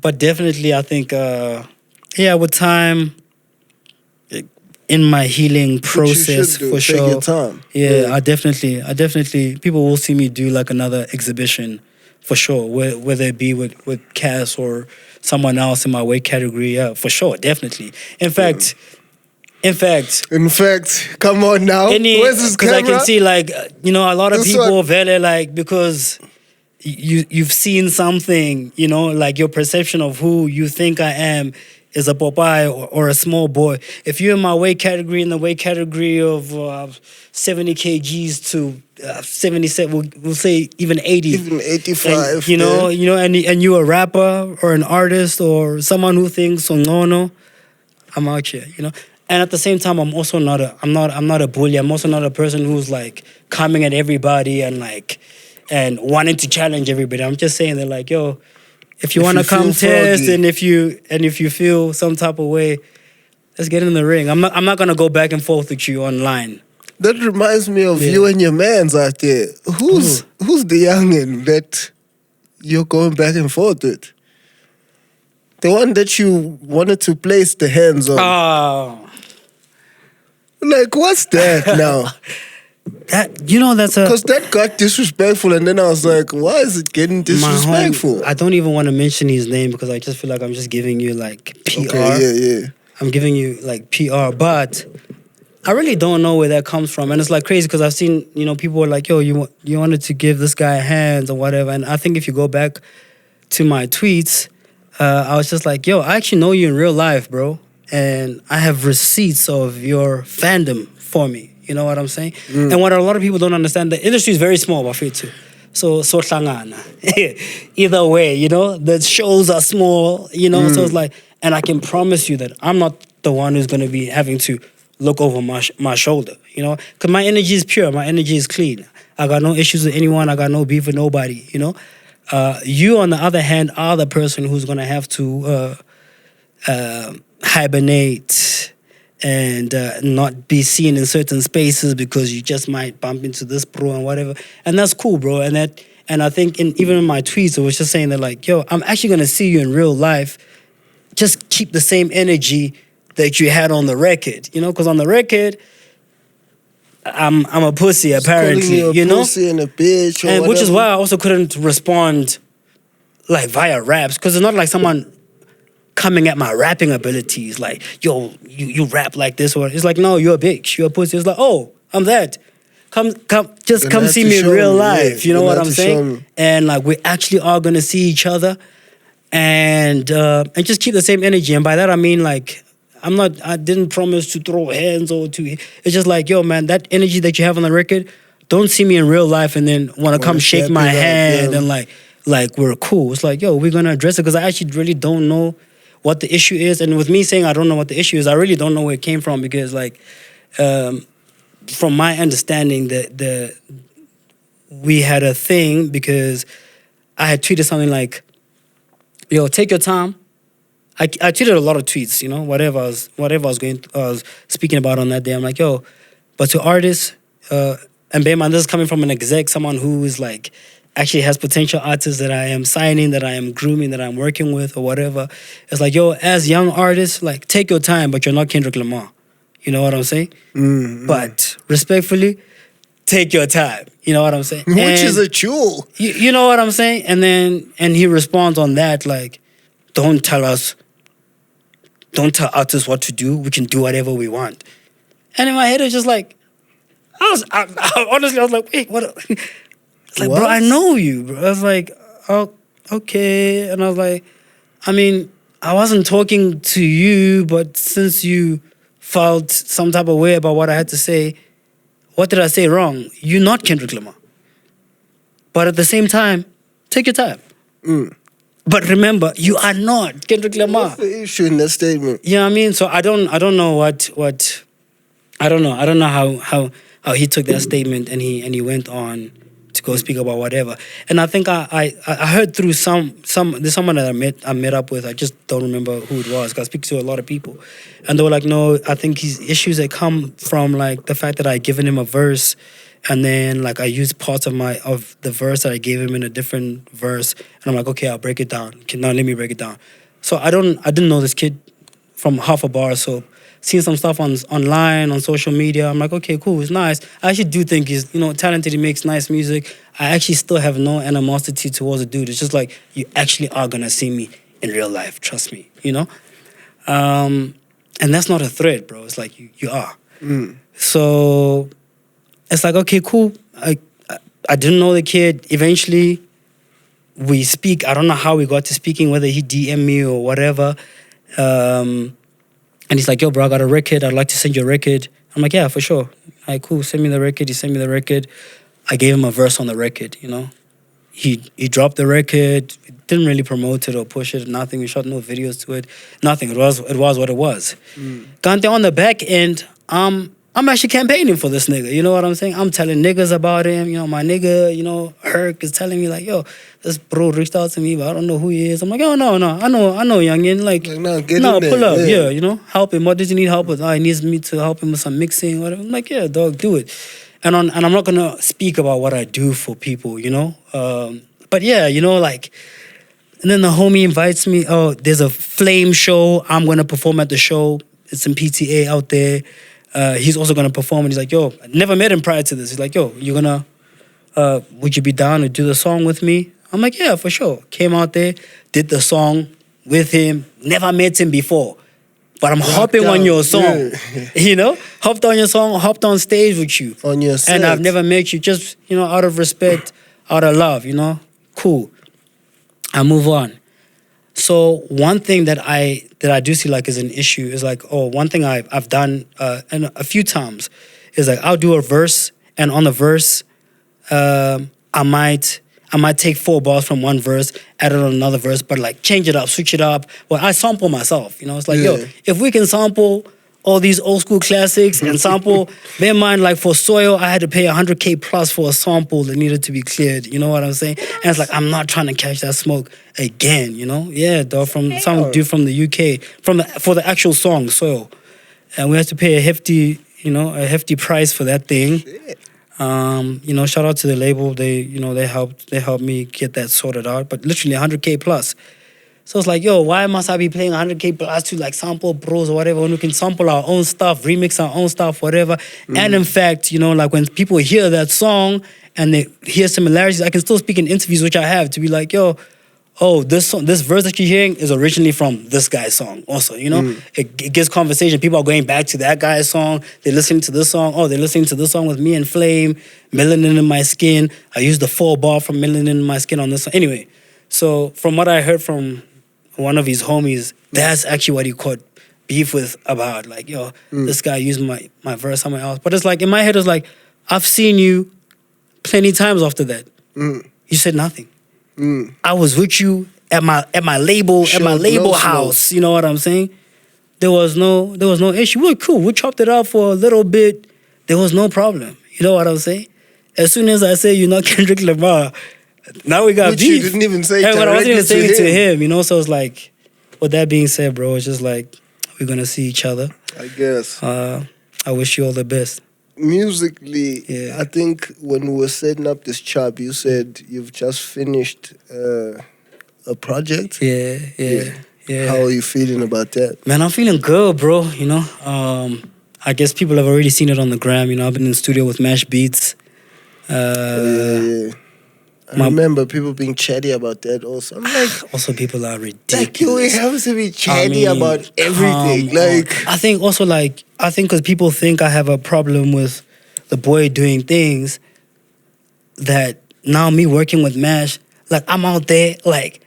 But definitely I think with time, in my healing process, for sure. Take your time. Yeah, I definitely people will see me do like another exhibition for sure, whether it be with Cass or someone else in my weight category. Yeah, for sure, definitely. In fact, come on now. Where's this camera? Because I can see, like, you know, a lot of This people one. very like, because you've seen something, you know, like your perception of who you think I am is a Popeye or a small boy. If you're in my weight category, in the weight category of 70 kgs to 77, we'll say even 80, Even 85. and, you know, and you're a rapper or an artist or someone who thinks no, I'm out here, you know. And at the same time, I'm also not a bully. I'm also not a person who's like coming at everybody and wanting to challenge everybody. I'm just saying that, like, yo, if you want to come test, froggy. and if you feel some type of way, let's get in the ring. I'm not gonna go back and forth with you online. That reminds me of you and your mans out there. Who's the youngin' that you're going back and forth with? The one that you wanted to place the hands on. Oh, Like, what's that now? Because that got disrespectful, and then I was like, why is it getting disrespectful? I don't even want to mention his name because I just feel like I'm just giving you like PR. Okay, yeah. I'm giving you like PR, but I really don't know where that comes from. And it's like crazy because I've seen, you know, people are like, yo, you wanted to give this guy hands or whatever. And I think if you go back to my tweets, I was just like, yo, I actually know you in real life, bro. And I have receipts of your fandom for me. You know what I'm saying? And what a lot of people don't understand, the industry is very small, I feel too. So hlangana. Either way, you know, the shows are small, you know, so it's like, and I can promise you that I'm not the one who's going to be having to look over my shoulder, you know, because my energy is pure, my energy is clean. I got no issues with anyone, I got no beef with nobody, you know. You, on the other hand, are the person who's going to have to hibernate and not be seen in certain spaces because you just might bump into this bro and whatever. And that's cool, bro. And I think even in my tweets, I was just saying that, like, yo, I'm actually going to see you in real life. Just keep the same energy that you had on the record, you know? Because on the record, I'm a pussy, apparently, you know? Pussy and a bitch or and whatever. which is why I also couldn't respond, like, via raps. Because it's not like someone coming at my rapping abilities, like, yo, you rap like this, or it's like, no, you're a bitch, you're a pussy. It's like, oh, I'm that. Come see me in real life. You know what I'm saying? And like, we actually are gonna see each other, and just keep the same energy. And by that I mean, like, I didn't promise to throw hands or to. It's just like, yo, man, that energy that you have on the record, don't see me in real life and then want to come shake my hand and like we're cool. It's like, yo, we're gonna address it, because I actually really don't know what the issue is. And with me saying I don't know what the issue is, I really don't know where it came from, because like from my understanding, we had a thing because I had tweeted something like, "Yo, take your time." I tweeted a lot of tweets, you know, whatever I was speaking about on that day. I'm like, "Yo, but to artists, and bear in mind, this is coming from an exec, someone who is like actually has potential artists that I am signing, that I am grooming, that I'm working with, or whatever. It's like, yo, as young artists, like take your time, but you're not Kendrick Lamar. You know what I'm saying? But respectfully, take your time. You know what I'm saying? Which is a jewel. You know what I'm saying? And he responds on that like, don't tell artists what to do. We can do whatever we want. And in my head, it's just like, honestly, I was like, wait, what? It's like, What? bro, I know you, bro. I was like, oh, okay. And I was like, I mean, I wasn't talking to you, but since you felt some type of way about what I had to say, what did I say wrong? You're not Kendrick Lamar. But at the same time, take your time. But remember, you are not Kendrick Lamar. What's the issue in that statement? You know what I mean? So I don't know what I don't know how he took that statement and he went on to go speak about whatever. And I think I heard through there's someone that I met up with. I just don't remember who it was because I speak to a lot of people, and they were like, no, I think his issues that come from like the fact that I given him a verse, and then like I used parts of the verse that I gave him in a different verse, and I'm like, okay, I'll break it down. Now let me break it down. So I didn't know this kid from half a bar, so seeing some stuff online, on social media, I'm like, okay, cool, it's nice. I actually do think he's, talented, he makes nice music. I actually still have no animosity towards the dude. It's just like, you actually are gonna see me in real life, trust me, And that's not a threat, bro. It's like, you are. So, it's like, okay, cool. I didn't know the kid. Eventually, we speak. I don't know how we got to speaking, whether he DM'd me or whatever. And he's like, yo, bro, I got a record. I'd like to send you a record. I'm like, yeah, for sure. All right, cool. Send me the record. He sent me the record. I gave him a verse on the record, He dropped the record. Didn't really promote it or push it. Nothing. We shot no videos to it. Nothing. It was what it was. Kante, on the back end, I'm actually campaigning for this nigga. You know what I'm saying? I'm telling niggas about him. My nigga, Herc is telling me like, yo, this bro reached out to me, but I don't know who he is. I'm like, oh, no, I know, youngin. Like, no, pull up, yeah, help him. What does he need help with? He needs me to help him with some mixing, whatever. I'm like, yeah, dog, do it. And I'm not gonna speak about what I do for people, But yeah, like, and then the homie invites me. Oh, there's a flame show. I'm gonna perform at the show. It's in PTA out there. He's also gonna perform, and he's like, yo, I never met him prior to this. He's like, yo, you're gonna, would you be down to do the song with me? I'm like, yeah, for sure. Came out there, did the song with him. Never met him before, but I'm hopping on your song. Yeah. Hopped on your song, hopped on stage with you. On your set. And I've never met you, just, out of respect, out of love, Cool. I move on. So one thing that I do see like is an issue is like, one thing I've done and a few times is like I'll do a verse, and on the verse I might take 4 bars from one verse, add it on another verse, but like change it up, switch it up. Well, I sample myself, It's like, yo, if we can sample all these old school classics and sample, bear in mind, like for Soil, I had to pay $100K plus for a sample that needed to be cleared. You know what I'm saying? And it's like, I'm not trying to catch that smoke again, Yeah, dog, from some dude from the UK, for the actual song, Soil. And we had to pay a hefty price for that thing. Shout out to the label. They helped me get that sorted out, but literally $100K plus. So it's like, yo, why must I be paying $100K plus to like sample bros or whatever when we can sample our own stuff, remix our own stuff, whatever. And in fact, like when people hear that song and they hear similarities, I can still speak in interviews, which I have, to be like, yo, this verse that you're hearing is originally from this guy's song also, It gives conversation. People are going back to that guy's song. They're listening to this song. Oh, they're listening to this song with Me and Flame, Melanin in My Skin. I used the 4 bar from Melanin in My Skin on this song. Anyway, so from what I heard from one of his homies, that's actually what he caught beef with about. Like, yo, this guy used my verse somewhere else. But it's like, in my head, it's like, I've seen you plenty times after that. You said nothing. I was with you at my label, house. You know what I'm saying? there was no issue. We were cool. We chopped it out for a little bit. There was no problem. You know what I'm saying? As soon as I say you're not Kendrick Lamar, now we got Which beef. you didn't even say Yeah, but I wasn't even saying it to him. him, you know. So it's like, with that being said, bro, it's just like we're gonna see each other. I guess. I wish you all the best. Musically, Yeah. I think when we were setting up this chop, you said you've just finished a project. Yeah. How are you feeling about that? Man, I'm feeling good, bro. You know, I guess people have already seen it on the gram. You know, I've been in the studio with Mash Beats. Yeah. I remember people being chatty about that also. I'm like, Also, people are like ridiculous. you have to be chatty I mean, about everything. come Like, on. I think also because people think I have a problem with the boy doing things that now me working with Mash, like I'm out there, like,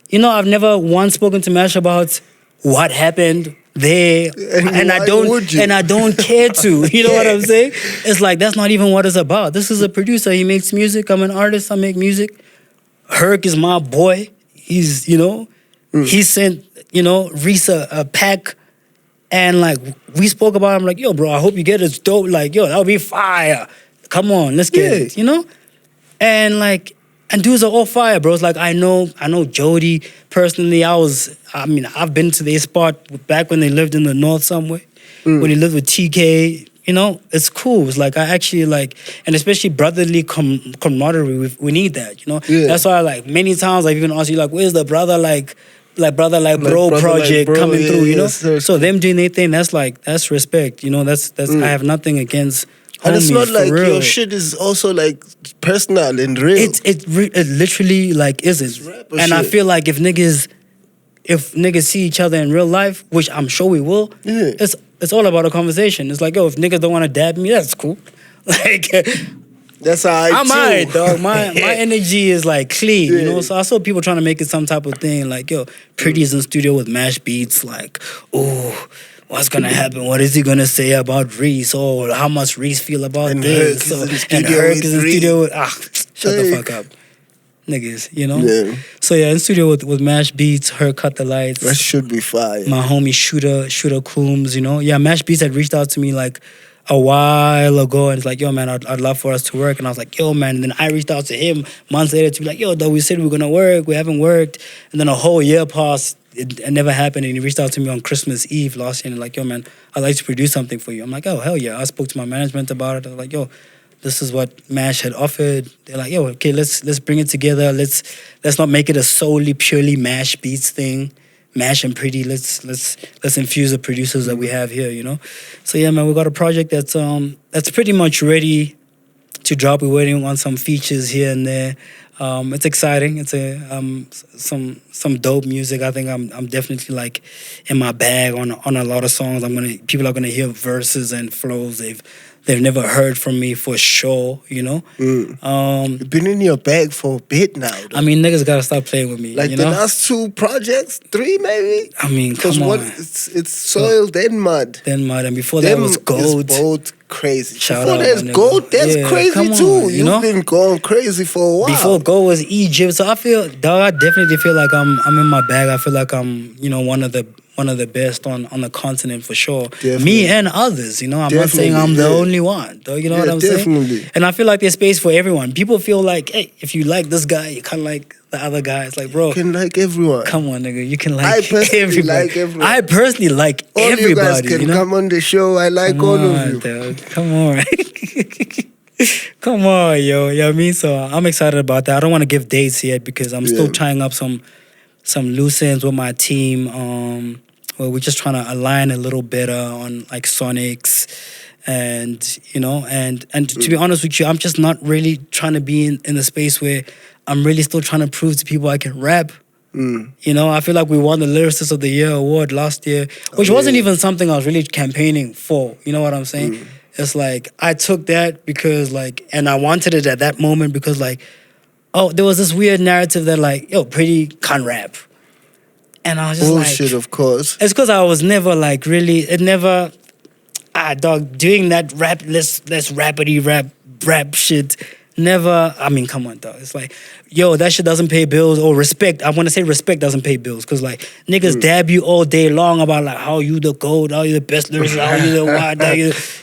you know, I've never once spoken to Mash about what happened there, And why would you? I don't care to. You know what I'm saying? It's like that's not even what it's about. This is a producer. He makes music. I'm an artist. I make music. Herc is my boy. He's, you know, he sent, you know, Reese a pack, and like we spoke about. I'm like, yo, bro, I hope you get it. It's dope. Like, yo, that'll be fire. Come on, let's get it. You know, and like. And dudes are all fire, bro. It's like I know Jody personally. I've been to their spot back when they lived in the north somewhere. When he lived with TK, you know, it's cool. It's like I actually like, and especially brotherly camaraderie. We need that, you know. Yeah. That's why like many times I've even asked you like, where's the brother like bro brother like project bro, coming yeah, through, you know. sir. So them doing their thing, that's respect, you know. That's I have nothing against. and it's homies, not for like real. your shit is also like personal and real. It literally like isn't. rapper And I shit. feel like if niggas see each other in real life, which I'm sure we will, Yeah. it's all about a conversation. It's like, yo, if niggas don't want to dab me, that's cool. Like That's how I'm too. alright, dog. My energy is like clean, you know. Yeah. So I saw people trying to make it some type of thing, like, yo, Priddy's in studio with Mash Beats, like, oh, what's gonna happen? What is he gonna say about Reese? Or how much Reese feel about And this? Herc is in And studio Herc with is in Reese. studio with shut the Like- fuck up. Niggas, you know? Yeah. So yeah, in studio with Mash Beats, Herc cut the lights. That should be fire. My homie Shooter Coombs, you know? Yeah, Mash Beats had reached out to me like a while ago and it's like, yo, man, I'd love for us to work. And I was like, yo, man. And then I reached out to him months later to be like, yo, though, we said we were gonna work. We haven't worked. And then a whole year passed. It never happened. And he reached out to me on Christmas Eve last year and like, yo, man, I'd like to produce something for you. I'm like, oh, hell yeah. I spoke to my management about it. I was like, yo, this is what Mash had offered. They're like, yo, okay, let's bring it together. Let's not make it a solely purely Mash Beats thing. Mash and Priddy. Let's infuse the producers that we have here, you know. So yeah, man, we got a project that's pretty much ready to drop. We're waiting on some features here and there. It's exciting. It's some dope music. I think I'm definitely like in my bag on a lot of songs. People are gonna hear verses and flows they've never heard from me for sure, you know. You've been in your bag for a bit now. Though. I mean, niggas gotta stop playing with me. Like you the know? last 2 projects, 3 maybe. I mean, Because come what on. it's soil then mud. Then mud, and before Them that was gold. is both crazy. Shout Before out, there's my nigga. gold, that's Yeah, crazy come on, too. you You've know? been going crazy for a while. Before gold was Egypt, so I feel, dog. I definitely feel like I'm in my bag. I feel like I'm, you know, one of the best on the continent for sure. Definitely. Me and others, you know. I'm not saying I'm the Definitely, yeah. only one, though. You know Yeah, what I'm saying? definitely. And I feel like there's space for everyone. People feel like, hey, if you like this guy, you kind of like the other guy. It's like, bro, You can like everyone. come on, nigga, you can like I personally everybody. like everyone. I personally like All everybody. you guys can you know? come on the show. I like Come all on, of you. dog. Come on. Come on, yo. You know what I mean? So I'm excited about that. I don't want to give dates yet because I'm still Yeah. tying up some loose ends with my team. Where we're just trying to align a little better on like Sonics and, you know, and to be honest with you, I'm just not really trying to be in the space where I'm really still trying to prove to people I can rap. You know, I feel like we won the Lyricist of the Year award last year, which wasn't even something I was really campaigning for. You know what I'm saying? It's like I took that because like, and I wanted it at that moment because like, oh, there was this weird narrative that like, yo, Priddy can't rap. And I was just Bullshit, like, of course. it's because I was never like really, it never, dog, doing that rap, let's rapidy rap shit Never. I mean, come on, dog. It's like, yo, that shit doesn't pay bills. Or respect. I want to say respect doesn't pay bills. Because, like, niggas dab you all day long about, like, how you the GOAT, how you the best lyricist, how you the what.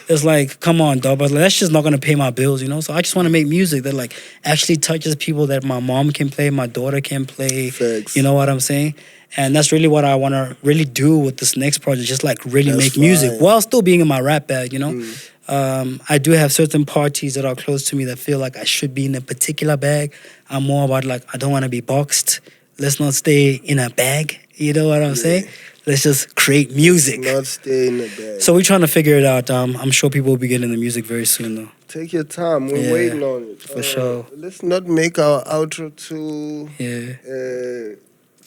It's like, come on, dog. But like, that's just not going to pay my bills, you know? So I just want to make music that, like, actually touches people that my mom can play, my daughter can play. Facts. You know what I'm saying? And that's really what I want to really do with this next project. Just, like, really That's make music fine. while still being in my rap bag, you know? I do have certain parties that are close to me that feel like I should be in a particular bag. I'm more about like, I don't want to be boxed. Let's not stay in a bag. You know what I'm saying? Let's just create music. Not stay in the bag. So we're trying to figure it out. I'm sure people will be getting the music very soon though. Take your time. We're Yeah, waiting on it. for sure. Let's not make our outro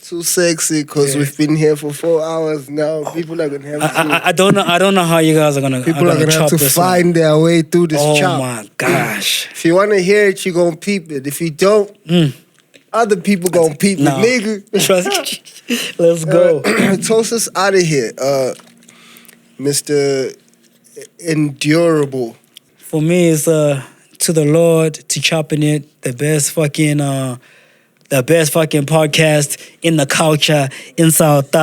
too sexy because we've been here for 4 hours now. People are gonna have to. I don't know how you guys are gonna. People are gonna have to find their way through this chop. Oh my gosh! If you wanna hear it, you gonna peep it. If you don't, other people gonna peep it, nigga. Trust. Let's go. Toast us out of here, Mr. Endurable. For me, it's to the Lord, to Choppin It, the best fucking podcast in the culture, in South,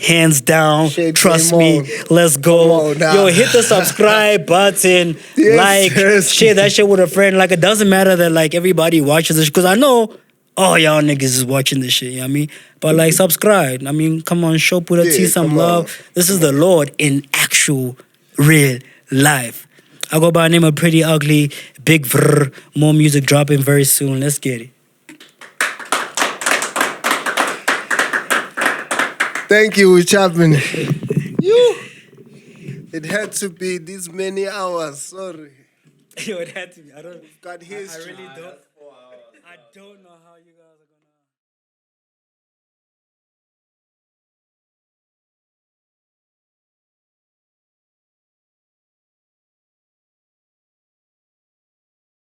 hands down. Shit, Trust come me, on. let's go. Come on now. Yo, hit the subscribe button, Yes. share that shit with a friend. Like, it doesn't matter that like everybody watches this, because I know all y'all niggas is watching this shit, you know what I mean? But like, subscribe. I mean, come on, show Bhuda T some come love. on. This is the Lord in actual, real life. I go by the name of Priddy Ugly, Big Vrr, more music dropping very soon. Let's get it. Thank you, Choppin. It had to be these many hours. Sorry. Yo, it had to be. I don't. Got history. I really don't. I don't know how you guys.